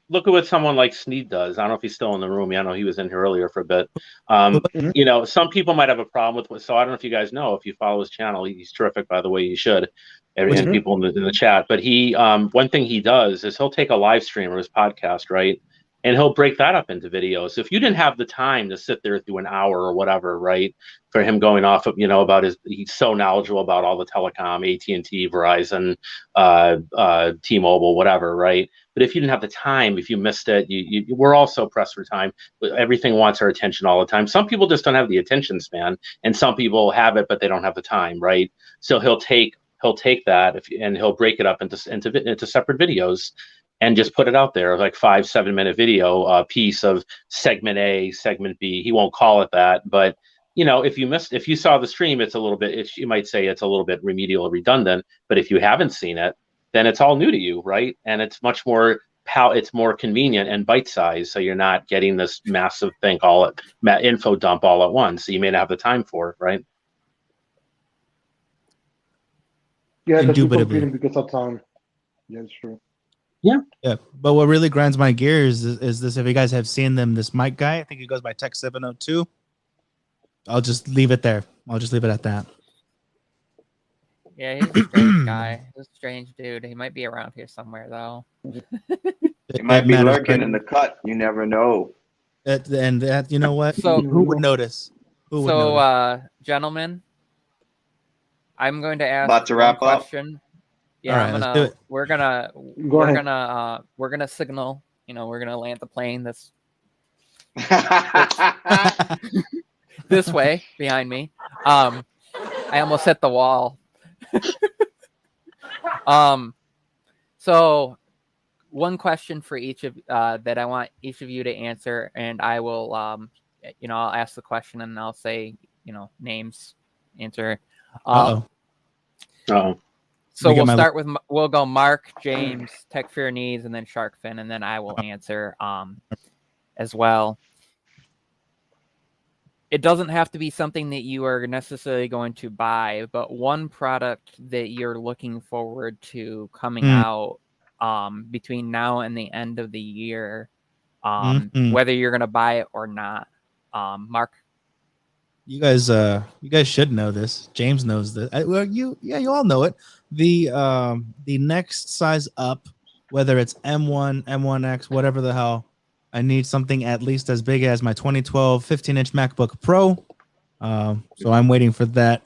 look at what someone like Sneed does. I don't know if he's still in the room. Yeah, I know he was in here earlier for a bit. Some people might have a problem with what. So I don't know if you guys know. If you follow his channel, he's terrific. By the way, you should. And people in the chat. But he, one thing he does is he'll take a live stream of his podcast, right, and he'll break that up into videos. If you didn't have the time to sit there through an hour or whatever, right, for him going off of, about he's so knowledgeable about all the telecom, AT&T, Verizon, T-Mobile, whatever, right? But if you didn't have the time, if you missed it, we're all so pressed for time. Everything wants our attention all the time. Some people just don't have the attention span, and some people have it, but they don't have the time, right? So he'll take that and he'll break it up into separate videos and just put it out there, like 5-7 minute video piece of segment A, segment B. He won't call it that, but if you saw the stream, it's a little bit, you might say it's a little bit remedial or redundant, but if you haven't seen it, then it's all new to you, right? And it's much more it's more convenient and bite-sized, so you're not getting this massive thing info dump all at once, so you may not have the time for it, right? Yeah, because we're Indubitably. competing because of time. Yeah, it's true. Yeah, but what really grinds my gears is this. If you guys have seen them, this Mike guy, I think he goes by Tech 702. I'll just leave it there. I'll just leave it at that. Yeah, he's a strange guy. He's a strange dude. He might be around here somewhere, though. It might be lurking in the cut. You never know. And you know what? So- who would notice? Who would notice? Gentlemen, I'm going to ask About to one wrap up? question. Yeah, All right, let's do it. we're gonna we're gonna signal. We're gonna land the plane this way behind me. I almost hit the wall. So one question for each of that I want each of you to answer, and I will I'll ask the question and I'll say names, answer. So we'll go Mark, James, Tech Fear Needs, and then Shark Fin, and then I will answer as well. It doesn't have to be something that you are necessarily going to buy, but one product that you're looking forward to coming out between now and the end of the year, whether you're going to buy it or not. Mark? You guys should know this. James knows this. You all know it. The next size up, whether it's M1, M1X, whatever the hell, I need something at least as big as my 2012 15-inch MacBook Pro. So I'm waiting for that.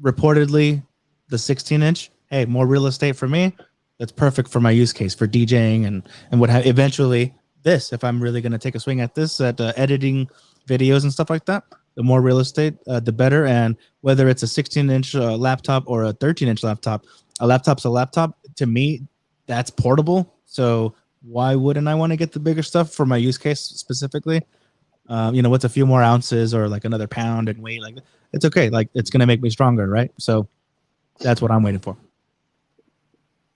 Reportedly, the 16-inch. Hey, more real estate for me. That's perfect for my use case for DJing and what have. Eventually, this, if I'm really going to take a swing at this, at editing videos and stuff like that, the more real estate, the better. And whether it's a 16-inch laptop or a 13-inch laptop, a laptop's a laptop. To me, that's portable. So why wouldn't I want to get the bigger stuff for my use case specifically? What's a few more ounces or like another pound in weight? Like, it's okay. Like, it's going to make me stronger, right? So that's what I'm waiting for.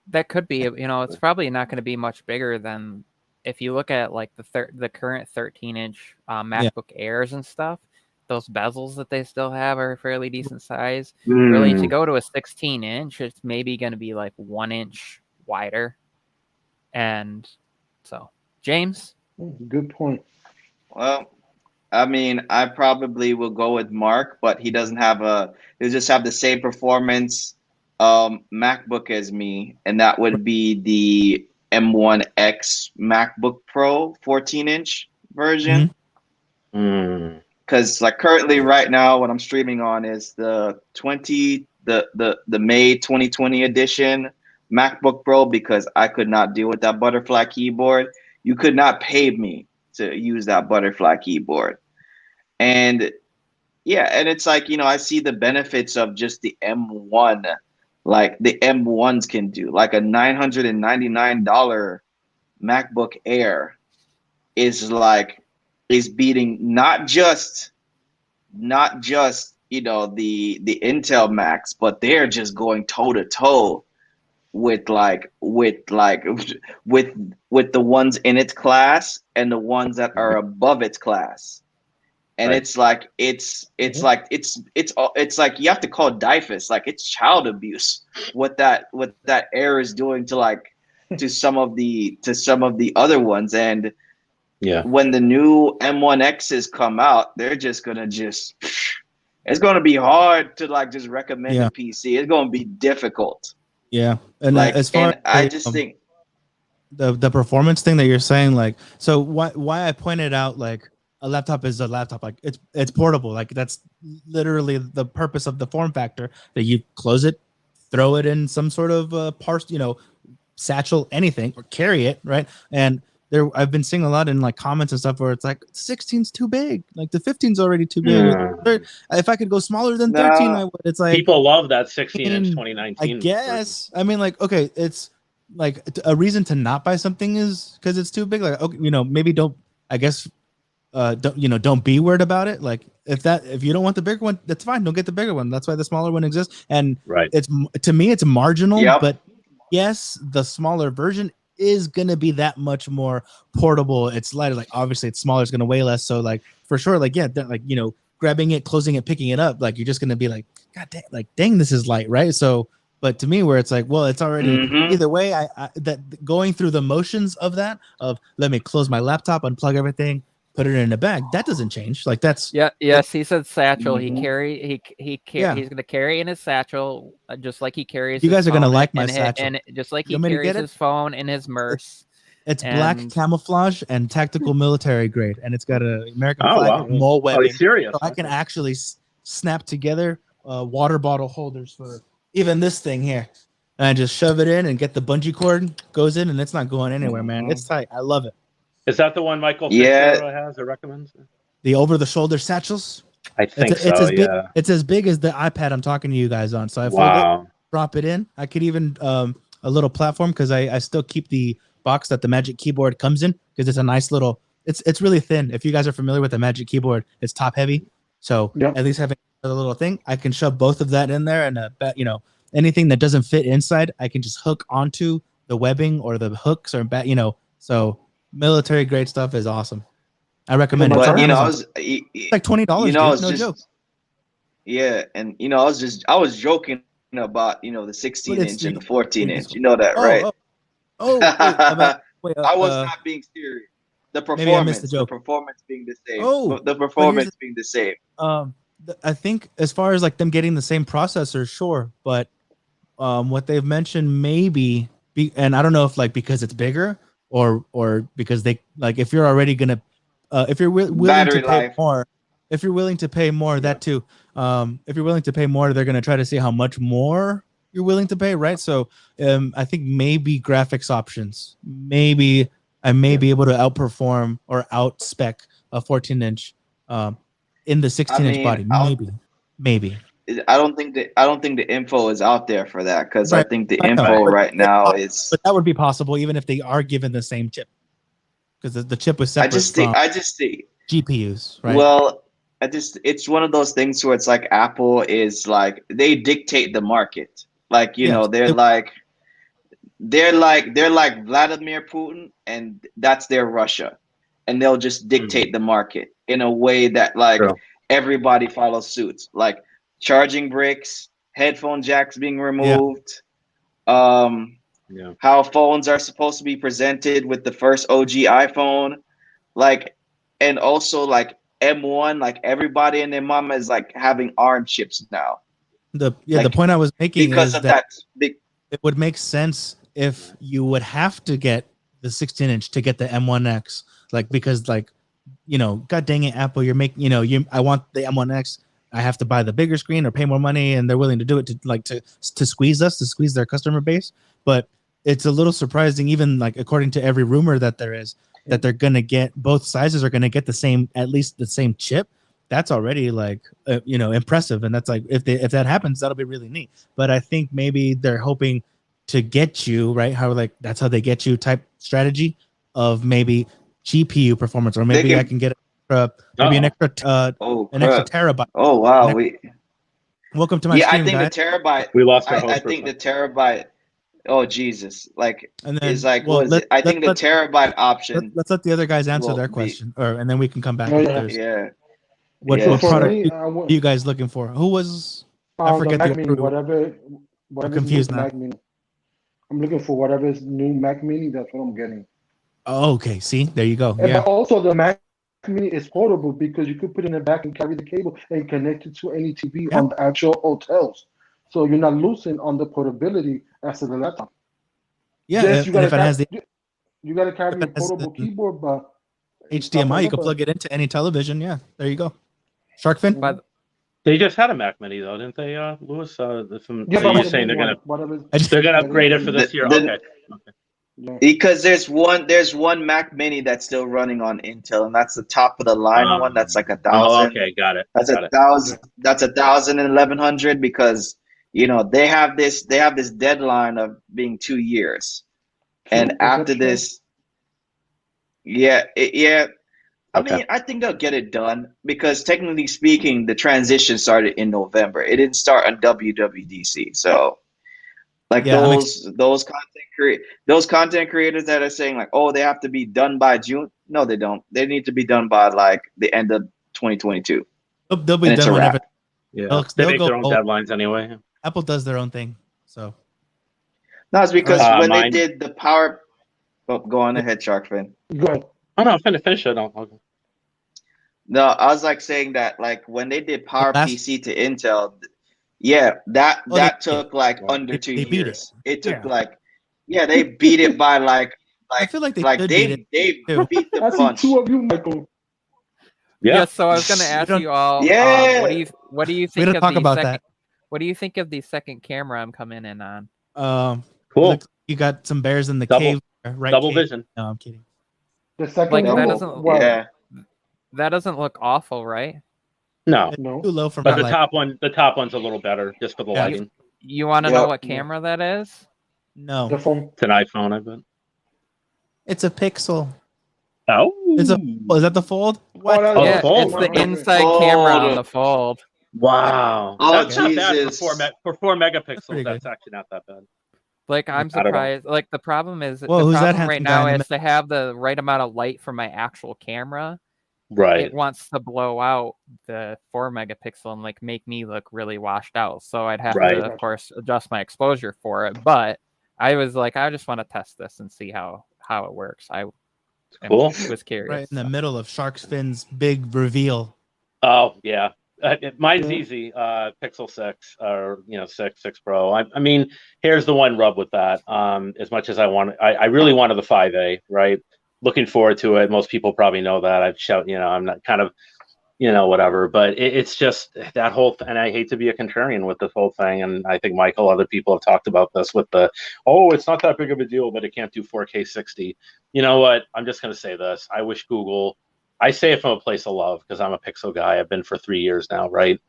That could be, it's probably not going to be much bigger than if you look at like the current 13-inch MacBook Airs and stuff. Those bezels that they still have are fairly decent size. Really, to go to a 16-inch, it's maybe going to be like 1 inch wider. And so, James? Good point. Well, I mean, I probably will go with Mark, but he'll just have the same performance MacBook as me, and that would be the M1X MacBook Pro 14-inch version. Because like currently right now what I'm streaming on is the May 2020 edition MacBook Pro, because I could not deal with that butterfly keyboard. You could not pay me to use that butterfly keyboard. And yeah, and it's like, I see the benefits of just the M1, like the M1s can do. Like a $999 MacBook Air is beating not just the Intel Macs, but they're just going toe to toe with with the ones in its class and the ones that are above its class. And Right. it's like it's like you have to call DIFUS, like it's child abuse what that Air is doing to some of the other ones. And Yeah. when the new M1Xs come out, they're just gonna it's gonna be hard to just recommend a PC. It's gonna be difficult. Yeah, and as far I just think the performance thing that you're saying, like, so why I pointed out like a laptop is a laptop, like it's portable, like that's literally the purpose of the form factor, that you close it, throw it in some sort of satchel, anything, or carry it, right? And I've been seeing a lot in like comments and stuff where it's like 16's too big, like the 15's already too big. If I could go smaller than 13, I would. It's like people love that 16-inch 2019. I guess. I mean, like, okay, it's like a reason to not buy something is because it's too big. Like, okay, maybe don't. I guess, don't be weird about it. Like, if you don't want the bigger one, that's fine. Don't get the bigger one. That's why the smaller one exists. And it's, to me, it's marginal. Yep. But yes, the smaller version is gonna be that much more portable. It's lighter. Like, obviously, it's smaller. It's gonna weigh less. So, like, for sure, like, yeah, like, grabbing it, closing it, picking it up, like, you're just gonna be like, God dang, like, dang, this is light, right? So, but to me, where it's like, well, it's already either way. I that going through the motions of that, of let me close my laptop, unplug everything, put it in a bag, that doesn't change. Like, that's yes. He said satchel. He's gonna carry in his satchel, just like he carries. You guys are gonna like my and satchel, and just like he carries his phone in his MERS. It's black camouflage and tactical military grade, and it's got an American flag and mole webbing. Are you serious? So I can actually snap together water bottle holders for even this thing here, and I just shove it in and get the bungee cord, goes in, and it's not going anywhere, man. It's tight. I love it. Is that the one Michael Fitzgerald has or recommends? The over-the-shoulder satchels. I think it's as big as the iPad I'm talking to you guys on. So I fold it, drop it in. I could even a little platform, because I still keep the box that the Magic Keyboard comes in, because it's a nice little. It's really thin. If you guys are familiar with the Magic Keyboard, it's top heavy. So at least having a little thing, I can shove both of that in there, and anything that doesn't fit inside, I can just hook onto the webbing or the hooks or So military grade stuff is awesome. I recommend it. But it's like $20. No joke. Yeah, and I was joking about the 16-inch and the 14-inch. You know that, right? Wait, I was not being serious. The performance, maybe I missed the joke. The performance being the same. The performance being the same. I think as far as like them getting the same processor, sure, but what they've mentioned maybe, and I don't know if like because it's bigger or because they like, if you're already gonna if you're willing to pay more, if you're willing to pay more, that too. If you're willing to pay more, they're gonna try to see how much more you're willing to pay, right? So I think maybe graphics options, maybe I may be able to outperform or outspec a 14-inch in the 16-inch body. Maybe. I don't think the info is out there for that, because I think the info right now is. But that would be possible even if they are given the same chip, because the chip was separate. I just think GPUs, right? Well, it's one of those things where it's like Apple is like, they dictate the market. Like, they're like Vladimir Putin, and that's their Russia, and they'll just dictate the market in a way that everybody follows suit. Like charging bricks, headphone jacks being removed, how phones are supposed to be presented with the first OG iPhone, like, and also like M1, like everybody and their mama is like having ARM chips now. The point I was making is that it would make sense if you would have to get the 16-inch to get the M1X, like, because like, God dang it, Apple, you're making, I want the M1X, I have to buy the bigger screen or pay more money, and they're willing to do it to squeeze their customer base. But it's a little surprising, even like according to every rumor that there is, that they're gonna get, both sizes are gonna get at least the same chip. That's already like impressive, and that's like, if that happens, that'll be really neat. But I think maybe they're hoping to get you right, how like that's how they get you type strategy of maybe GPU performance, or maybe I can get an extra terabyte. Oh wow, welcome to my stream, I think guys. the terabyte. We lost our I think the terabyte. Oh Jesus! Like And then, it's like well, what is it? I think the terabyte option let's let the other guys answer will their be question, and then we can come back Oh, if yeah. there's yeah. what Yeah, For product me, so I are want you guys looking for? Who was I the forget the Mac Mini, crew. whatever, I'm whatever's new confused the now. Mac Mini. I'm looking for whatever's new Mac Mini. That's what I'm getting. Oh, okay. See, there you go. But Yeah, also the Mac Mini is portable because you could put it in the back and carry the cable and connect it to any TV yeah, on the actual hotels. So you're not losing on the portability as to the laptop. yeah. Just And if it has the you gotta if carry a it has portable the keyboard, but and stuff HDMI, like you that. can plug But it into any television. Yeah, there you go. Sharkfin. But They just had a Mac Mini though, didn't they, Lewis? yeah, So but you're the saying new one, whatever. they're gonna Yeah, upgrade it for the, this year? the Okay. yeah. because there's one Mac Mini that's still running on Intel, and that's the top of the line one. That's like Oh, 1,000. okay, got it. That's Got it. 1,000. That's 1,000 and 1,100 because they have this deadline of being 2 years, and Is that after true? this, yeah. I Okay. mean, I think they'll get it done because technically speaking, the transition started in November. It didn't start on WWDC. So, like Yeah, those content creators that are saying like, oh, they have to be done by June. No, they don't. They need to be done by like the end of 2022. They'll be And it's done a whenever. wrap. Yeah, They'll they make go. their own deadlines anyway. Apple does their own thing. So No, it's because when they Mine. did the power. Oh, go on ahead, Sharkfin. Go ahead. Oh no, finish it. I'll No, I was like saying that like when they did Power last- PC to Intel, yeah, that Oh, they- took like under 2 they beat years. It took Yeah. they beat it by like I feel like they like should they beat it, they too. beat the I see punch. two of you, Michael. yeah, so I was gonna ask don't- you all, Yeah. what do you We think don't of talk the about second? that. What do you think of the second camera I'm coming in on? Cool. Look, you got some bears in the Double- cave, right? double cave. vision. No, I'm kidding. The second Like, one, that or doesn't- what? Yeah. That doesn't look awful, right? No, No. Too low for but my the liking. top one's a little better just for the Yeah. lighting. You want to Yeah. know what Yeah. camera that is? No, The phone. It's an iPhone, I bet. it's a Pixel. Oh, Oh, is that the Fold? What? that- Oh, the Yeah, fold. it's the Okay. inside camera on Fold. the Fold. wow. Oh, That's not bad Jesus. for 4 megapixels. pretty That's good. actually not that bad. Like, I'm I don't know. surprised. Like, the problem is, Whoa, the who's that problem right handsome guy now in the is to have the right amount of light for my actual camera. Right. It wants to blow out the 4 megapixel and like make me look really washed out. So I'd have Right. to, of course, adjust my exposure for it. But I was like, I just want to test this and see how it works. Cool. Was curious. Right in the so. middle of Shark's Fin's big reveal. Oh yeah, mine's Yeah. easy. Pixel 6 or 6 Pro. I mean, here's the one rub with that. As much as I really wanted the 5A, right? Looking forward to it. Most people probably know that. I've shout, I'm not kind of, whatever. But it's just that whole and I hate to be a contrarian with this whole thing. And I think Michael, other people have talked about this with it's not that big of a deal, but it can't do 4K 60. You know what? I'm just going to say this. I wish Google. I say it from a place of love because I'm a Pixel guy. I've been for 3 years now, right?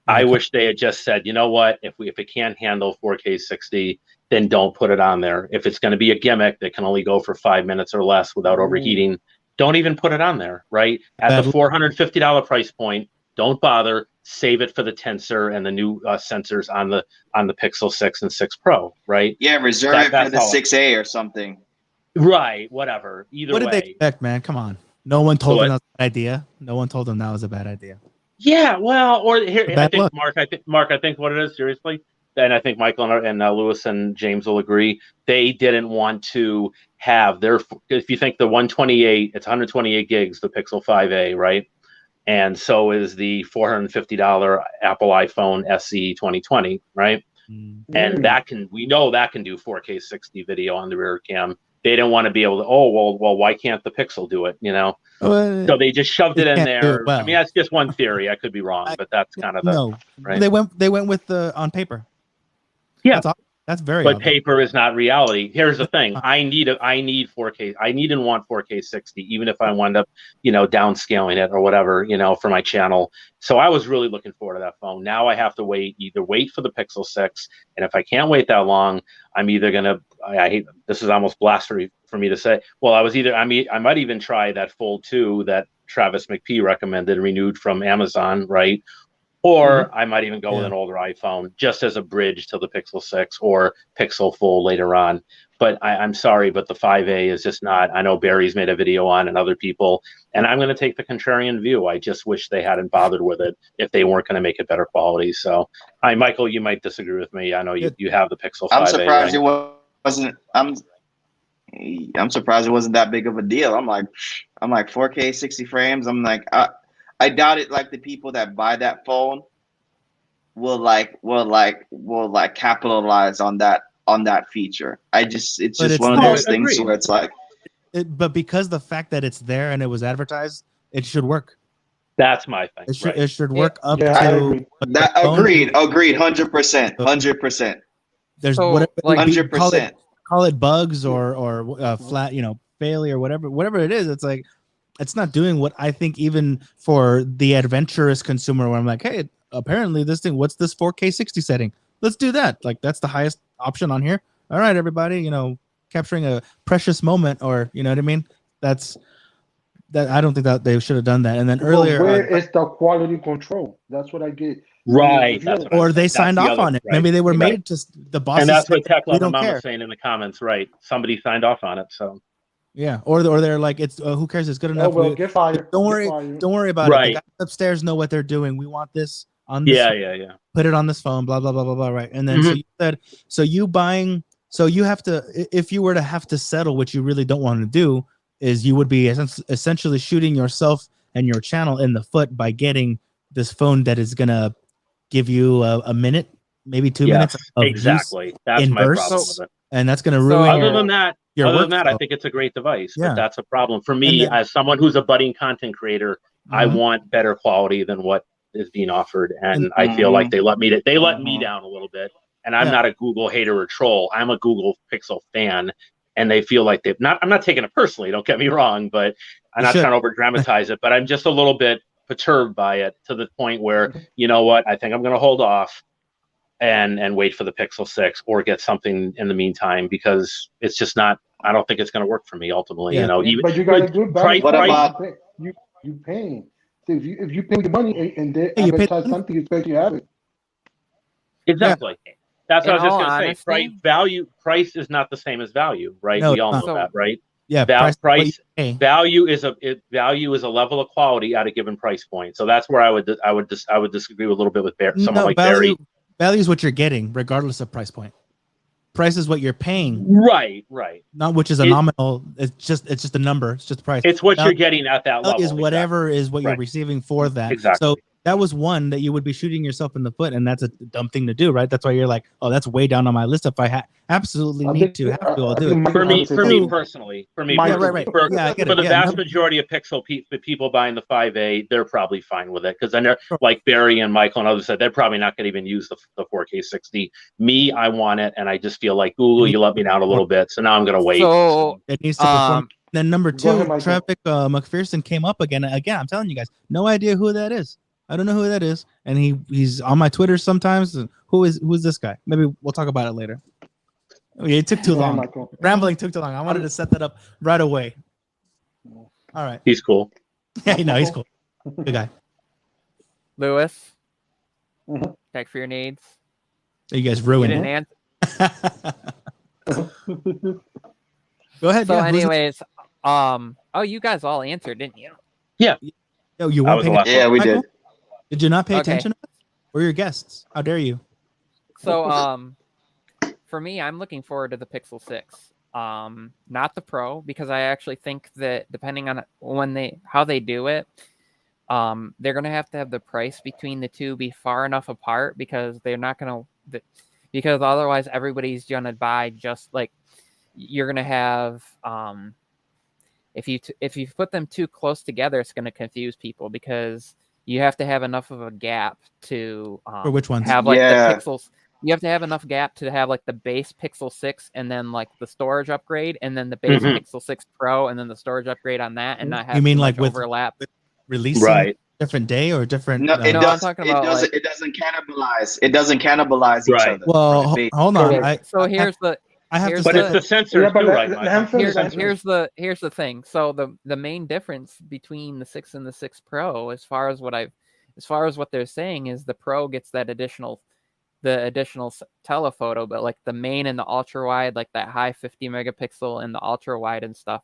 I wish they had just said, you know what? If it can't handle 4K 60, then don't put it on there. If it's going to be a gimmick that can only go for 5 minutes or less without overheating, don't even put it on there, right? At the $450 price point, don't bother. Save it for the Tensor and the new sensors on the Pixel 6 and 6 Pro, right? Yeah, reserve it for the 6A or something. Right, whatever. Either What way. did they expect, man? Come on. No one told So them that was a bad idea. No one told them that was a bad idea. Yeah, well, or here I Bad think luck. Mark, I think what it is seriously, and I think Michael and Lewis and James will agree. They didn't want to have their. If you think the 128, it's 128 gigs, the Pixel 5A, right? And so is the $450 Apple iPhone SE 2020, right? And we know that can do 4K 60 video on the rear cam. They didn't want to be able to. Oh well, why can't the Pixel do it? So they just shoved it in can't do there. it well. I mean, that's just one theory. I could be wrong, but that's kind of the No, right. they went with the on paper. Yeah. That's very. But obvious. paper is not reality. Here's the thing: I need 4K. I need and want 4K 60, even if I wind up, downscaling it or whatever, for my channel. So I was really looking forward to that phone. Now I have to either wait for the Pixel 6, and if I can't wait that long, I'm either gonna. I hate this is almost blasphemy for me to say. Well, I might even try that Fold 2 that Travis McPee recommended, renewed from Amazon, right? Or I might even go with an older iPhone just as a bridge to the Pixel 6 or Pixel Full later on. But I'm sorry, but the 5A is just not. I know Barry's made a video on and other people, and I'm going to take the contrarian view. I just wish they hadn't bothered with it if they weren't going to make it better quality. So, Michael, you might disagree with me. I know you have the Pixel 5A. I'm surprised it wasn't. I'm surprised it wasn't that big of a deal. I'm like 4K 60 frames. I'm like I doubt it. Like the people that buy that phone will capitalize on that feature. It's just one of those things where it's like. But because the fact that it's there and it was advertised, it should work. That's my thing. It should work up to that. Agreed. 100%. There's So, whatever, like, 100%. Call it bugs or flat, failure, whatever it is. It's like it's not doing what I think even for the adventurous consumer. Where I'm like, hey, apparently this thing, what's this 4K 60 setting? Let's do that. Like that's the highest option on here. All right, everybody, capturing a precious moment, or you know what I mean. That I don't think that they should have done that. And then earlier, where is the quality control? That's what I get. Right. Or they signed off on it. Right. Maybe they were made to the boss. And that's what Tech Love Mom was saying in the comments, right? Somebody signed off on it, so. Yeah, or they're like, it's who cares? It's good enough. Oh, well, get fired. Don't worry about it. The guys upstairs know what they're doing. We want this on this. Yeah. Put it on this phone. Blah blah blah blah blah. Right, and then so you have to, if you were to have to settle, what you really don't want to do is you would be essentially shooting yourself and your channel in the foot by getting this phone that is gonna give you a minute, maybe 2 minutes of exactly. use that's in my bursts, problem with it. And that's gonna ruin. Other than that, I think it's a great device. But that's a problem for me as someone who's a budding content creator. I want better quality than what is being offered, and I feel like they let me down a little bit. And I'm not a Google hater or troll. I'm a Google Pixel fan, and they feel like they've not. I'm not taking it personally. Don't get me wrong, but I'm not trying to over dramatize it. But I'm just a little bit perturbed by it to the point where you know what? I think I'm going to hold off and wait for the Pixel 6 or get something in the meantime, because it's just not. I don't think it's going to work for me ultimately. But you got to do it better. What about you paying? So if you pay the money and they advertise something, you expect you have it. Exactly. That's what I was just going to say. Price is not the same as value, right? We all know that, right? Yeah. Value is a level of quality at a given price point. So that's where I would disagree a little bit with someone like Barry. Value is what you're getting, regardless of price point. Price is what you're paying. Right. Not which is a nominal. It's just a number. It's just the price. It's what you're getting at that level. Is whatever is what you're receiving for that. Exactly. So that was one that you would be shooting yourself in the foot, and that's a dumb thing to do, right? That's why you're like, oh, that's way down on my list. If I absolutely need to, I'll do it. For me personally. For the vast majority of the people buying the 5A, they're probably fine with it, because then they're like Barry and Michael and others said, they're probably not going to even use the 4K 60. Me, I want it, and I just feel like Google, you let me down a little bit, so now I'm going to wait. So it needs to perform. Then number two, Traffic McPherson came up again. Again, I'm telling you guys, no idea who that is. I don't know who that is, and he's on my Twitter sometimes. Who is this guy? Maybe we'll talk about it later. Okay, it took too long. Rambling took too long. I wanted to set that up right away. All right. He's cool. Yeah, no, he's cool. Good guy. Lewis, Tech for your needs. You guys ruined it. Go ahead. So, anyways, you guys all answered, didn't you? Yeah. Oh, you weren't paying attention? Yeah, we did. Did you not pay attention? We're your guests. How dare you? So, for me, I'm looking forward to the Pixel 6. Not the Pro, because I actually think that depending on how they do it, they're going to have the price between the two be far enough apart, because they're not going to, because otherwise everybody's going to buy just like you're going to have, if you put them too close together, it's going to confuse people, because you have to have enough of a gap to for which ones? Have like the pixels. You have to have enough gap to have like the base Pixel 6 and then like the storage upgrade, and then the base Pixel 6 Pro and then the storage upgrade on that, and not have overlap. With releasing different day or different? No, it does. I'm talking about it doesn't cannibalize. It doesn't cannibalize each other. Well, hold on. So here's the. But it's the sensors too, right? Here's the thing. So the main difference between the 6 and the 6 Pro, as far as what I've as far as what they're saying is the Pro gets the additional telephoto, but like the main and the ultra wide, like that high 50 megapixel and the ultra wide and stuff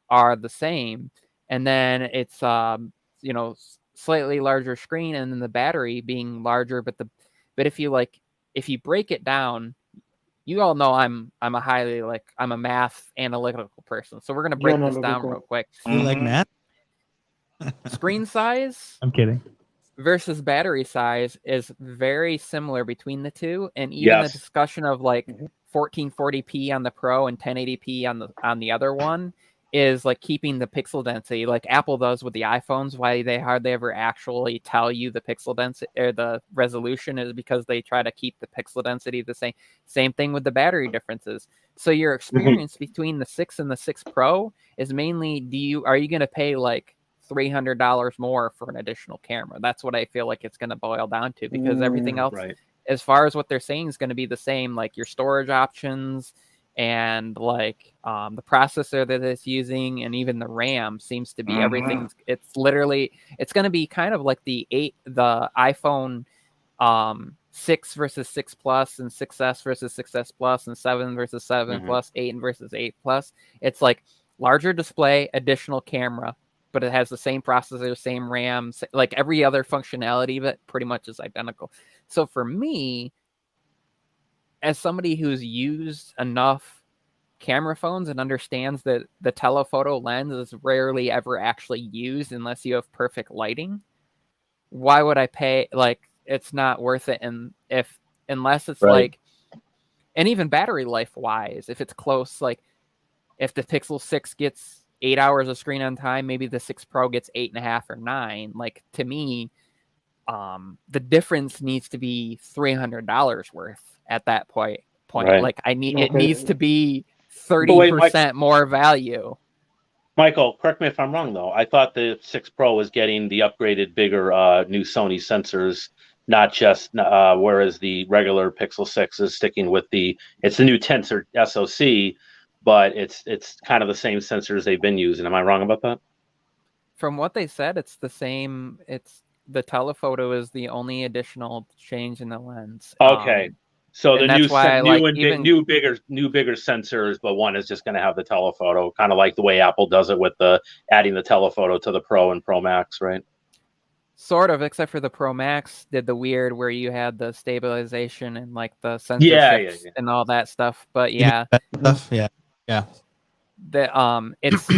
are the same. And then it's slightly larger screen, and then the battery being larger, but if you break it down, you all know I'm a math analytical person. So we're gonna break this down real quick. You like math? Screen size I'm kidding. versus battery size is very similar between the two, and even the discussion of like 1440p on the Pro and 1080p on the other one is like keeping the pixel density like Apple does with the iPhones. Why they hardly ever actually tell you the pixel density or the resolution is because they try to keep the pixel density the same. Same thing with the battery differences. So your experience between the 6 and the 6 Pro is mainly are you going to pay like $300 more for an additional camera? That's what I feel like it's going to boil down to, because everything else, as far as what they're saying, is going to be the same, like your storage options and like the processor that it's using, and even the RAM seems to be everything. It's going to be kind of like the iPhone 6 versus 6 Plus, and 6S versus 6S Plus, and 7 versus 7 Plus, 8 versus 8 Plus. It's like larger display, additional camera, but it has the same processor, same RAM, like every other functionality of it pretty much is identical. So for me, as somebody who's used enough camera phones and understands that the telephoto lens is rarely ever actually used unless you have perfect lighting, why would I pay? Like, it's not worth it. And unless it's like, and even battery life wise, if it's close, like if the Pixel 6 gets 8 hours of screen on time, maybe the 6 Pro gets 8.5 or 9. Like, to me, the difference needs to be $300 worth at that point. Like, it needs to be 30% more value. Michael, correct me if I'm wrong though. I thought the 6 Pro was getting the upgraded, bigger, new Sony sensors, not just whereas the regular Pixel 6 is sticking with it's the new Tensor SoC, but it's kind of the same sensors they've been using. Am I wrong about that? From what they said, it's the same. It's the telephoto is the only additional change in the lens. Okay. So the new bigger sensors, but one is just going to have the telephoto, kind of like the way Apple does it with adding the telephoto to the Pro and Pro Max, right? Sort of, except for the Pro Max did the weird where you had the stabilization and like the sensor and all that stuff. But yeah. It's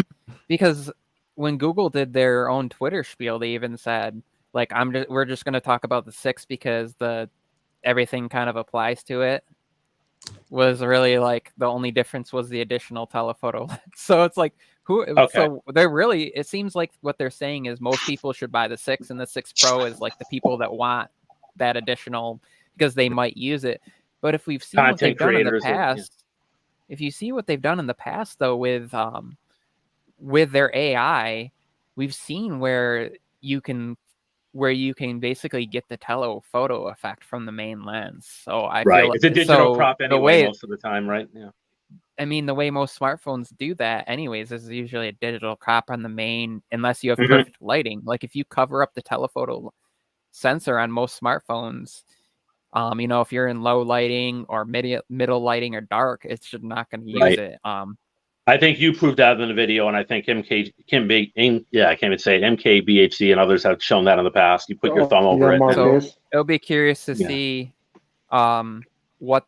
because when Google did their own Twitter spiel, they even said like we're just going to talk about the 6 because everything kind of applies to it. Was really like the only difference was the additional telephoto lens. So it's like so they're really, it seems like what they're saying is most people should buy the 6, and the 6 Pro is like the people that want that additional because they might use it. But if we've seen what they've done in the past, if you see what they've done in the past though with their AI, we've seen where you can basically get the telephoto effect from the main lens. So I feel it's a digital prop anyway most of the time, right? Yeah. I mean, the way most smartphones do that anyways is usually a digital crop on the main, unless you have perfect lighting. Like if you cover up the telephoto sensor on most smartphones, if you're in low lighting or middle lighting or dark, it's just not going to use it. I think you proved that in the video, and I think MKBHD and others have shown that in the past. You put your thumb over it. So it'll be curious to see what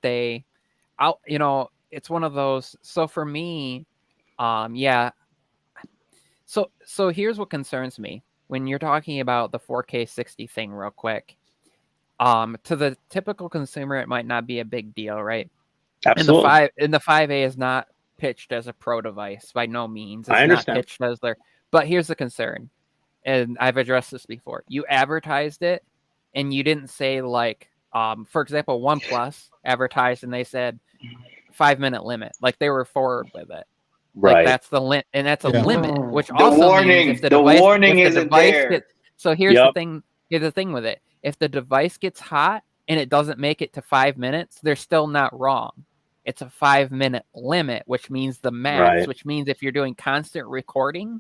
it's one of those. So for me, So here's what concerns me when you're talking about the 4K 60 thing real quick. To the typical consumer, it might not be a big deal, right? Absolutely. And the 5A is not pitched as a pro device by no means. It's I understand. not pitched as but here's the concern, and I've addressed this before. You advertised it, and you didn't say like, for example, OnePlus advertised, and they said 5-minute limit, like they were forward with it. Right. Like that's the limit, and that's a limit, which The also warning, means if the warning isn't there. So here's the thing. Here's the thing with it. If the device gets hot and it doesn't make it to 5 minutes, they're still not wrong. It's a 5-minute limit, which means the max, which means if you're doing constant recording,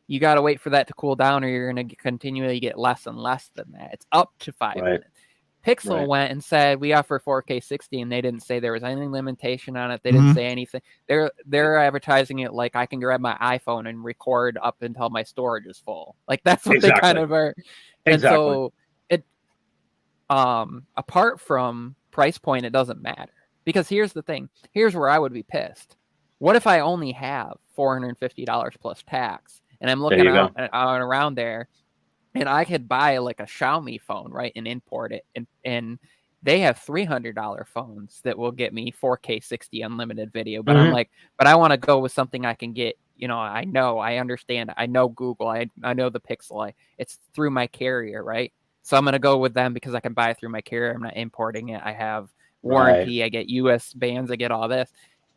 you got to wait for that to cool down, or you're going to continually get less and less than that. It's up to 5 minutes. Pixel went and said we offer 4K 60, and they didn't say there was any limitation on it. They didn't say anything. They're advertising it like I can grab my iPhone and record up until my storage is full. Like that's what they kind of are. And so it, apart from price point, it doesn't matter, because here's the thing. Here's where I would be pissed. What if I only have $450 plus tax, and I'm looking around there, and I could buy like a Xiaomi phone, right, and import it, and they have $300 phones that will get me 4K 60 unlimited video. But I'm like, but I want to go with something I can get. You know, I understand. I know Google. I know the Pixel. It's through my carrier, right? So I'm gonna go with them because I can buy it through my carrier. I'm not importing it. I have warranty. I get US bands. I get all this.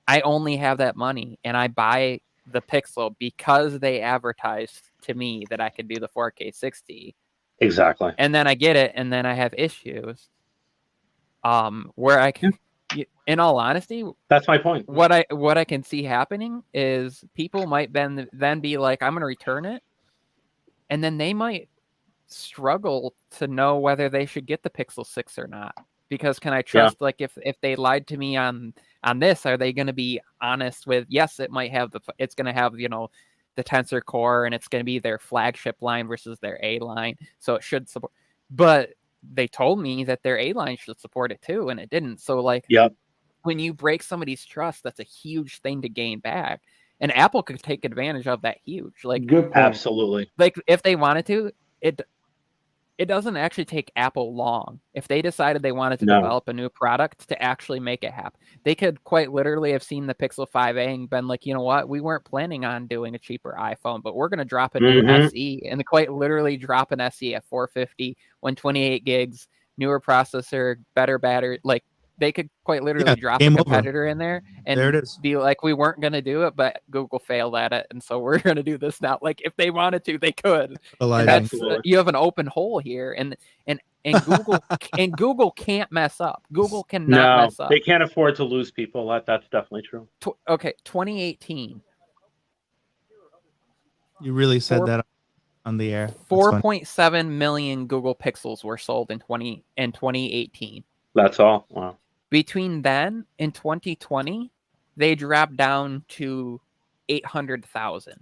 I only have that money, and I buy the Pixel because they advertised to me that I could do the 4K 60. Exactly. And then I get it, and then I have issues. Where I can, in all honesty, that's my point. What I can see happening is people might then be like, I'm going to return it, and then they might struggle to know whether they should get the Pixel 6 or not. Because can I trust, like, if they lied to me on this, are they going to be honest with, yes, it might have it's going to have, you know, the Tensor Core, and it's going to be their flagship line versus their A line, so it should support. But they told me that their A line should support it too, and it didn't. So like, when you break somebody's trust, that's a huge thing to gain back, and Apple could take advantage of that huge. Like, absolutely. Like if they wanted to, it doesn't actually take Apple long. If they decided they wanted to develop a new product to actually make it happen, they could quite literally have seen the Pixel 5a and been like, you know what, we weren't planning on doing a cheaper iPhone, but we're going to drop a new SE, and quite literally drop an SE at 450, 128 gigs, newer processor, better battery. Like, they could quite literally drop a competitor in there and there it is. Be like, we weren't going to do it, but Google failed at it, and so we're going to do this now. Like, if they wanted to, they could. You have an open hole here, and Google and Google can't mess up. Google cannot mess up. They can't afford to lose people. That's definitely true. 2018. You really said that on the air. 4.7 million Google Pixels were sold in 2018. That's all. Wow. Between then and 2020, they dropped down to 800,000.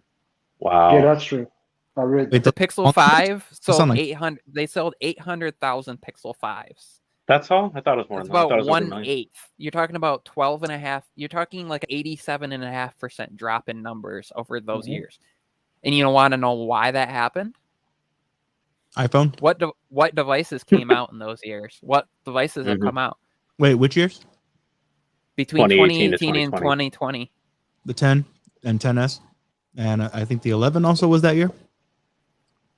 Wow. Yeah, that's true. I read the Pixel 5 sold 800. They sold 800,000 Pixel 5s. That's all? I thought it was more than that. About 1/8. You're talking about 12.5. You're talking like 87.5% drop in numbers over those years. And you want to know why that happened? iPhone. What devices came out in those years? What devices have come out? Wait, which years? Between 2018 and 2020. The 10 and 10s, and I think the 11 also was that year.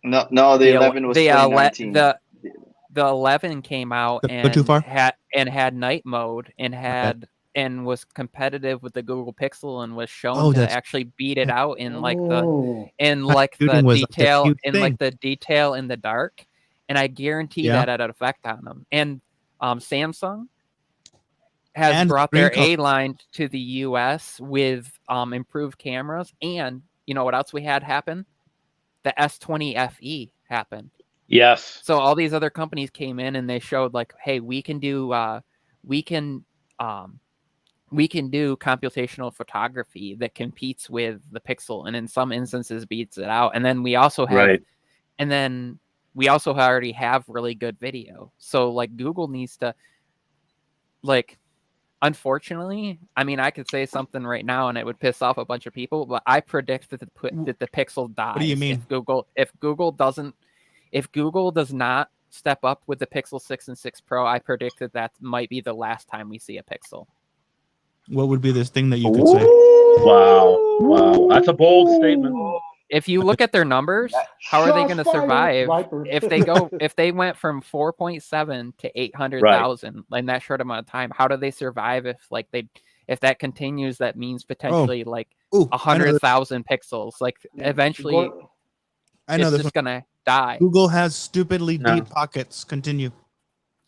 No, the 11 was 2019. The 11 came out and too far? had night mode and had and was competitive with the Google Pixel and was shown to actually beat it out in like the detail in the dark, and I guarantee that had an effect on them. And Samsung has brought their A line to the US with improved cameras, and you know what else we had happen? The S20 FE happened. Yes. So all these other companies came in and they showed like, hey, we can do computational photography that competes with the Pixel, and in some instances beats it out. And then we also have, already have really good video. So like Google needs to, like, unfortunately, I mean, I could say something right now and it would piss off a bunch of people, but I predict that the Pixel dies. What do you mean? If Google does not step up with the Pixel 6 and 6 Pro, I predict that might be the last time we see a Pixel. What would be this thing that you could say? Wow. That's a bold statement. If you look at their numbers, how are they going to survive if they went from 4.7 to 800,000 in that short amount of time? How do they survive if that continues? That means potentially 100,000 pixels. Like eventually, it's just going to die. Google has stupidly deep pockets. Continue.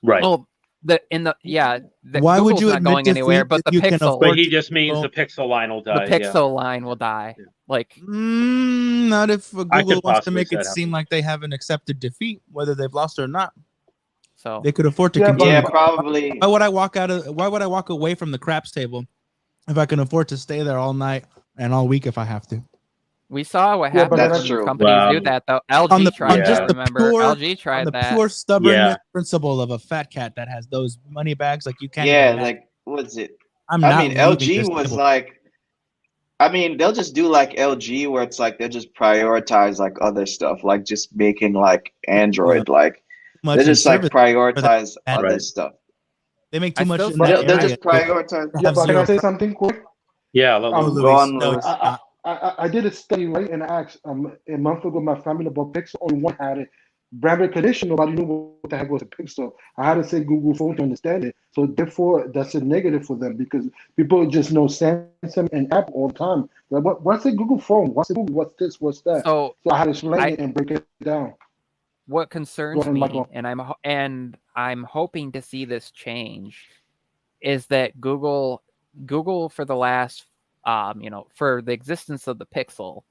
Right. Well, why Google's would you not going anywhere? But the Pixel. But he just means the Pixel line will die. The Pixel line will die. Like, Not if I Google could wants to make possibly it set up. seem like they haven't accepted defeat, whether they've lost or not. so They could afford to Yeah, continue. Yeah, probably. Why would I walk away from the craps table if I can afford to stay there all night and all week if I have to? we saw what Yeah, happened but when That's these true. companies do Wow. that, though. On LG the tried on just that. the Remember, pure LG on tried the that. pure stubbornness Yeah. principle of a fat cat that has those money bags, like you can't Yeah, even. like what's it? I'm I not mean, leaving LG this was table. like, I mean, they'll just do like LG, where it's like they'll just prioritize like other stuff, like just making like Android, like much they in just like service for that. prioritize other Right. stuff. They make I too much still in think that They'll area. just prioritize. Yeah, Have but can zero I say something quick? Yeah. No, Um, Go Luis. on, No, Louis. it's not. I did a study, right, and I asked a month ago my family about Pixel. Only one had it. Brand condition, nobody knew what the heck was a Pixel. I had to say Google phone to understand it. So therefore, that's a negative for them because people just know Samsung and Apple all the time. Like, what's a Google phone? What's a Google? What's this? What's that? So So I had to explain I it and break it down. what Go concerns ahead, me, Michael. and I'm hoping to see this change, is that Google for the last for the existence of the Pixel,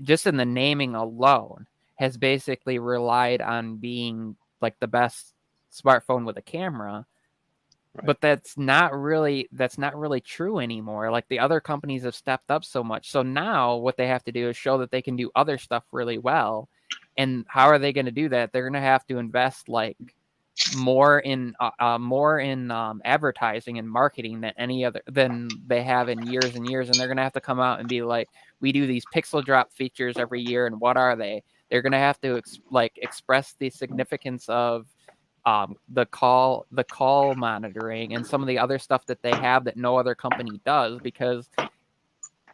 just in the naming alone, has basically relied on being like the best smartphone with a camera. Right. But that's not really true anymore. Like, the other companies have stepped up so much. So now what they have to do is show that they can do other stuff really well. And how are they going to do that? They're going to have to invest like more in advertising and marketing than they have in years and years. And they're going to have to come out and be like, we do these pixel drop features every year. And what are they? They're going to have to express the significance of the call monitoring and some of the other stuff that they have that no other company does, because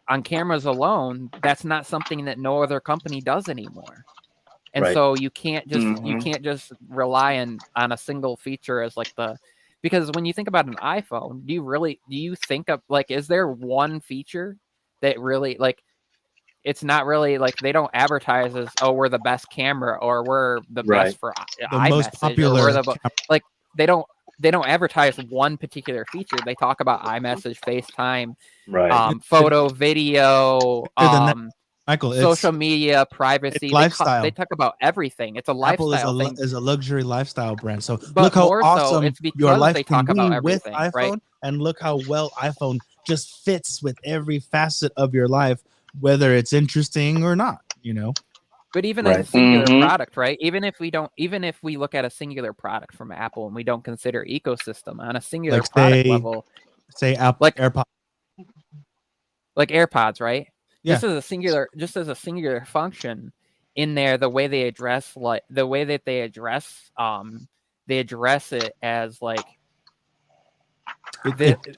on cameras alone, that's not something that no other company does anymore. And Right. so you can't just Mhm. rely on a single feature as like because when you think about an iPhone, do you think of like, is there one feature that really, like, it's not really like, they don't advertise as, oh, we're the best camera, or we're the Right. best for The most iMessage, or popular. we're like, they don't advertise one particular feature. They talk about iMessage, FaceTime, Right. photo, video, Other than that, Michael, social media, privacy. it's lifestyle. They talk about everything. It's a Apple lifestyle thing. is a luxury lifestyle brand. So But look how more so, awesome it's your because life they can talk about be with everything, iPhone, right? and look how well iPhone just fits with every facet of your life, whether it's interesting or not. You know, But even Right. as a singular Mhm. product, right? Even if we look at a singular product from Apple and we don't consider ecosystem on a singular like product level, say Apple like AirPods. like AirPods, right? Yeah. Just as a singular function in there, the way they address it as like,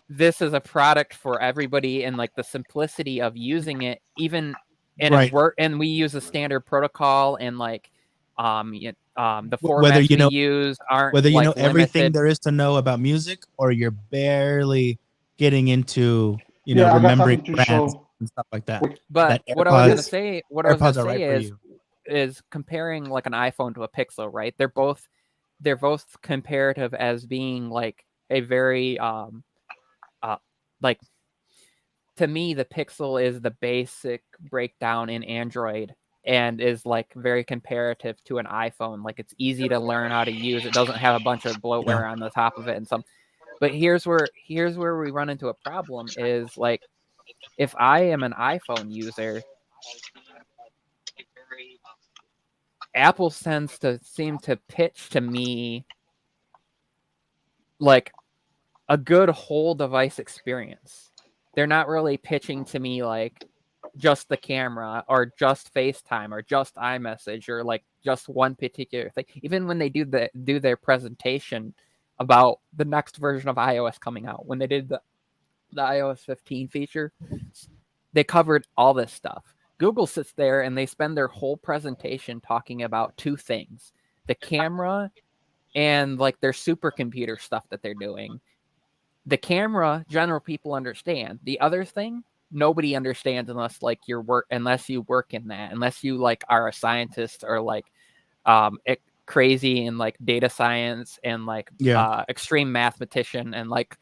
this is a product for everybody, and like the simplicity of using it, even and Right. it work, and we use a standard protocol, and like the Whether formats you know we use aren't whether you like know everything limited. there is to know about music, or you're barely getting into Yeah, I got remembering something to brands show. and stuff like that. Quick. But that what I was gonna AirPods say, AirPods are right for is you. comparing like an iPhone to a Pixel, right? They're both comparative as being like a very like, to me, the Pixel is the basic breakdown in Android and is like very comparative to an iPhone. Like, it's easy to learn how to use. It doesn't have a bunch of bloatware on the top of it and some. But here's where we run into a problem is like, if I am an iPhone user, Apple seem to pitch to me like a good whole device experience. They're not really pitching to me like just the camera or just FaceTime or just iMessage or like just one particular thing. Even when they do their presentation about the next version of iOS coming out, when they did the iOS 15 feature, they covered all this stuff. Google sits there and they spend their whole presentation talking about two things: the camera and like their supercomputer stuff that they're doing. The camera, general people understand. The other thing, nobody understands unless you work in that, unless you like are a scientist or like crazy in like data science and like extreme mathematician and like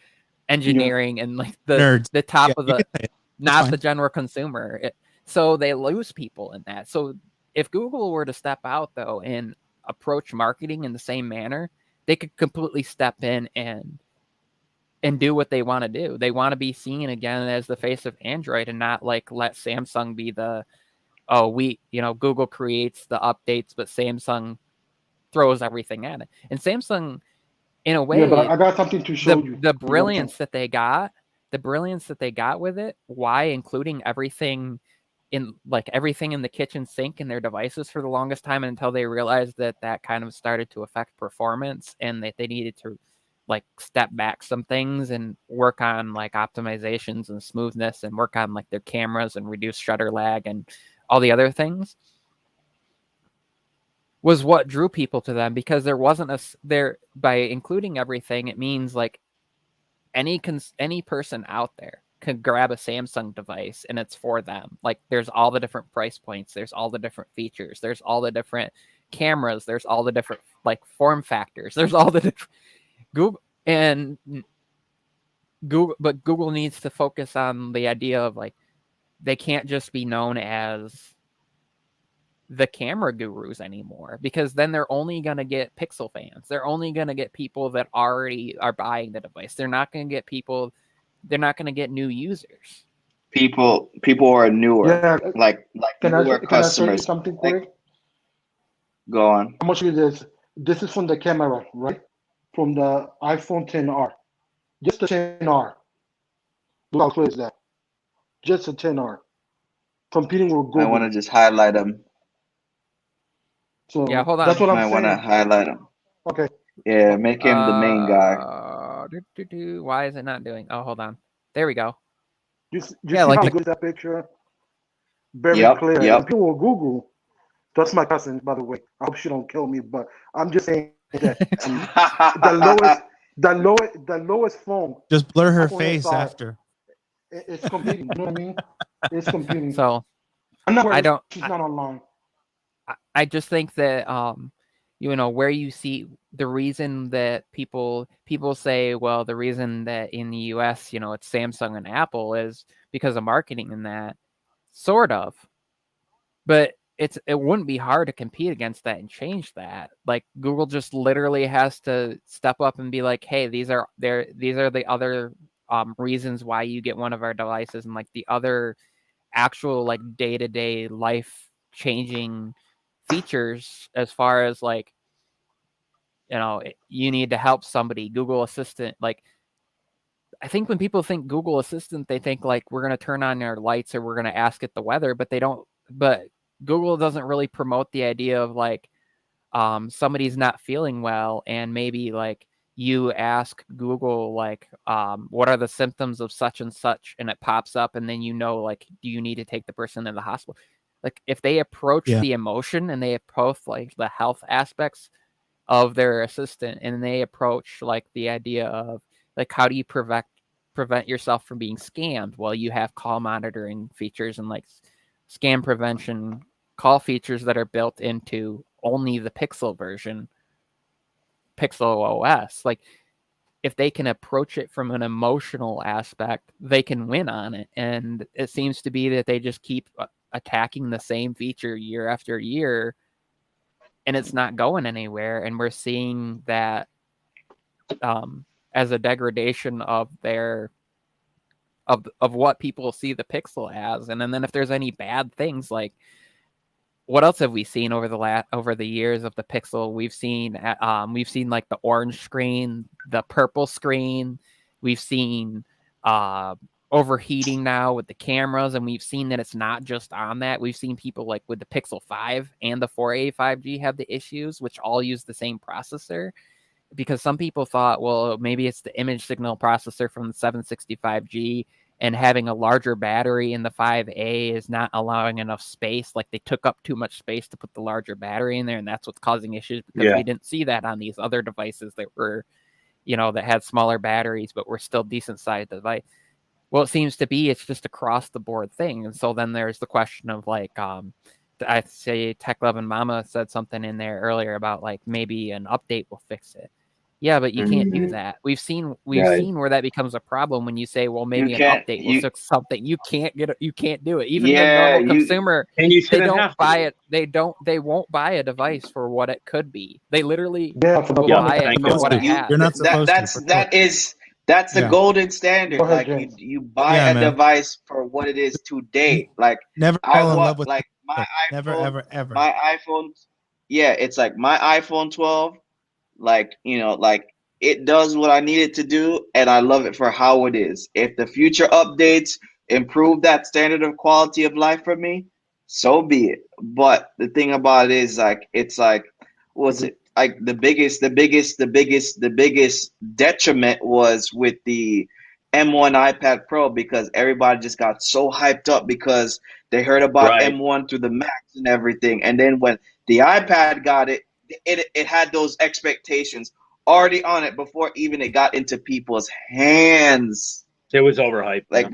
engineering and like Nerds. the top Yeah, of you the can say it. not fine. the general consumer. So they lose people in that. So if Google were to step out though and approach marketing in the same manner, they could completely step in and do what they want to do. They want to be seen again as the face of Android and not like let Samsung be the, Google creates the updates, but Samsung throws everything at it. And Samsung, in a way, yeah, but I got something to show you. The brilliance that they got with it, why including everything in the kitchen sink in their devices for the longest time until they realized that kind of started to affect performance and that they needed to like step back some things and work on like optimizations and smoothness and work on like their cameras and reduce shutter lag and all the other things, was what drew people to them, because there wasn't by including everything, it means like any person out there can grab a Samsung device and it's for them. Like there's all the different price points, there's all the different features, there's all the different cameras, there's all the different like form factors, there's all the different but Google needs to focus on the idea of like they can't just be known as the camera gurus anymore, because then they're only going to get Pixel fans. They're only going to get people that already are buying the device. They're not going to get they're not going to get new users. People are newer. Yeah. Like newer can customers. I say something quick? Go on. I'm going to show you this. This is from the camera, right? From the iPhone XR. Just the XR. Look how clear is that? Just a XR. Competing with Google. I want to just highlight them. So yeah, hold on. That's what I I'm want to saying. highlight him. Okay. Yeah, make him the main guy. Why is it not doing? Oh, hold on. There we go. You see like how good is that picture? Very clear. Yep. And people will Google. That's my cousin, by the way. I hope she don't kill me, but I'm just saying that the lowest phone. Just blur her iPhone face XR, after. It's competing. You know what I mean? It's competing. So I'm not worried. I don't. She's not online. I just think that where you see the reason that people say, well, the reason that in the US, it's Samsung and Apple is because of marketing and that, sort of. But it wouldn't be hard to compete against that and change that. Like Google just literally has to step up and be like, hey, these are the other reasons why you get one of our devices, and like the other actual like day-to-day life changing features as far as like you need to help somebody. Google Assistant, like I think when people think Google Assistant, they think like we're going to turn on our lights or we're going to ask it the weather, but Google doesn't really promote the idea of like somebody's not feeling well and maybe like you ask Google like what are the symptoms of such and such, and it pops up, and then like, do you need to take the person to the hospital? Like if they approach the emotion and they approach like the health aspects of their assistant, and they approach like the idea of like how do you prevent yourself from being scammed? Well, you have call monitoring features and like scam prevention call features that are built into only the Pixel version, Pixel OS. Like if they can approach it from an emotional aspect, they can win on it. And it seems to be that they just keep attacking the same feature year after year, and it's not going anywhere. And we're seeing that as a degradation of their of what people see the Pixel as. And then if there's any bad things, like what else have we seen over the years of the Pixel? We've seen like the orange screen, the purple screen. We've seen overheating now with the cameras, and we've seen that it's not just on that. We've seen people like with the Pixel 5 and the 4a 5G have the issues, which all use the same processor, because some people thought, well, maybe it's the image signal processor from the 765G, and having a larger battery in the 5A is not allowing enough space. Like they took up too much space to put the larger battery in there, and that's what's causing issues, because we didn't see that on these other devices that were, that had smaller batteries but were still decent sized device. Well, it seems to be it's just across the board thing. And so then there's the question of like, I say Tech Love and Mama said something in there earlier about like maybe an update will fix it. Yeah, but you can't do Mhm. that. We've seen Right. where that becomes a problem when you say, well, maybe an can't- update will you- fix something. You can't get it. You can't do it. Even the Yeah, normal you consumer, And you they shouldn't don't have buy to. it. They won't buy a device for what it could be. They literally Yeah, for the will Yeah, buy it thank for you. what it you has. You're not supposed to. that's for sure. that's the Yeah. golden standard. Go ahead, Like James. you buy Yeah, a man. device for what it is today. Like Never I fall in want love with like my it. Never, iPhone, ever, ever. my iPhone. Yeah, it's like my iPhone 12. Like like it does what I need it to do, and I love it for how it is. If the future updates improve that standard of quality of life for me, so be it. But the thing about it is like it's like was it like the biggest detriment was with the M1 iPad Pro because everybody just got so hyped up because they heard about Right. M1 through the Max and everything, and then when the iPad got it, it had those expectations already on it before even it got into people's hands. It was overhyped. Like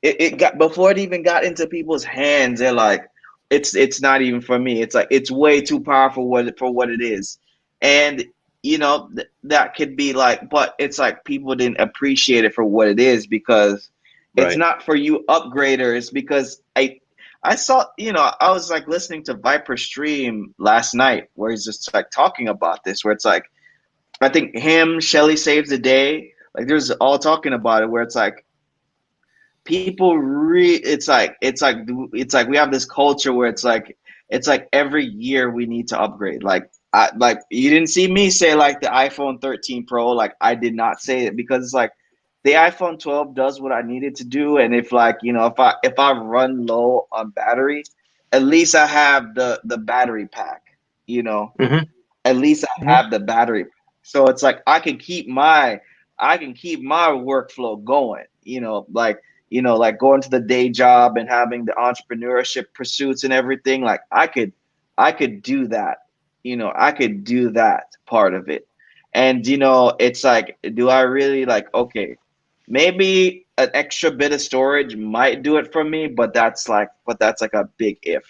Yeah. before it even got into people's hands, they're like, it's not even for me. It's like it's way too powerful for what it is, and that could be like, but it's like people didn't appreciate it for what it is because it's Right. not for you upgraders. Because I saw, I was like listening to Viper stream last night where he's just like talking about this, where it's like, I think him, Shelly Saves the Day, like there's all talking about it, where it's like people it's like we have this culture where it's like every year we need to upgrade. Like you didn't see me say like the iPhone 13 Pro, like I did not say it because it's like the iPhone 12 does what I needed to do, and if like if I run low on battery, at least I have the battery pack. Mhm. At least I have the battery. So it's like I can keep my workflow going. Like going to the day job and having the entrepreneurship pursuits and everything. Like I could do that. I could do that part of it. And it's like, do I really like? Okay, maybe an extra bit of storage might do it for me, but that's like a big if.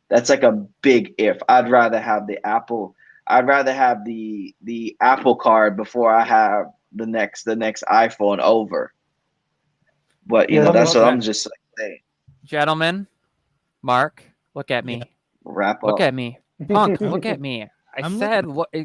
That's like a big if. I'd rather have the Apple. I'd rather have the Apple Card before I have the next iPhone over. But Yeah, that's what I'm Listen, just like saying. gentlemen, Mark, look at me. Yeah. Wrap Look up. at me. Punk, look at me. I I'm said, look, You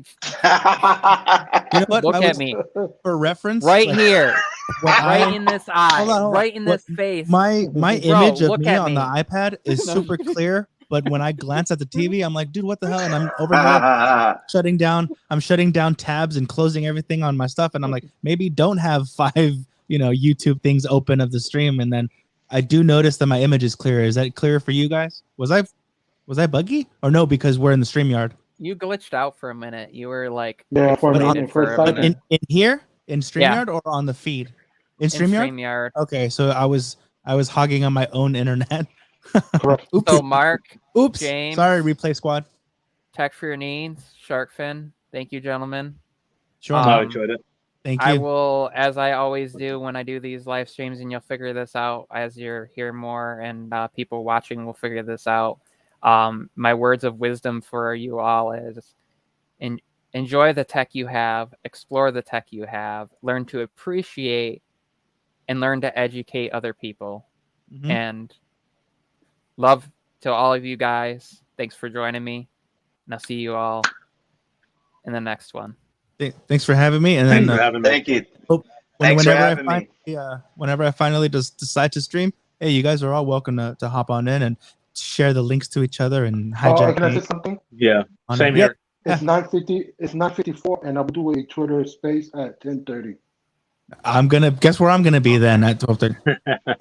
know what? look at me. For reference, Right like, here. when Right I- in this eye. Hold on. Right in What- this face. my Bro, image of look me at on me. the iPad is No. super clear, but when I glance at the TV, I'm like, dude, what the hell? And I'm over here shutting down tabs and closing everything on my stuff, and I'm like, maybe don't have 5 YouTube things open of the stream. And then I do notice that my image is clear. Is that clear for you guys? Was I buggy or no? Because we're in the StreamYard. You glitched out for a minute. You were like Yeah, for a pixelated minute, for for a a second. minute. In here in Yeah. StreamYard or on the feed? In In StreamYard. StreamYard. Okay, so I was hogging on my own internet. Correct. Oops. So Mark, Oops. James. Sorry, replay squad. Tech for your needs, Sharkfin. Thank you, gentlemen. Sure. I Um, enjoyed it. Thank I you. will, as I always do when I do these live streams, and you'll figure this out as you're here more, and people watching will figure this out. My words of wisdom for you all is enjoy the tech you have, explore the tech you have, learn to appreciate, and learn to educate other people. Mhm. And love to all of you guys. Thanks for joining me. And I'll see you all in the next one. Thanks for having me. And Thanks then for having me. Thank you. Thanks for having me. Whenever I finally decide to stream, hey, you guys are all welcome to hop on in and share the links to each other and hijack Can I me say something? Yeah. on Same it. here. It's 9:50. It's 9:54, and I'll do a Twitter space at 10:30. I'm gonna guess where I'm gonna be then at 12:30.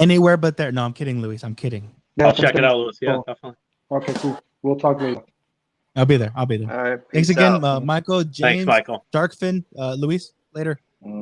Anywhere but there. No, I'm kidding, Luis. I'm kidding. Yeah, I'll check it out, Louis. Yeah, Oh, definitely. okay, cool. We'll talk later. I'll be there. All right. Thanks peace again, out. Michael, James, Thanks, Michael. Darkfin, Luis. Later.